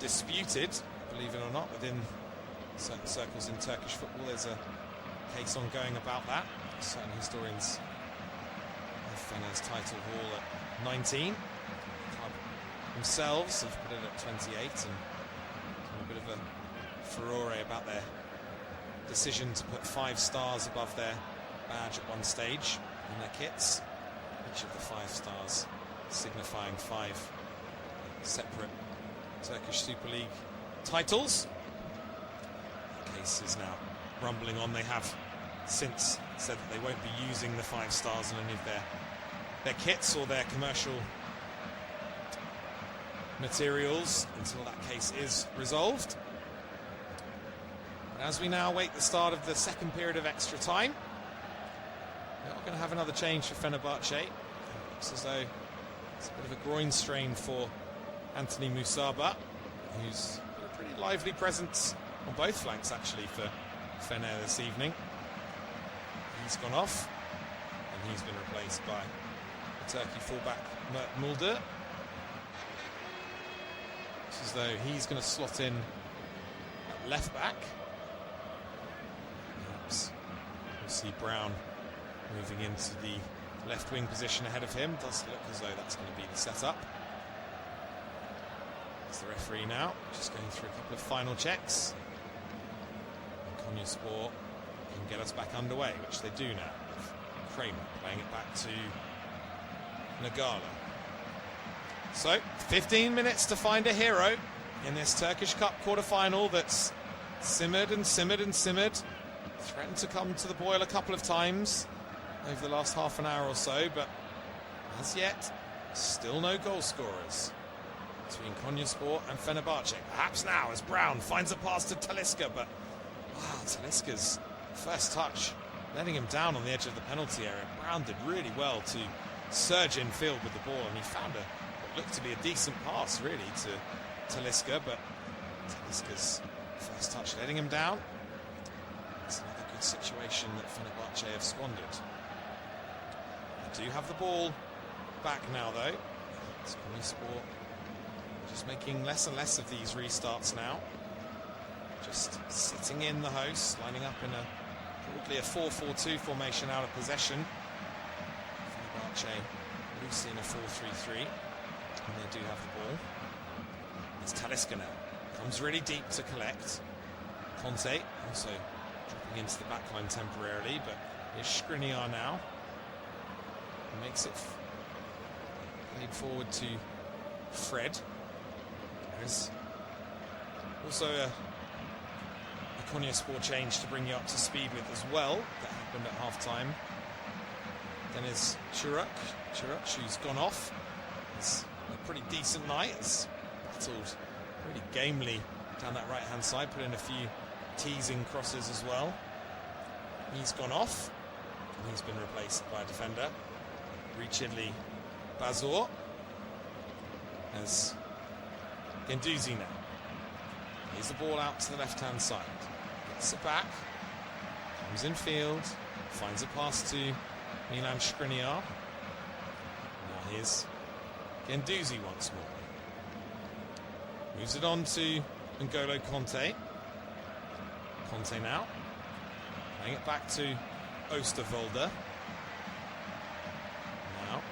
disputed, believe it or not, within certain circles in Turkish football. There's a case ongoing about that. Certain historians have Fener's title haul at 19. The club themselves have put it at 28, and a bit of a furore about their decision to put 5 stars above their badge at one stage in their kits. Each of the 5 stars signifying 5 separate Turkish Super League titles. The case is now rumbling on. They have since said that they won't be using the 5 stars in any of their kits or their commercial materials until that case is resolved. As we now await the start of the second period of extra time, we are going to have another change for Fenerbahce. It looks as though it's a bit of a groin strain for Anthony Musaba, who's got a pretty lively presence on both flanks actually for Fener this evening. He's gone off, and he's been replaced by the Turkey fullback Mert Mulder. It's as though he's going to slot in at left back. Perhaps we'll see Brown moving into the left wing position ahead of him. Does look as though that's going to be the setup. It's the referee now, just going through a couple of final checks. And Konyaspor can get us back underway, which they do now. Kramer playing it back to Nagala. So, 15 minutes to find a hero in this Turkish Cup quarter-final that's simmered and simmered and simmered. Threatened to come to the boil a couple of times over the last half an hour or so, but as yet, still no goal scorers between Konyaspor and Fenerbahce. Perhaps now as Brown finds a pass to Talisca, but wow, Talisca's first touch letting him down on the edge of the penalty area. Brown did really well to surge in field with the ball, and he found what looked to be a decent pass really to Talisca, but Talisca's first touch letting him down. It's another good situation that Fenerbahce have squandered. They do have the ball back now though. It's Konyaspor just making less and less of these restarts now. Just sitting in the host, lining up in probably a 4-4-2 formation out of possession. Fenerbahce loosely in a 4-3-3, and they do have the ball. It's Talisca now. Comes really deep to collect. Conte also dropping into the backline temporarily, but here's Skriniar now. He makes it played forward to Fred. There's also a Konyaspor change to bring you up to speed with as well. That happened at half-time. Then is Churuk, who's gone off. It's a pretty decent night. It's battled really gamely down that right-hand side, put in a few teasing crosses as well. He's gone off, and he's been replaced by a defender. Richidli Bazor as Genduzi now. Here's the ball out to the left-hand side. Gets it back, comes in field, finds a pass to Milan Skriniar. Now here's Genduzi once more. Moves it on to N'Golo Conte. Conte now. Playing it back to Oosterwolde. Now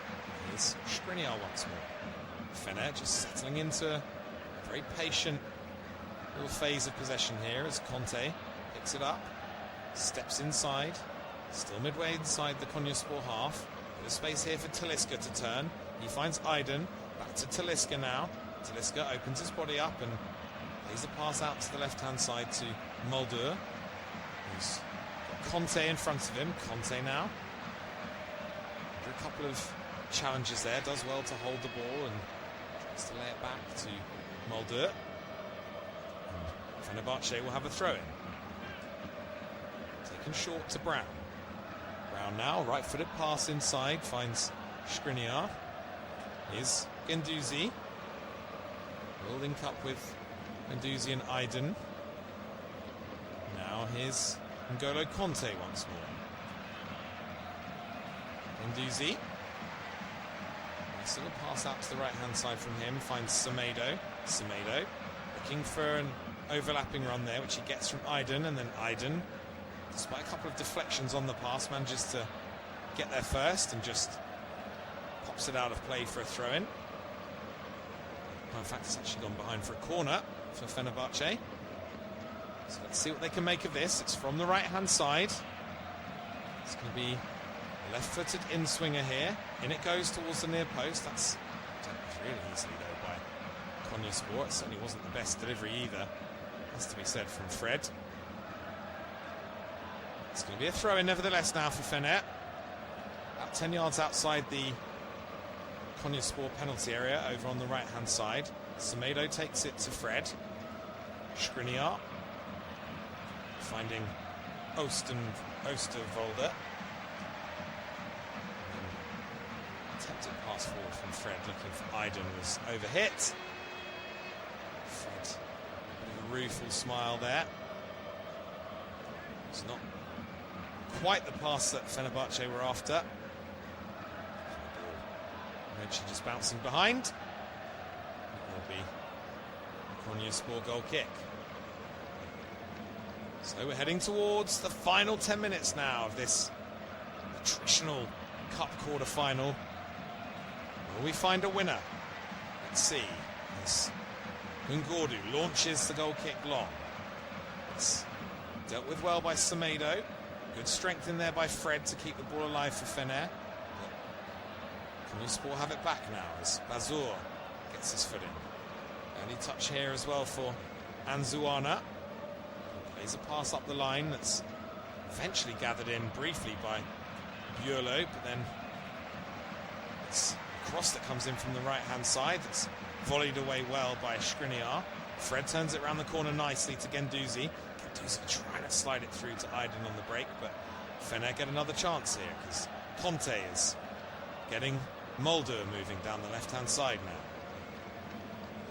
here's Skriniar once more. Fener just settling into a very patient little phase of possession here as Conte picks it up, steps inside, still midway inside the Konyaspor half. Bit of space here for Talisca to turn. He finds Aydin, back to Talisca now. Talisca opens his body up and plays the pass out to the left-hand side to Mulder, who's got Conte in front of him. Conte now. After a couple of challenges there, does well to hold the ball and tries to lay it back to Mulder. Fenerbahce will have a throw-in. Taken short to Brown. Brown now, right-footed pass inside, finds Skriniar. Here's Genduzi. Will link up with Genduzi and Aydin. Now here's N'Golo Conte once more. Genduzi. Nice little pass out to the right-hand side from him, finds Semedo. Semedo looking for an overlapping run there, which he gets from Aydin, and then Aydin, despite a couple of deflections on the pass, manages to get there first and just pops it out of play for a throw-in. In fact, it's actually gone behind for a corner for Fenerbahce. So let's see what they can make of this. It's from the right-hand side. It's going to be a left-footed in-swinger here. In it goes towards the near post. That's dealt with really easily, though, by Konyaspor. It certainly wasn't the best delivery either, has to be said, from Fred. It's going to be a throw-in nevertheless now for Fener. About 10 yards outside the Konyaspor penalty area over on the right-hand side. Semedo takes it to Fred. Skriniar finding Oosterwolde. Attempted pass forward from Fred, looking for Aydin, was overhit. Fred, a bit of a rueful smile there. It's not quite the pass that Fenerbahce were after. Eventually just bouncing behind. It will be a Konyaspor goal kick. So we're heading towards the final 10 minutes now of this traditional Cup quarter-final. Will we find a winner? Let's see. As Ngordu launches the goal kick long. It's dealt with well by Semedo. Good strength in there by Fred to keep the ball alive for Fener. Konyaspor have it back now as Bazur gets his foot in. Early touch here as well for Anzuana. Plays a pass up the line that's eventually gathered in briefly by Buurlo, but then it's a cross that comes in from the right-hand side. It's volleyed away well by Skriniar. Fred turns it around the corner nicely to Guendouzi. Guendouzi trying to slide it through to Aydin on the break, but Fener get another chance here because Conte is getting Mulder moving down the left-hand side now.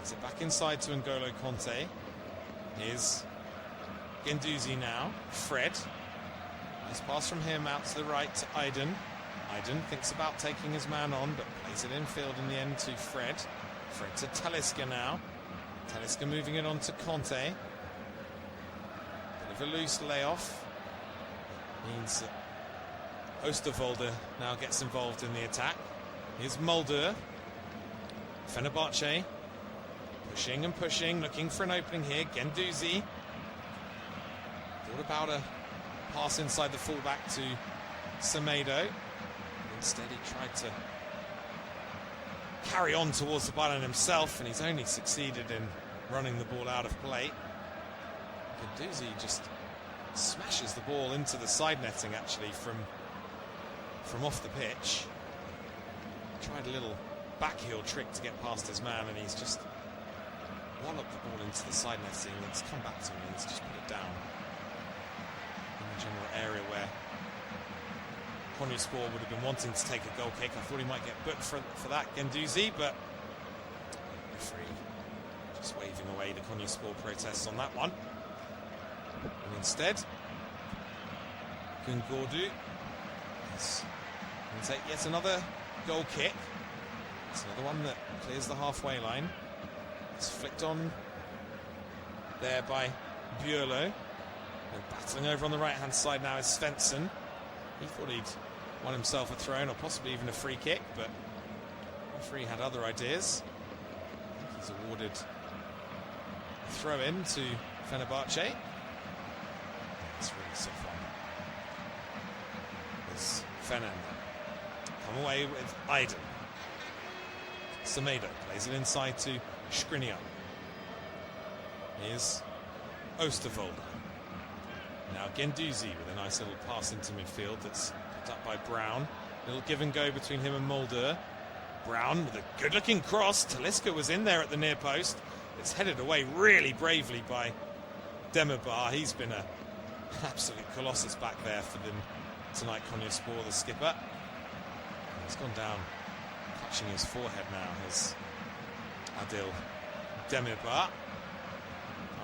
Is it back inside to N'Golo Conte? Here's Guendouzi now. Fred. Nice pass from him out to the right to Aydin. Aydin thinks about taking his man on, but plays it infield in the end to Fred. Fred to Talisca now. Talisca moving it on to Conte. Bit of a loose layoff. Means that Oosterwolde now gets involved in the attack. Here's Mulder. Fenerbahce pushing and pushing, looking for an opening here. Guendouzi. Thought about a pass inside the fullback to Semedo. Instead he tried to carry on towards the byline himself, and he's only succeeded in running the ball out of play. Guendouzi just smashes the ball into the side netting actually from off the pitch. Tried a little backheel trick to get past his man, and he's just walloped the ball into the side netting. It's come back to him and he's just put it down in the general area where Konyaspor would have been wanting to take a goal kick. I thought he might get booked for that, Guendouzi, but referee just waving away the Konyaspor protests on that one. And instead, Ngordu is going to take yet another goal kick. It's another one that clears the halfway line. It's flicked on there by Buurlo. And battling over on the right-hand side now is Svensson. He thought he'd won himself a throw-in or possibly even a free kick, but the referee had other ideas. I think he's awarded a throw-in to Fenerbahce. It's really soft one. As Fener come away with Aydin. Semedo plays it inside to Skriniar. Here's Oosterwolde. Now Guendouzi with a nice little pass into midfield that's picked up by Brown. Little give and go between him and Mulder. Brown with a good-looking cross. Talisca was in there at the near post. It's headed away really bravely by Demirbay. He's been an absolute colossus back there for them tonight, Konyaspor, the skipper. He's gone down, clutching his forehead now, as Adil Demirbay.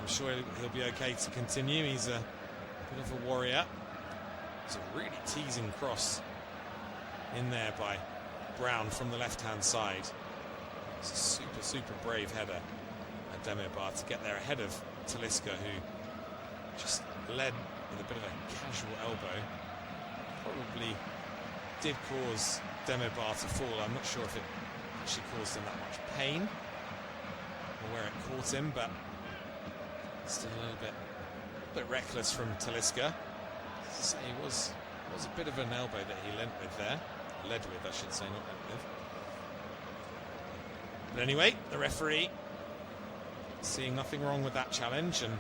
I'm sure he'll be okay to continue. He's a bit of a warrior. It's a really teasing cross in there by Brown from the left-hand side. It's a super, super brave header at Demirbay to get there ahead of Talisca, who just led with a bit of a casual elbow. Probably did cause Demirbay to fall. I'm not sure if it actually caused him that much pain or where it caught him, but still a little bit reckless from Talisca. As I say, it was a bit of an elbow that he led with, I should say, not lent with. But anyway, the referee seeing nothing wrong with that challenge, and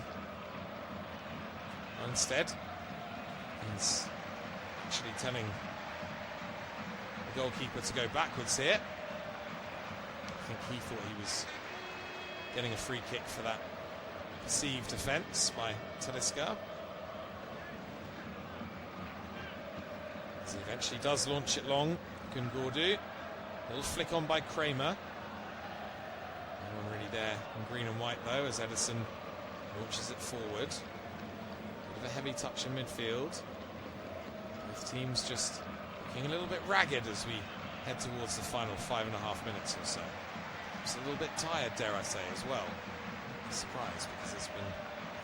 instead he's actually telling the goalkeeper to go backwards here. I think he thought he was getting a free kick for that perceived offence by Talisca. As he eventually does launch it long, Ngordu. Little flick on by Kramer. No one really there in green and white though, as Edison launches it forward. Bit of a heavy touch in midfield. Both teams just looking a little bit ragged as we head towards the final 5.5 minutes or so. Just a little bit tired, dare I say, as well. I'm surprised because there's been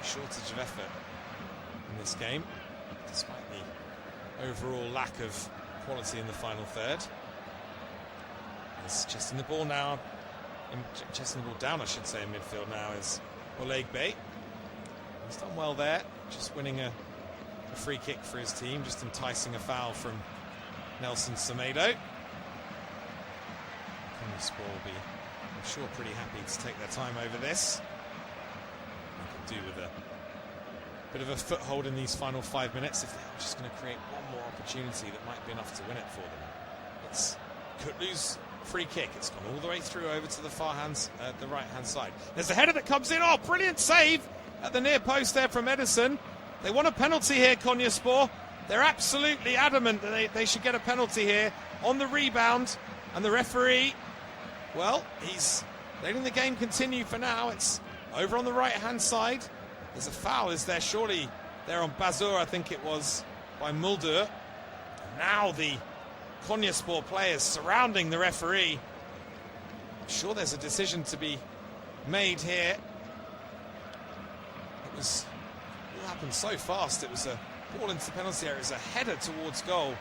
a shortage of effort in this game, despite the overall lack of quality in the final third. He's chesting the ball now, chesting the ball down, I should say, in midfield now is Oleg Bey. He's done well there, just winning a free kick for his team, just enticing a foul from Nelson Semedo. Konyaspor will be, I'm sure, pretty happy to take their time over this. They could do with a bit of a foothold in these final 5 minutes if they're just going to create one more opportunity that might be enough to win it for them. It's Kutlu's free kick. It's gone all the way through over to the the right-hand side. There's a header that comes in. Oh, brilliant save at the near post there from Edison. They want a penalty here, Konyaspor. They're absolutely adamant that they should get a penalty here on the rebound. And the referee, well, he's letting the game continue for now. It's over on the right-hand side. There's a foul, is there? Surely there on Bazur, I think it was, by Mulder. Now the Konyaspor players surrounding the referee. I'm sure there's a decision to be made here. It all happened so fast. It was a ball into the penalty area. It was a header towards goal.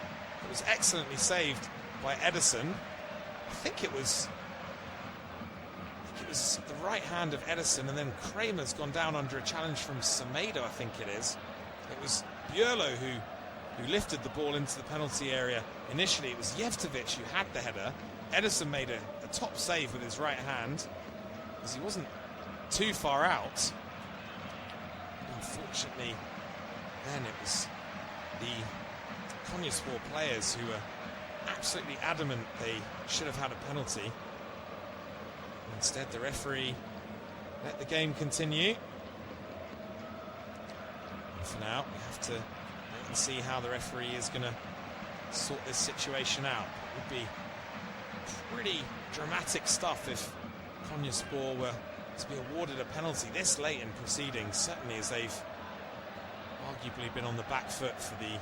It was excellently saved by Edison. I think it was the right hand of Edison, and then Kramer's gone down under a challenge from Semedo, I think it is. It was Björlo who lifted the ball into the penalty area. Initially it was Jevtovic who had the header. Edison made a top save with his right hand, because he wasn't too far out. But unfortunately, then it was the Konyaspor players who were absolutely adamant they should have had a penalty. Instead, the referee let the game continue. And for now, we have to wait and see how the referee is going to sort this situation out. It would be pretty dramatic stuff if Konyaspor were to be awarded a penalty this late in proceedings, certainly as they've arguably been on the back foot for the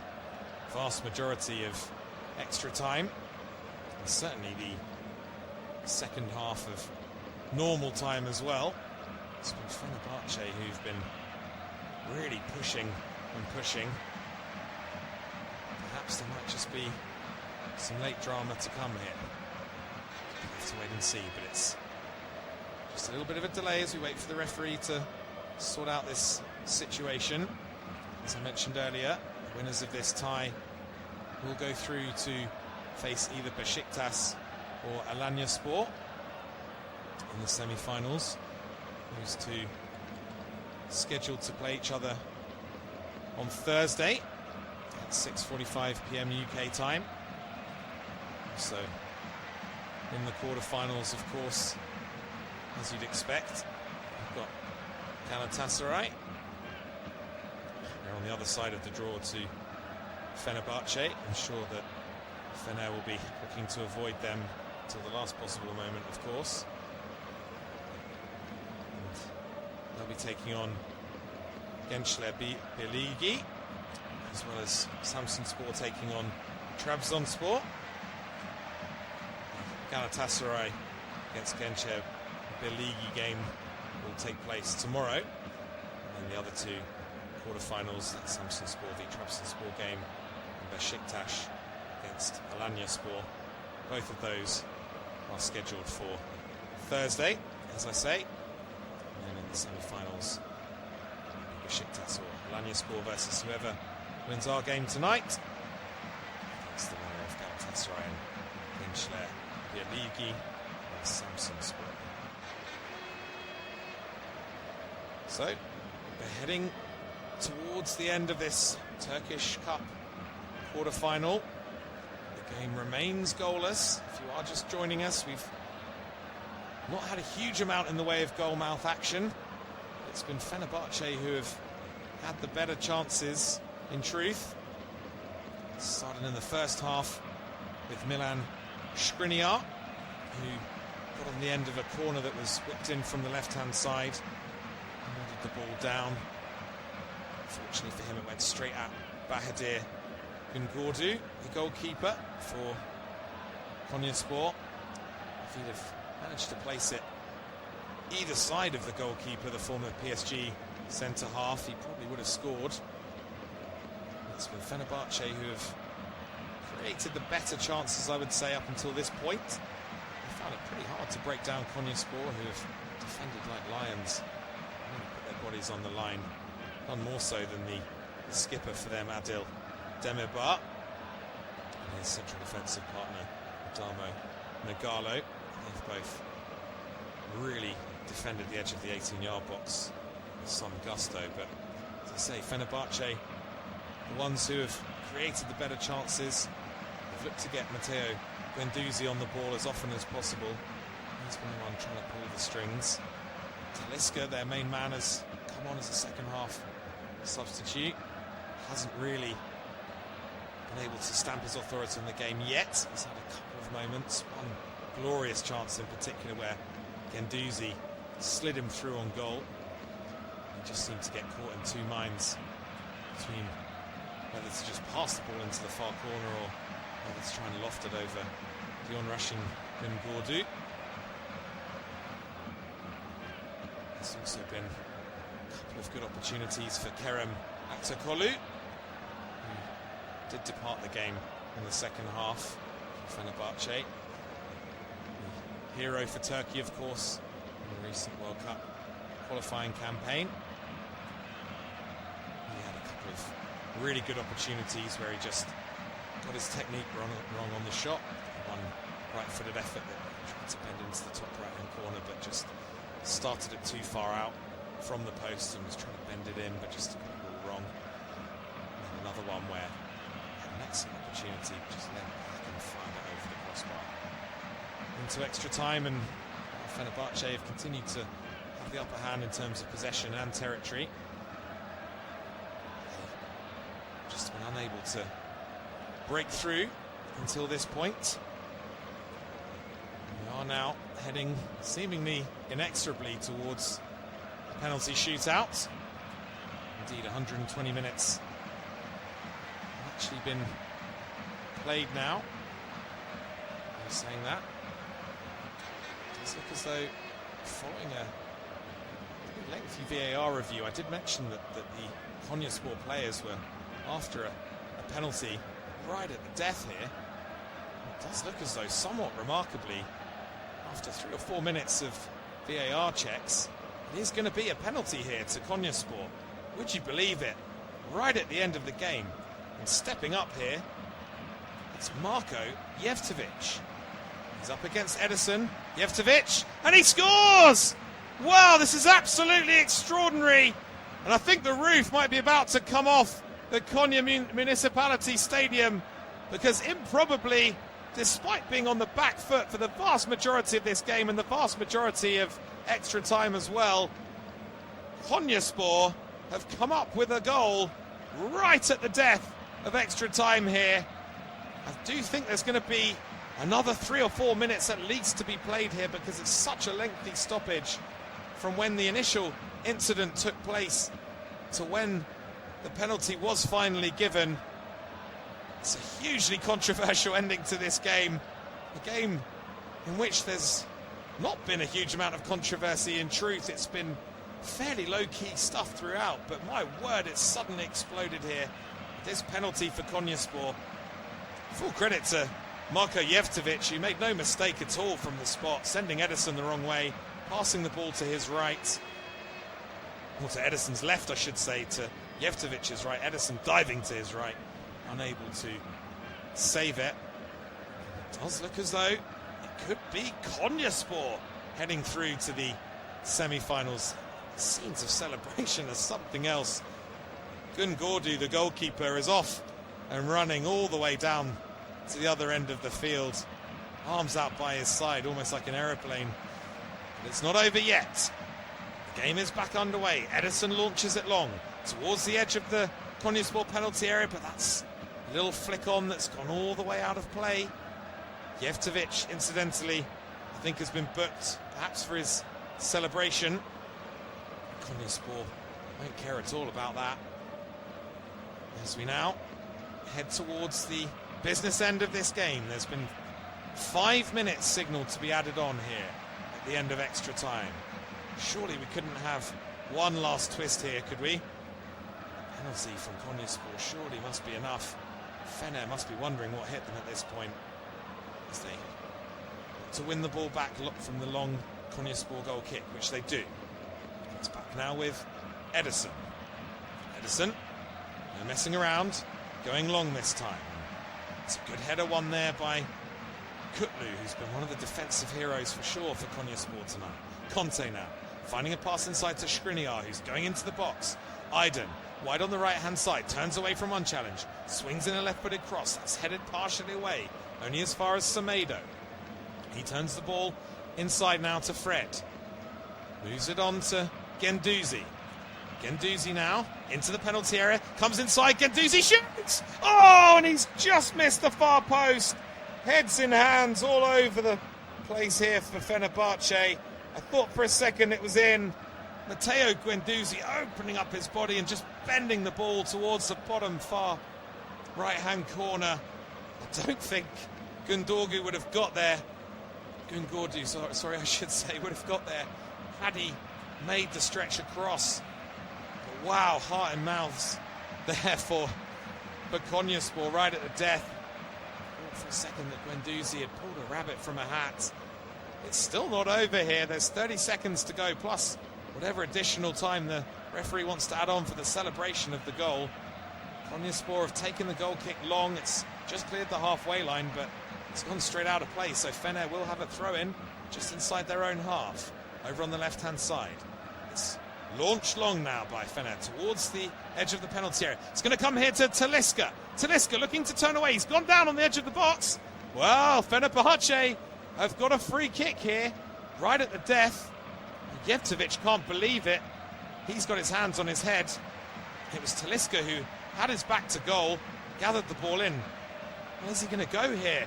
vast majority of extra time, and certainly the second half of normal time as well. It's been Fenerbahce who've been really pushing and pushing. Perhaps there might just be some late drama to come here. We'll have to wait and see, but it's just a little bit of a delay as we wait for the referee to sort out this situation. As I mentioned earlier, the winners of this tie will go through to face either Besiktas or Alanyaspor in the semi-finals. Those two scheduled to play each other on Thursday at 6:45 PM UK time. So in the quarterfinals, of course, as you'd expect, we've got Galatasaray. They're on the other side of the draw to Fenerbahce. I'm sure that Fener will be looking to avoid them until the last possible moment, of course. And they'll be taking on Gençler Birliği, as well as Samsunspor taking on Trabzonspor. Galatasaray against Gençler Birliği game will take place tomorrow. And then the other two quarterfinals, that's Samsunspor v Trabzonspor game, and Besiktas against Alanyaspor. Both of those are scheduled for Thursday, as I say. And then in the semi-finals, Besiktas or Alanyaspor versus whoever wins our game tonight. That's the winner of Galatasaray and Gençler Birliği and Samsunspor. So, we're heading towards the end of this Turkish Cup quarter-final. The game remains goalless. If you are just joining us, we've not had a huge amount in the way of goal-mouth action. It's been Fenerbahce who have had the better chances, in truth. Started in the first half with Milan Skriniar, who got on the end of a corner that was whipped in from the left-hand side. Nodded the ball down. Fortunately for him, it went straight at Bahadir Güngordu, the goalkeeper for Konyaspor. If he'd have managed to place it either side of the goalkeeper, the former PSG centre-half, he probably would have scored. It's been Fenerbahce who have created the better chances, I would say, up until this point. I found it pretty hard to break down Konyaspor, who have defended like lions, really put their bodies on the line, none more so than the skipper for them, Adil Demirbay, and his central defensive partner, Adamo Nagalo. They've both really defended the edge of the 18-yard box with some gusto, but as I say, Fenerbahce, the ones who have created the better chances. They've looked to get Matteo Guendouzi on the ball as often as possible. He's been the one trying to pull the strings. Talisca, their main man, has come on as a second half substitute. Hasn't really been able to stamp his authority in the game yet. He's had a couple of moments, one glorious chance in particular where Guendouzi slid him through on goal. He just seemed to get caught in two minds between whether to just pass the ball into the far corner or whether to try and loft it over the onrushing Gordu. There's also been a couple of good opportunities for Kerem Aktürkoğlu, who did depart the game in the second half for Fenerbahce. The hero for Turkey, of course, in the recent World Cup qualifying campaign. He had a couple of really good opportunities where he just got his technique wrong on the shot. One right-footed effort that tried to bend into the top right-hand corner, but just started it too far out from the post and was trying to bend it in, but just got it all wrong. And then another one where he had an excellent opportunity, just leant back and fired it over the crossbar. Into extra time, and Fenerbahce have continued to have the upper hand in terms of possession and territory. They've just been unable to break through until this point. We are now heading seemingly inexorably towards a penalty shootout. Indeed, 120 minutes have actually been played now. I was saying that. It does look as though, following a pretty lengthy VAR review, I did mention that the Konyaspor players were after a penalty right at the death here. It does look as though, somewhat remarkably, after 3 or 4 minutes of VAR checks, it is going to be a penalty here to Konyaspor. Would you believe it? Right at the end of the game. And stepping up here, it's Marko Jevtovic. He's up against Ederson. Jevtovic, and he scores! Wow, this is absolutely extraordinary. And I think the roof might be about to come off the Konya Municipality Stadium, because improbably, despite being on the back foot for the vast majority of this game and the vast majority of extra time as well, Konyaspor have come up with a goal right at the death of extra time here. I do think there's going to be another 3 or 4 minutes at least to be played here, because it's such a lengthy stoppage from when the initial incident took place to when the penalty was finally given. It's a hugely controversial ending to this game. A game in which there's not been a huge amount of controversy. In truth, it's been fairly low-key stuff throughout, but my word, it's suddenly exploded here. This penalty for Konyaspor. Full credit to Marko Jevtovic, who made no mistake at all from the spot, sending Ederson the wrong way, passing the ball to his right, or to Ederson's left, I should say, to Jevtovic's right. Ederson diving to his right, unable to save it. It does look as though it could be Konyaspor heading through to the semi-finals. Scenes of celebration are something else. Gordu, the goalkeeper, is off and running all the way down to the other end of the field, arms out by his side, almost like an aeroplane. But it's not over yet. The game is back underway. Ederson launches it long towards the edge of the Konyaspor penalty area, but that's a little flick on that's gone all the way out of play. Jevtovic, incidentally, I think has been booked, perhaps for his celebration. Konyaspor won't care at all about that. As we now head towards the business end of this game, there's been 5 minutes signalled to be added on here at the end of extra time. Surely we couldn't have one last twist here, could we? Penalty from Konyaspor surely must be enough Fener must be wondering what hit them at this point, as they look to win the ball back from the long Konyaspor goal kick, which they do. It's back now with Ederson. Ederson, no messing around, going long this time. It's a good header won there by Kutlu, who's been one of the defensive heroes for sure for Konyaspor tonight. Conte now, finding a pass inside to Skriniar, who's going into the box. Aydin, wide on the right-hand side, turns away from one challenge, swings in a left-footed cross, that's headed partially away, only as far as Semedo. He turns the ball inside now to Fred. Moves it on to Guendouzi. Guendouzi now into the penalty area, comes inside, Guendouzi shoots! Oh, and he's just missed the far post. Heads in hands all over the place here for Fenerbahce. I thought for a second it was in. Matteo Guendouzi opening up his body and just bending the ball towards the bottom far right-hand corner. I don't think Gundogan would have got there. Gundogan, sorry, I should say, would have got there had he made the stretch across. But wow, heart and mouths there for Konyaspor right at the death. I thought for a second that Guendouzi had pulled a rabbit from a hat. It's still not over here. There's 30 seconds to go, plus whatever additional time the referee wants to add on for the celebration of the goal. Konyaspor have taken the goal kick long. It's just cleared the halfway line, but it's gone straight out of play, so Fener will have a throw-in just inside their own half, over on the left-hand side. It's launched long now by Fener towards the edge of the penalty area. It's going to come here to Talisca. Talisca looking to turn away. He's gone down on the edge of the box. Well, Fenerbahce have got a free kick here, right at the death. Jevtovic can't believe it. He's got his hands on his head. It was Talisca who had his back to goal, gathered the ball in. Where's he going to go here?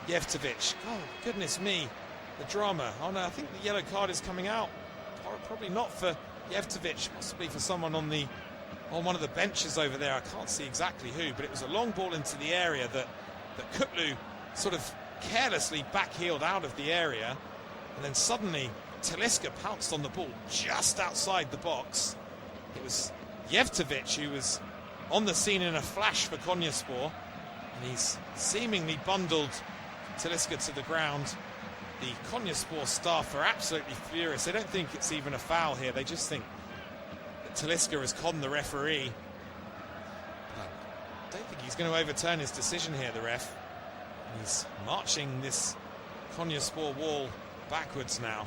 Jevtovic. Oh, goodness me. The drama. Oh no, I think the yellow card is coming out. Probably not for Jevtovic, possibly for someone on one of the benches over there. I can't see exactly who, but it was a long ball into the area that Kutlu sort of carelessly backheeled out of the area, and then suddenly Talisca pounced on the ball just outside the box. It was Jevtovic who was on the scene in a flash for Konyaspor, and he's seemingly bundled Talisca to the ground. The Konyaspor staff are absolutely furious. They don't think it's even a foul here. They just think that Talisca has conned the referee. I don't think he's going to overturn his decision here, the ref. He's marching this Konyaspor wall backwards now.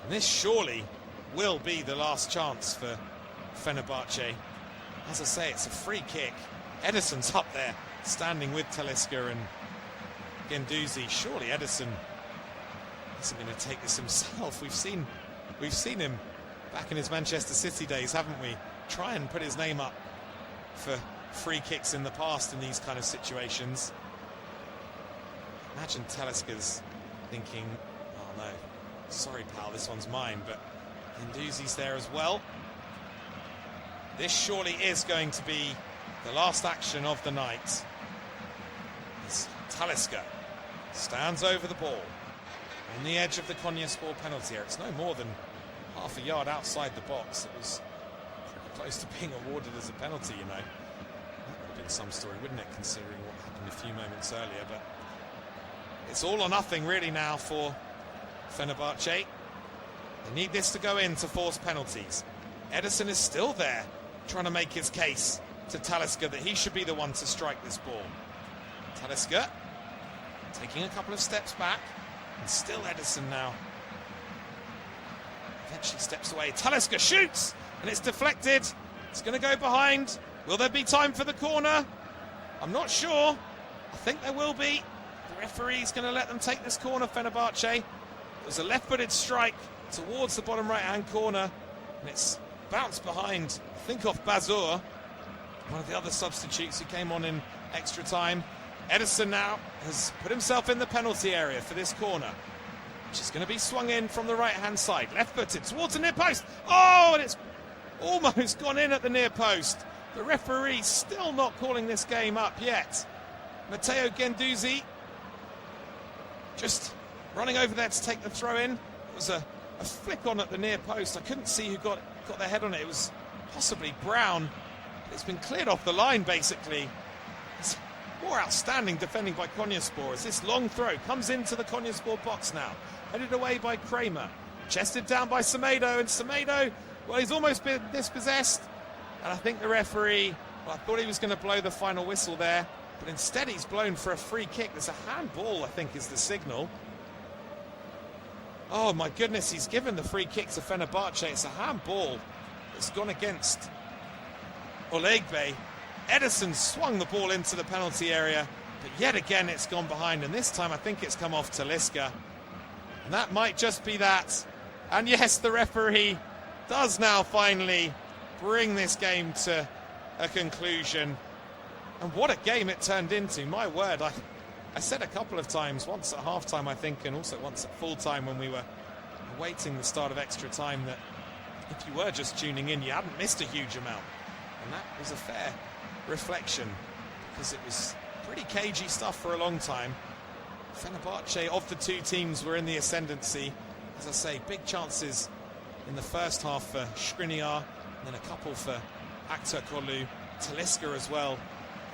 And this surely will be the last chance for Fenerbahce. As I say, it's a free kick. Ederson's up there, standing with Talisca and Guendouzi. Surely Ederson isn't going to take this himself. We've seen him back in his Manchester City days, haven't we? Try and put his name up for free kicks in the past in these kind of situations. Imagine Talisca's thinking, oh no, sorry pal, this one's mine, but Guendouzi's there as well. This surely is going to be the last action of the night. As Talisca stands over the ball on the edge of the Konyaspor penalty area. It's no more than half a yard outside the box. It was pretty close to being awarded as a penalty, you know. That would have been some story, wouldn't it, considering what happened a few moments earlier. But it's all or nothing really now for Fenerbahce. They need this to go in to force penalties. Ederson is still there, trying to make his case to Talisca that he should be the one to strike this ball. Talisca taking a couple of steps back, and still Ederson now. Eventually steps away. Talisca shoots, and it's deflected. It's going to go behind. Will there be time for the corner? I'm not sure. I think there will be. The referee's going to let them take this corner, Fenerbahce. It was a left-footed strike towards the bottom right-hand corner, and it's bounced behind, I think off Bazur, one of the other substitutes who came on in extra time. Ederson now has put himself in the penalty area for this corner, which is going to be swung in from the right-hand side. Left-footed towards the near post. Oh, and it's almost gone in at the near post. The referee still not calling this game up yet. Matteo Guendouzi just running over there to take the throw-in. It was a flick on at the near post. I couldn't see who got their head on it. It was possibly Brown. It's been cleared off the line, basically. More outstanding defending by Konyaspor as this long throw comes into the Konyaspor box now. Headed away by Kramer. Chested down by Semedo, and Semedo, well, he's almost been dispossessed. And I think the referee, well, I thought he was going to blow the final whistle there, but instead he's blown for a free kick. There's a handball, I think, is the signal. Oh, my goodness, he's given the free kick to Fenerbahce. It's a handball that's gone against Olegbe. Ederson swung the ball into the penalty area, but yet again it's gone behind, and this time I think it's come off Talisca. And that might just be that. And yes, the referee does now finally bring this game to a conclusion. And what a game it turned into, my word. I said a couple of times, once at half-time I think, and also once at full-time when we were awaiting the start of extra time, that if you were just tuning in, you hadn't missed a huge amount. And that was a fair reflection, because it was pretty cagey stuff for a long time. Fenerbahce, of the two teams, were in the ascendancy. As I say, big chances in the first half for Skriniar, and then a couple for Aktürkoğlu, Talisca as well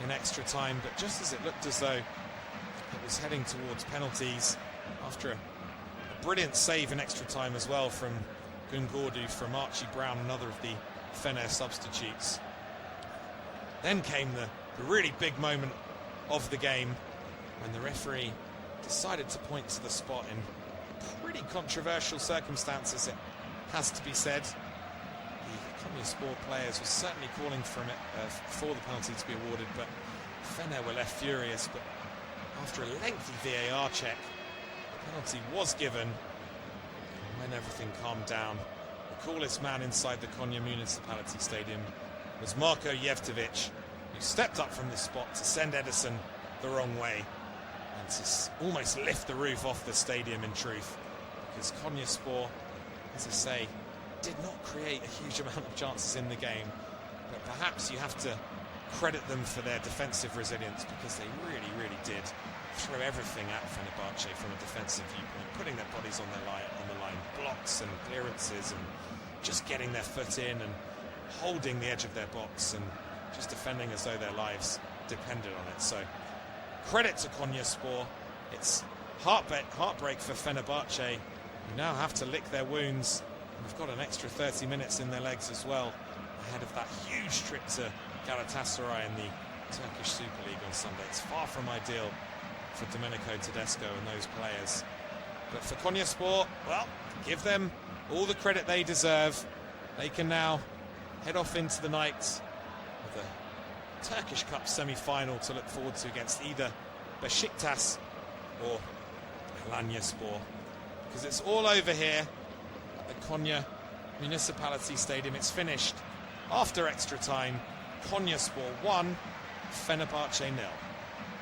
in extra time. But just as it looked as though it was heading towards penalties, after a brilliant save in extra time as well from Gungordu, from Archie Brown, another of the Fener substitutes, then came the really big moment of the game when the referee decided to point to the spot in pretty controversial circumstances, it has to be said. The Konyaspor players were certainly calling for the penalty to be awarded, but Fener were left furious. But after a lengthy VAR check, the penalty was given. And when everything calmed down, the coolest man inside the Konya Municipality Stadium was Marko Jevtovic, who stepped up from the spot to send Ederson the wrong way and to almost lift the roof off the stadium, in truth, because Konyaspor, as I say, did not create a huge amount of chances in the game, but perhaps you have to credit them for their defensive resilience, because they really, really did throw everything at Fenerbahce from a defensive viewpoint, putting their bodies on the line, blocks and clearances, and just getting their foot in and holding the edge of their box and just defending as though their lives depended on it. So credit to Konyaspor. It's heartbreak for Fenerbahce, who now have to lick their wounds. And they've got an extra 30 minutes in their legs as well, ahead of that huge trip to Galatasaray in the Turkish Super League on Sunday. It's far from ideal for Domenico Tedesco and those players. But for Konyaspor, well, give them all the credit they deserve. They can now head off into the night with a Turkish Cup semi-final to look forward to against either Beşiktaş or Alanyaspor, because it's all over here at the Konya Municipality Stadium. It's finished after extra time. Konyaspor 1, Fenerbahce 0.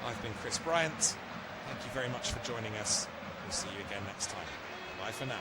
I've been Chris Bryant. Thank you very much for joining us. We'll see you again next time. Bye for now.